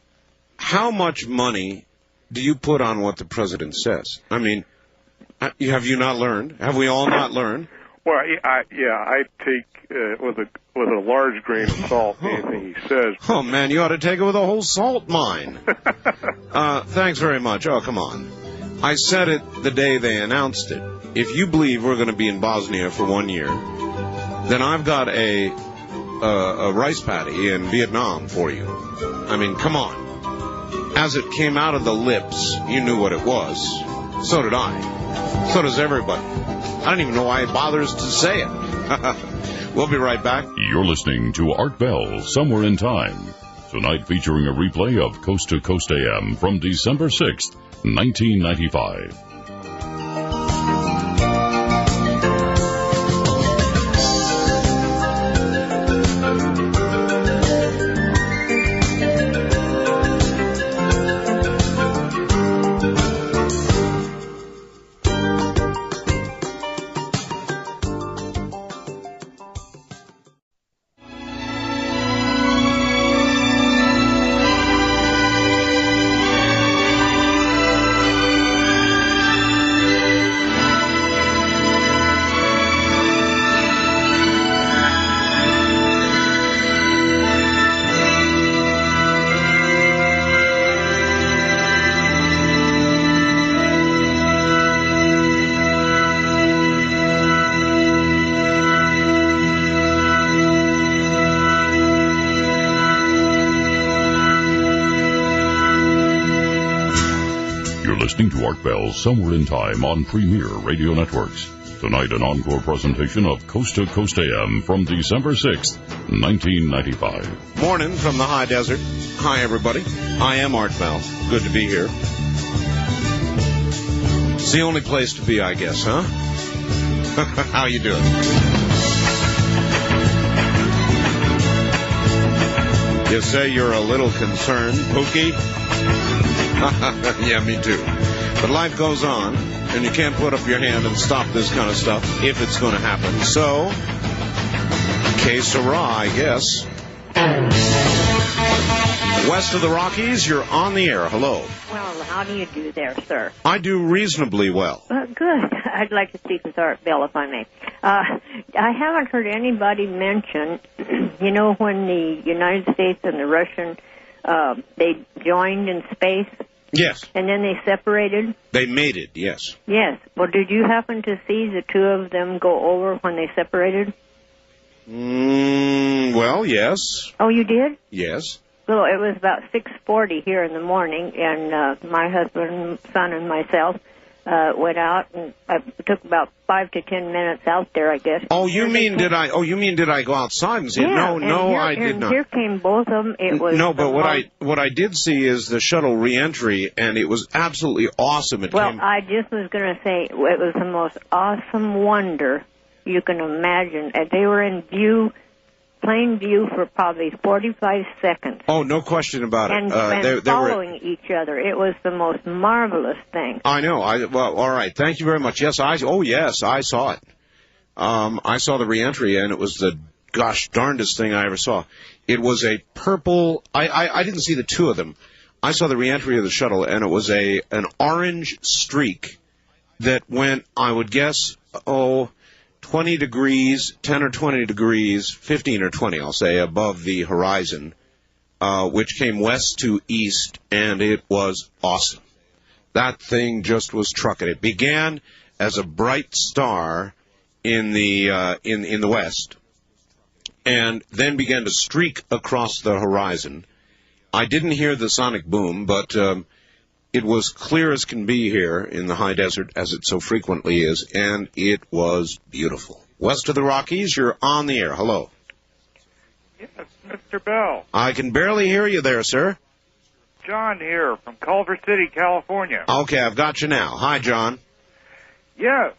how much money do you put on what the president says? I mean, have you not learned? Have we all not learned? Well, I take with a large grain of salt anything he says. Oh, man, you ought to take it with a whole salt mine. Thanks very much. Oh, come on. I said it the day they announced it. If you believe we're going to be in Bosnia for 1 year, then I've got a rice paddy in Vietnam for you. I mean, come on. As it came out of the lips, you knew what it was. So did I. So does everybody. I don't even know why it bothers to say it. We'll be right back. You're listening to Art Bell, Somewhere in Time. Tonight featuring a replay of Coast to Coast AM from December 6th, 1995. To Art Bell, Somewhere in Time on Premier Radio Networks. Tonight, an encore presentation of Coast to Coast AM from December 6th, 1995. Morning from the high desert. Hi, everybody. I am Art Bell. Good to be here. It's the only place to be, I guess, huh? How you doing? You say you're a little concerned, Pookie? Yeah, me too. But life goes on, and you can't put up your hand and stop this kind of stuff if it's going to happen. So, que sera, I guess. West of the Rockies, you're on the air. Hello. Well, how do you do there, sir? I do reasonably well. Good. I'd like to speak with Art Bell, if I may. I haven't heard anybody mention, when the United States and the Russian, they joined in space? Yes. And then they separated? They mated, yes. Yes. Well, did you happen to see the two of them go over when they separated? Well, yes. Oh, you did? Yes. Well, it was about 6:40 here in the morning, and my husband, son, and myself went out, and I took about 5 to 10 minutes out there, I guess. Oh, you mean did I go outside and see it? Yeah, no, I did not. Here came both of them. It was no, but what I did see is the shuttle reentry, and it was absolutely awesome. I just was going to say it was the most awesome wonder you can imagine. They were in view plain view for probably 45 seconds. Oh, no question about it. And They were following each other. It was the most marvelous thing. I know. Well, all right. Thank you very much. Yes, I saw it. I saw the reentry, and it was the gosh darndest thing I ever saw. It was a purple. I didn't see the two of them. I saw the reentry of the shuttle, and it was an orange streak that went, I would guess, 20 degrees, 10 or 20 degrees, 15 or 20, I'll say, above the horizon, which came west to east, and it was awesome. That thing just was trucking. It began as a bright star in the west, and then began to streak across the horizon. I didn't hear the sonic boom, but it was clear as can be here in the high desert, as it so frequently is, and it was beautiful. West of the Rockies, you're on the air. Hello. Yes, Mr. Bell. I can barely hear you there, sir. John here from Culver City, California. Okay, I've got you now. Hi, John. Yes.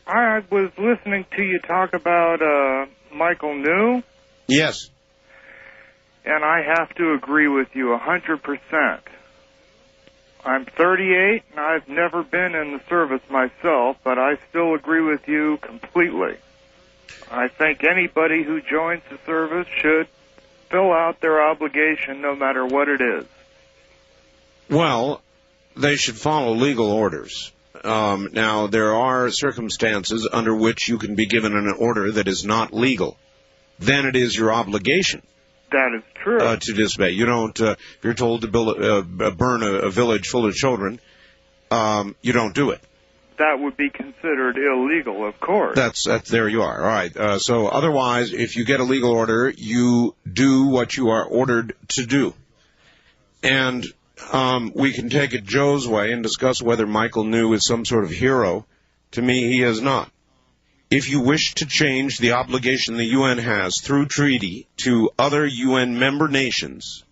I was listening to you talk about Michael New. Yes. And I have to agree with you 100%. I'm 38, and I've never been in the service myself, but I still agree with you completely. I think anybody who joins the service should fill out their obligation no matter what it is. Well, they should follow legal orders. Now, there are circumstances under which you can be given an order that is not legal. Then it is your obligation. That is true. To disobey. You don't, if you're told to burn a village full of children, you don't do it. That would be considered illegal, of course. That's there you are. All right. So otherwise, if you get a legal order, you do what you are ordered to do. And we can take it Joe's way and discuss whether Michael New is some sort of hero. To me, he is not. If you wish to change the obligation the UN has through treaty to other UN member nations,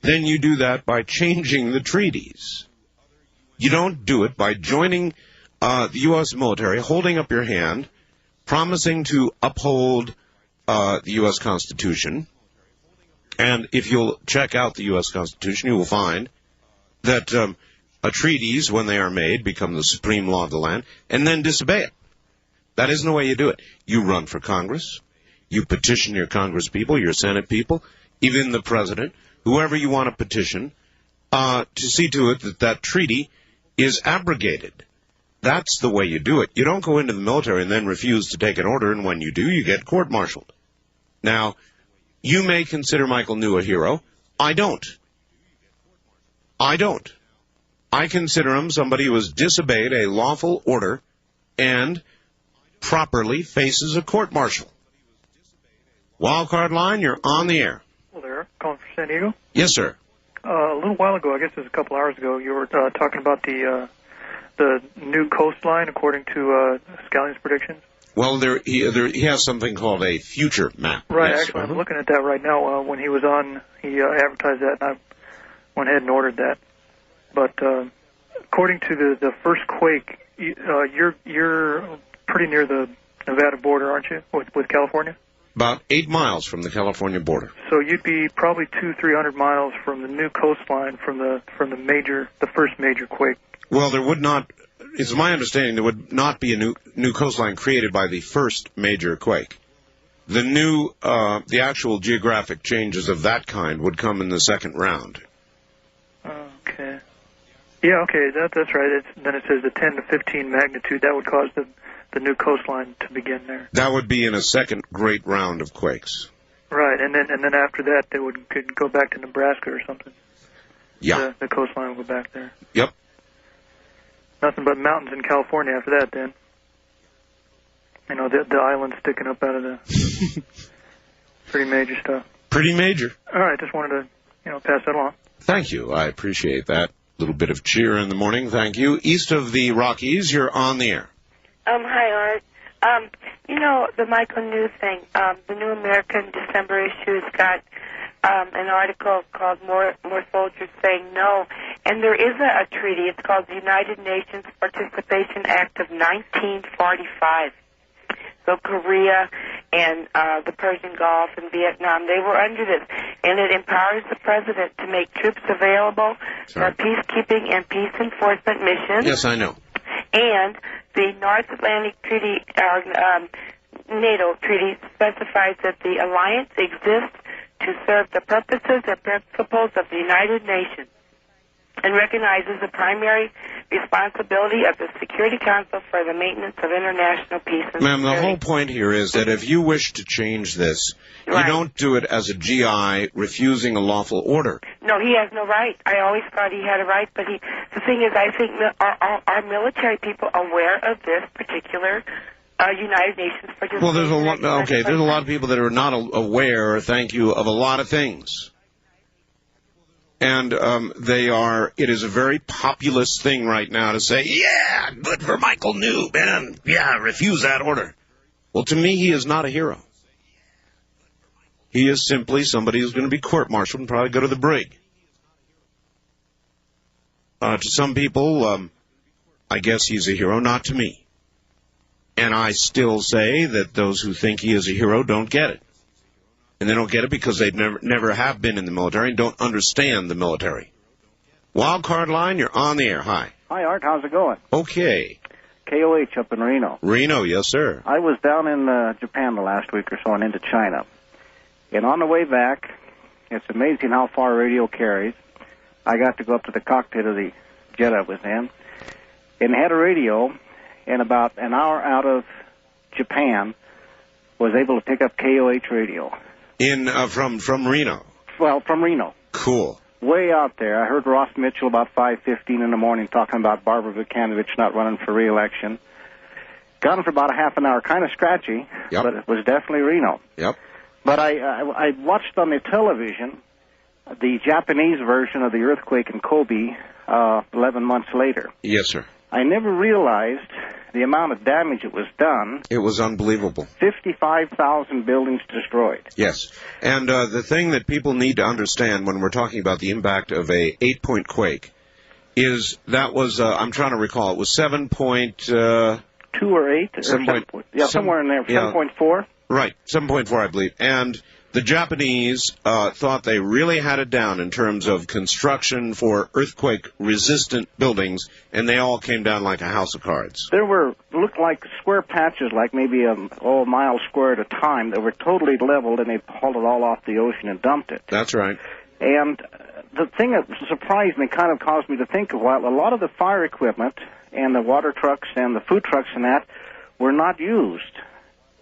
then you do that by changing the treaties. You don't do it by joining the U.S. military, holding up your hand, promising to uphold the U.S. Constitution. And if you'll check out the U.S. Constitution, you will find that treaties, when they are made, become the supreme law of the land, and then disobey it. That isn't the way you do it. You run for Congress. You petition your Congress people, your Senate people, even the President, whoever you want to petition, to see to it that that treaty is abrogated. That's the way you do it. You don't go into the military and then refuse to take an order, and when you do, you get court-martialed. Now, you may consider Michael New a hero. I don't. I consider him somebody who has disobeyed a lawful order and properly faces a court-martial. Wildcard line, you're on the air. Hello there, calling for San Diego. Yes, sir. A little while ago, I guess it was a couple hours ago, you were talking about the new coastline according to Scallion's predictions. Well, he has something called a future map. Right, yes. actually, I'm looking at that right now. When he was on, he advertised that, and I went ahead and ordered that. But according to the first quake, you're pretty near the Nevada border, aren't you, with California? About 8 miles from the California border. So you'd be probably 200-300 miles from the new coastline from the first major quake. Well, there would not. It's my understanding there would not be a new coastline created by the first major quake. The actual geographic changes of that kind would come in the second round. Okay. Yeah, okay, that's right. Then it says the 10 to 15 magnitude. That would cause the new coastline to begin there. That would be in a second great round of quakes. Right, and then after that, they could go back to Nebraska or something. Yeah. The coastline will go back there. Yep. Nothing but mountains in California after that, then. You know, the island sticking up out of the... pretty major stuff. Pretty major. All right, just wanted to, pass that along. Thank you. I appreciate that. Little bit of cheer in the morning. Thank you. East of the Rockies, you're on the air. Hi, Art. The Michael New thing, the New American December issue has got an article called More Soldiers Saying No. And there is a treaty. It's called the United Nations Participation Act of 1945. So Korea and the Persian Gulf and Vietnam, they were under this. And it empowers the president to make troops available for peacekeeping and peace enforcement missions. Yes, I know. And the North Atlantic Treaty, NATO Treaty, specifies that the alliance exists to serve the purposes and principles of the United Nations and recognizes the primary responsibility of the Security Council for the maintenance of international peace and Ma'am, security. the whole point here is that if you wish to change this, you don't do it as a GI refusing a lawful order. No, he has no right. I always thought he had a right, but the thing is, I think our military people aware of this particular United Nations participation. Well, there's a lot of people that are not aware, thank you, of a lot of things. And it is a very populist thing right now to say, yeah, good for Michael Noob, and yeah, refuse that order. Well, to me, he is not a hero. He is simply somebody who's going to be court-martialed and probably go to the brig. To some people, I guess he's a hero, not to me. And I still say that those who think he is a hero don't get it. And they don't get it because they never have been in the military and don't understand the military. Wild Card Line, you're on the air. Hi. Hi, Art. How's it going? Okay. KOH up in Reno. Reno, yes, sir. I was down in Japan the last week or so and into China. And on the way back, it's amazing how far radio carries. I got to go up to the cockpit of the jet I was in and had a radio, and about an hour out of Japan was able to pick up KOH radio. From Reno? Well, from Reno. Cool. Way out there. I heard Ross Mitchell about 5:15 in the morning talking about Barbara Vukanovich not running for re-election. Got him for about a half an hour. Kind of scratchy, but it was definitely Reno. Yep. But I watched on the television the Japanese version of the earthquake in Kobe 11 months later. Yes, sir. I never realized the amount of damage that was done. It was unbelievable. 55,000 buildings destroyed. Yes. And the thing that people need to understand when we're talking about the impact of a 8-point quake is that was, I'm trying to recall, it was 7.2 or 8? Somewhere in there, 7.4? Right, 7.4, I believe. And the Japanese thought they really had it down in terms of construction for earthquake-resistant buildings, and they all came down like a house of cards. There looked like square patches, like maybe a mile square at a time, that were totally leveled, and they hauled it all off the ocean and dumped it. That's right. And the thing that surprised me, kind of caused me to think of, a lot of the fire equipment and the water trucks and the food trucks and that were not used.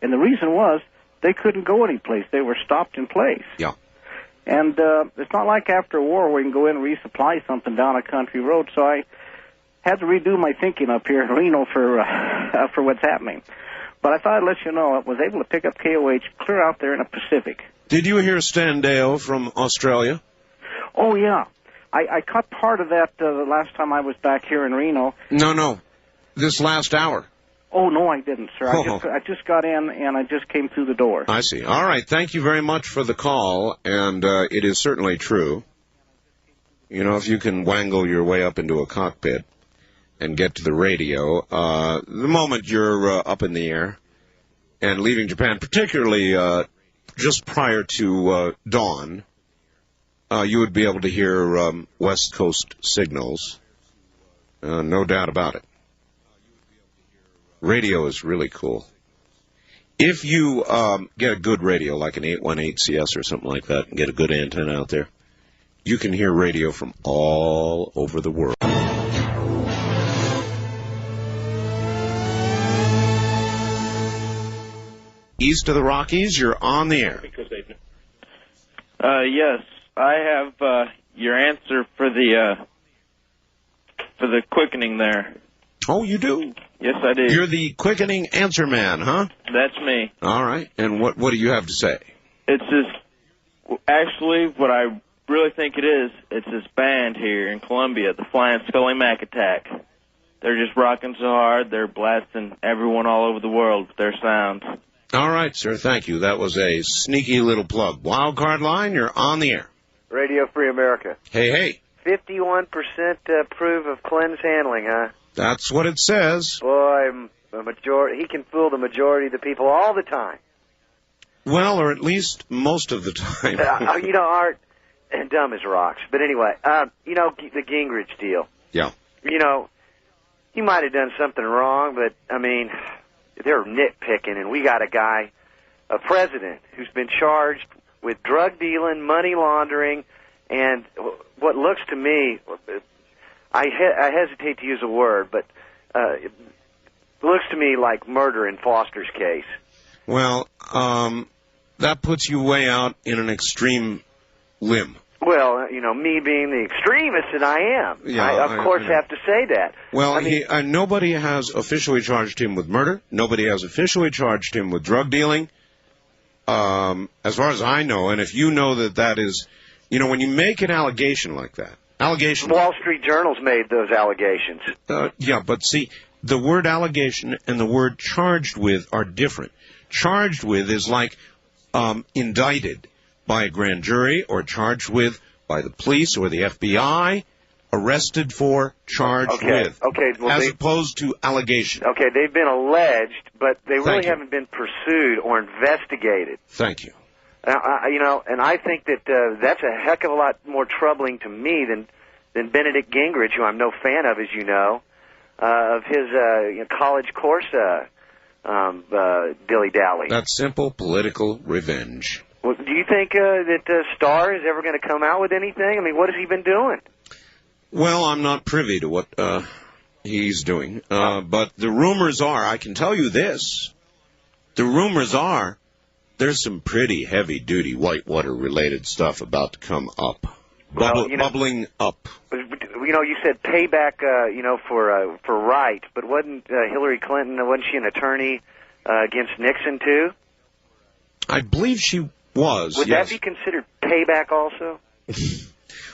And the reason was, they couldn't go anyplace. They were stopped in place. Yeah. And it's not like after a war where you can go in and resupply something down a country road. So I had to redo my thinking up here in Reno for what's happening. But I thought I'd let you know I was able to pick up KOH clear out there in the Pacific. Did you hear Stan Dale from Australia? Oh, yeah. I caught part of that the last time I was back here in Reno. No. This last hour. Oh, no, I didn't, sir. I just got in, and I just came through the door. I see. All right. Thank you very much for the call, and it is certainly true. You know, if you can wangle your way up into a cockpit and get to the radio, the moment you're up in the air and leaving Japan, particularly just prior to dawn, you would be able to hear West Coast signals. No doubt about it. Radio is really cool. If you get a good radio, like an 818 CS or something like that, and get a good antenna out there, you can hear radio from all over the world. East of the Rockies, you're on the air. Yes, I have your answer for the quickening there. Oh, you do? Yes, I do. You're the quickening answer man, huh? That's me. All right. And what do you have to say? It's this, actually, what I really think it is, it's this band here in Columbia, the Flying Scully Mac Attack. They're just rocking so hard, they're blasting everyone all over the world with their sounds. All right, sir. Thank you. That was a sneaky little plug. Wild Card Line, you're on the air. Radio Free America. Hey. 51% approve of Clinton's handling, huh? That's what it says. Boy, a majority. He can fool the majority of the people all the time. Well, or at least most of the time. Art, and dumb as rocks. But anyway, the Gingrich deal. Yeah. He might have done something wrong, but, I mean, they're nitpicking, and we got a president who's been charged with drug dealing, money laundering, and what looks to me, I hesitate to use a word, but it looks to me like murder in Foster's case. Well, that puts you way out in an extreme limb. Well, me being the extremist that I am, I of course have to say that. Well, nobody has officially charged him with murder. Nobody has officially charged him with drug dealing. As far as I know, and if you know that is, when you make an allegation like that, Wall Street Journal's made those allegations. Yeah, but see, the word allegation and the word charged with are different. Charged with is like indicted by a grand jury or charged with by the police or the FBI, arrested for, charged with, as opposed to allegation. Okay, they've been alleged, but they really haven't been pursued or investigated. Thank you. And I think that that's a heck of a lot more troubling to me than Benedict Gingrich, who I'm no fan of, as you know, of his college course dilly-dally. That's simple political revenge. Well, do you think that Starr is ever going to come out with anything? I mean, what has he been doing? Well, I'm not privy to what he's doing, but the rumors are, I can tell you this, the rumors are there's some pretty heavy-duty Whitewater-related stuff about to come up, bubbling up. You said payback, for Wright, but wasn't Hillary Clinton, wasn't she an attorney against Nixon, too? I believe she was, Would yes. that be considered payback also?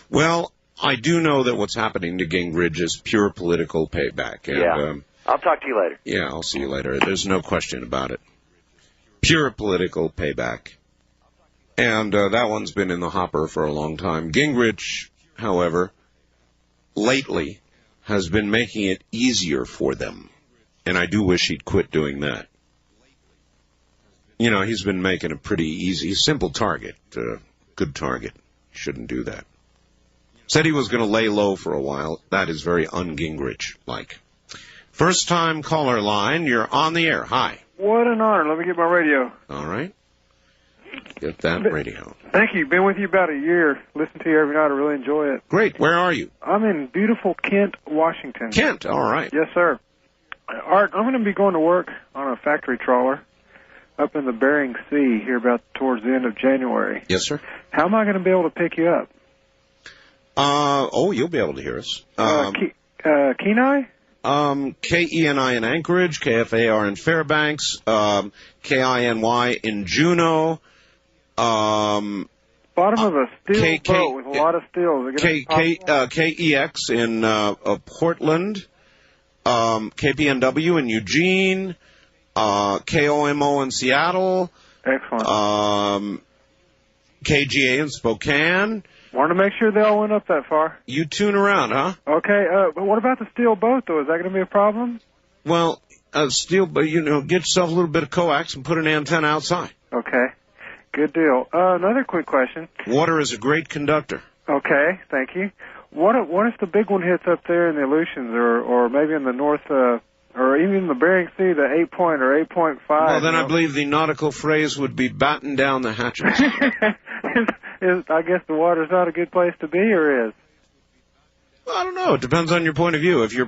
Well, I do know that what's happening to Gingrich is pure political payback. And, yeah. I'll talk to you later. Yeah, I'll see you later. There's no question about it. Pure political payback. And that one's been in the hopper for a long time. Gingrich, however, lately has been making it easier for them. And I do wish he'd quit doing that. He's been making a pretty easy, simple target, good target. Shouldn't do that. Said he was going to lay low for a while. That is very un-Gingrich-like. First-time caller line, you're on the air. Hi. What an honor. Let me get my radio. All right. Get that radio. Thank you. Been with you about a year. Listen to you every night. I really enjoy it. Great. Where are you? I'm in beautiful Kent, Washington. Kent. All right. Yes, sir. Art, I'm going to be going to work on a factory trawler up in the Bering Sea here about towards the end of January. Yes, sir. How am I going to be able to pick you up? You'll be able to hear us. Kenai? KENI in Anchorage, KFAR in Fairbanks, KINY in Juneau. Bottom of a steel boat with a lot of steels. KEX in Portland, KPNW in Eugene, KOMO in Seattle. Excellent. KGA in Spokane. Wanted to make sure they all went up that far. You tune around, huh? Okay, but what about the steel boat, though? Is that going to be a problem? Well, steel, but get yourself a little bit of coax and put an antenna outside. Okay, good deal. Another quick question. Water is a great conductor. Okay, thank you. What if the big one hits up there in the Aleutians, or maybe in the North, or even in the Bering Sea, the 8 point or 8.5? Well, then I believe the nautical phrase would be batten down the hatches. I guess the water's not a good place to be, or is? Well, I don't know. It depends on your point of view. If you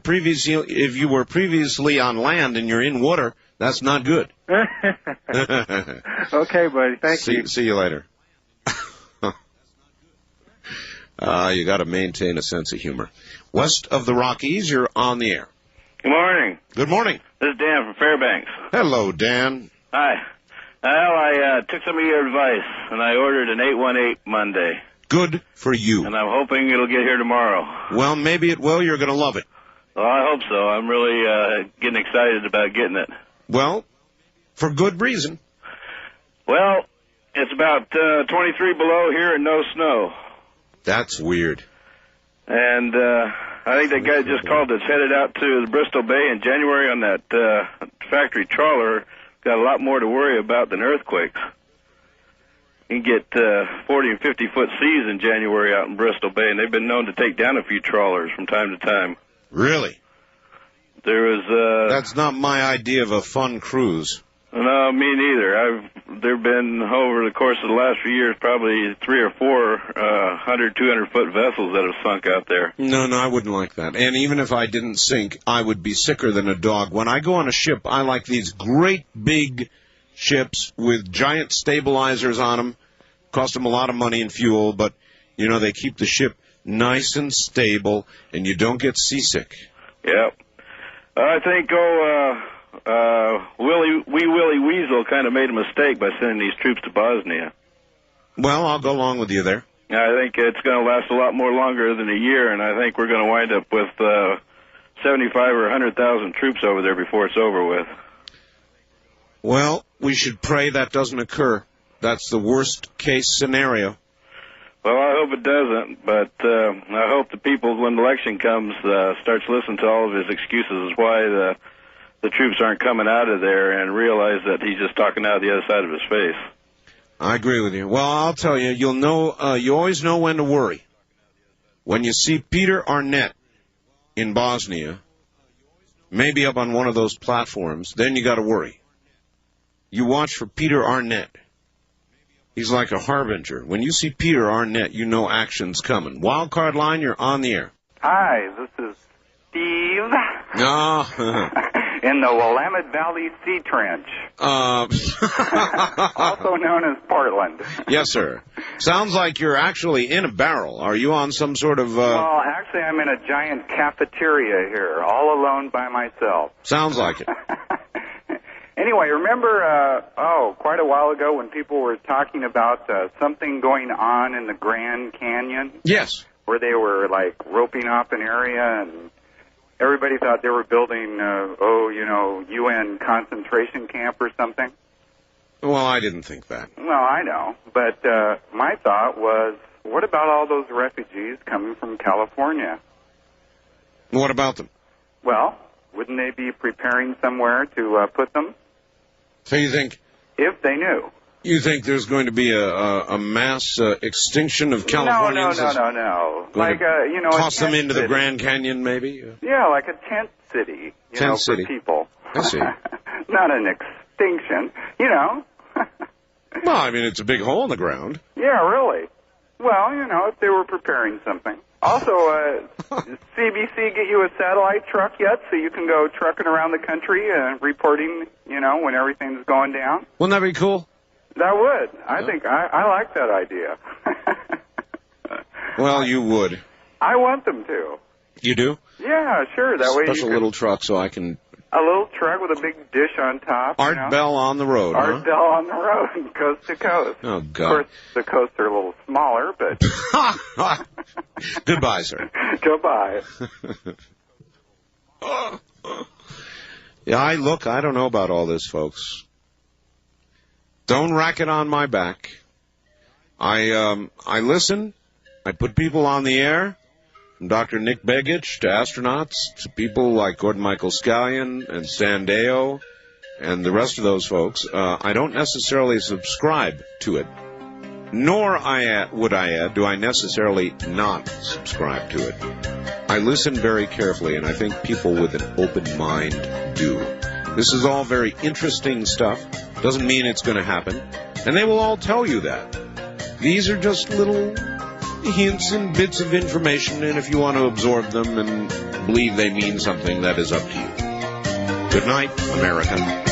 were previously on land and you're in water, that's not good. Okay, buddy. Thank you. See you later. You got to maintain a sense of humor. West of the Rockies, you're on the air. Good morning. Good morning. This is Dan from Fairbanks. Hello, Dan. Hi. Well, I took some of your advice, and I ordered an 818 Monday. Good for you. And I'm hoping it'll get here tomorrow. Well, maybe it will. You're going to love it. Well, I hope so. I'm really getting excited about getting it. Well, for good reason. Well, it's about 23 below here and no snow. That's weird. And I think that guy just called that's headed out to the Bristol Bay in January on that factory trawler got a lot more to worry about than earthquakes. You can get 40 and 50-foot seas in January out in Bristol Bay, and they've been known to take down a few trawlers from time to time. Really? There was... That's not my idea of a fun cruise. No, me neither. There have been, over the course of the last few years, probably 3 or 4 100, 200-foot vessels that have sunk out there. No, I wouldn't like that. And even if I didn't sink, I would be sicker than a dog. When I go on a ship, I like these great big ships with giant stabilizers on them. Cost them a lot of money and fuel, but, you know, they keep the ship nice and stable, and you don't get seasick. Yep. I think, Willie Weasel kind of made a mistake by sending these troops to Bosnia. Well, I'll go along with you there. I think it's going to last a lot more longer than a year, and I think we're going to wind up with 75 or 100,000 troops over there before it's over with. Well, we should pray that doesn't occur. That's the worst-case scenario. Well, I hope it doesn't, but I hope the people, when the election comes, starts listening to all of his excuses as why the troops aren't coming out of there and realize that he's just talking out the other side of his face. I agree with you. Well, I'll tell you, you'll know. You always know when to worry. When you see Peter Arnett in Bosnia, maybe up on one of those platforms, then you got to worry. You watch for Peter Arnett. He's like a harbinger. When you see Peter Arnett, you know action's coming. Wildcard line, you're on the air. Hi, this is Steve. Oh. In the Willamette Valley Sea Trench. Also known as Portland. Yes, sir. Sounds like you're actually in a barrel. Are you on some sort of... Well, actually, I'm in a giant cafeteria here, all alone by myself. Sounds like it. Anyway, remember, quite a while ago when people were talking about something going on in the Grand Canyon? Yes. Where they were, like, roping off an area, and everybody thought they were building, UN concentration camp or something? Well, I didn't think that. Well, I know. But my thought was, what about all those refugees coming from California? What about them? Well, wouldn't they be preparing somewhere to put them? So you think... If they knew. You think there's going to be a mass extinction of Californians? No. Like, toss them into city. The Grand Canyon, maybe? Yeah, like a tent city. Tent city. For people. I see. Not an extinction, Well, I mean, it's a big hole in the ground. Yeah, really. Well, if they were preparing something. Also, CBC get you a satellite truck yet so you can go trucking around the country reporting, when everything's going down? Wouldn't that be cool? That would. I think I like that idea. Well, you would. I want them to. You do? Yeah, sure. That way Special little truck so I can... A little truck with a big dish on top. Art Bell on the road, Art Bell on the road, coast to coast. Oh, God. Of course, the coasts are a little smaller, but... Goodbye, sir. Goodbye. Yeah, I don't know about all this, folks. Don't rack it on my back. I listen. I put people on the air, from Dr. Nick Begich to astronauts to people like Gordon Michael Scallion and Stan Deyo and the rest of those folks. I don't necessarily subscribe to it, nor would I add, do I necessarily not subscribe to it. I listen very carefully, and I think people with an open mind do. This is all very interesting stuff. Doesn't mean it's going to happen. And they will all tell you that. These are just little hints and bits of information, and if you want to absorb them and believe they mean something, that is up to you. Good night, America.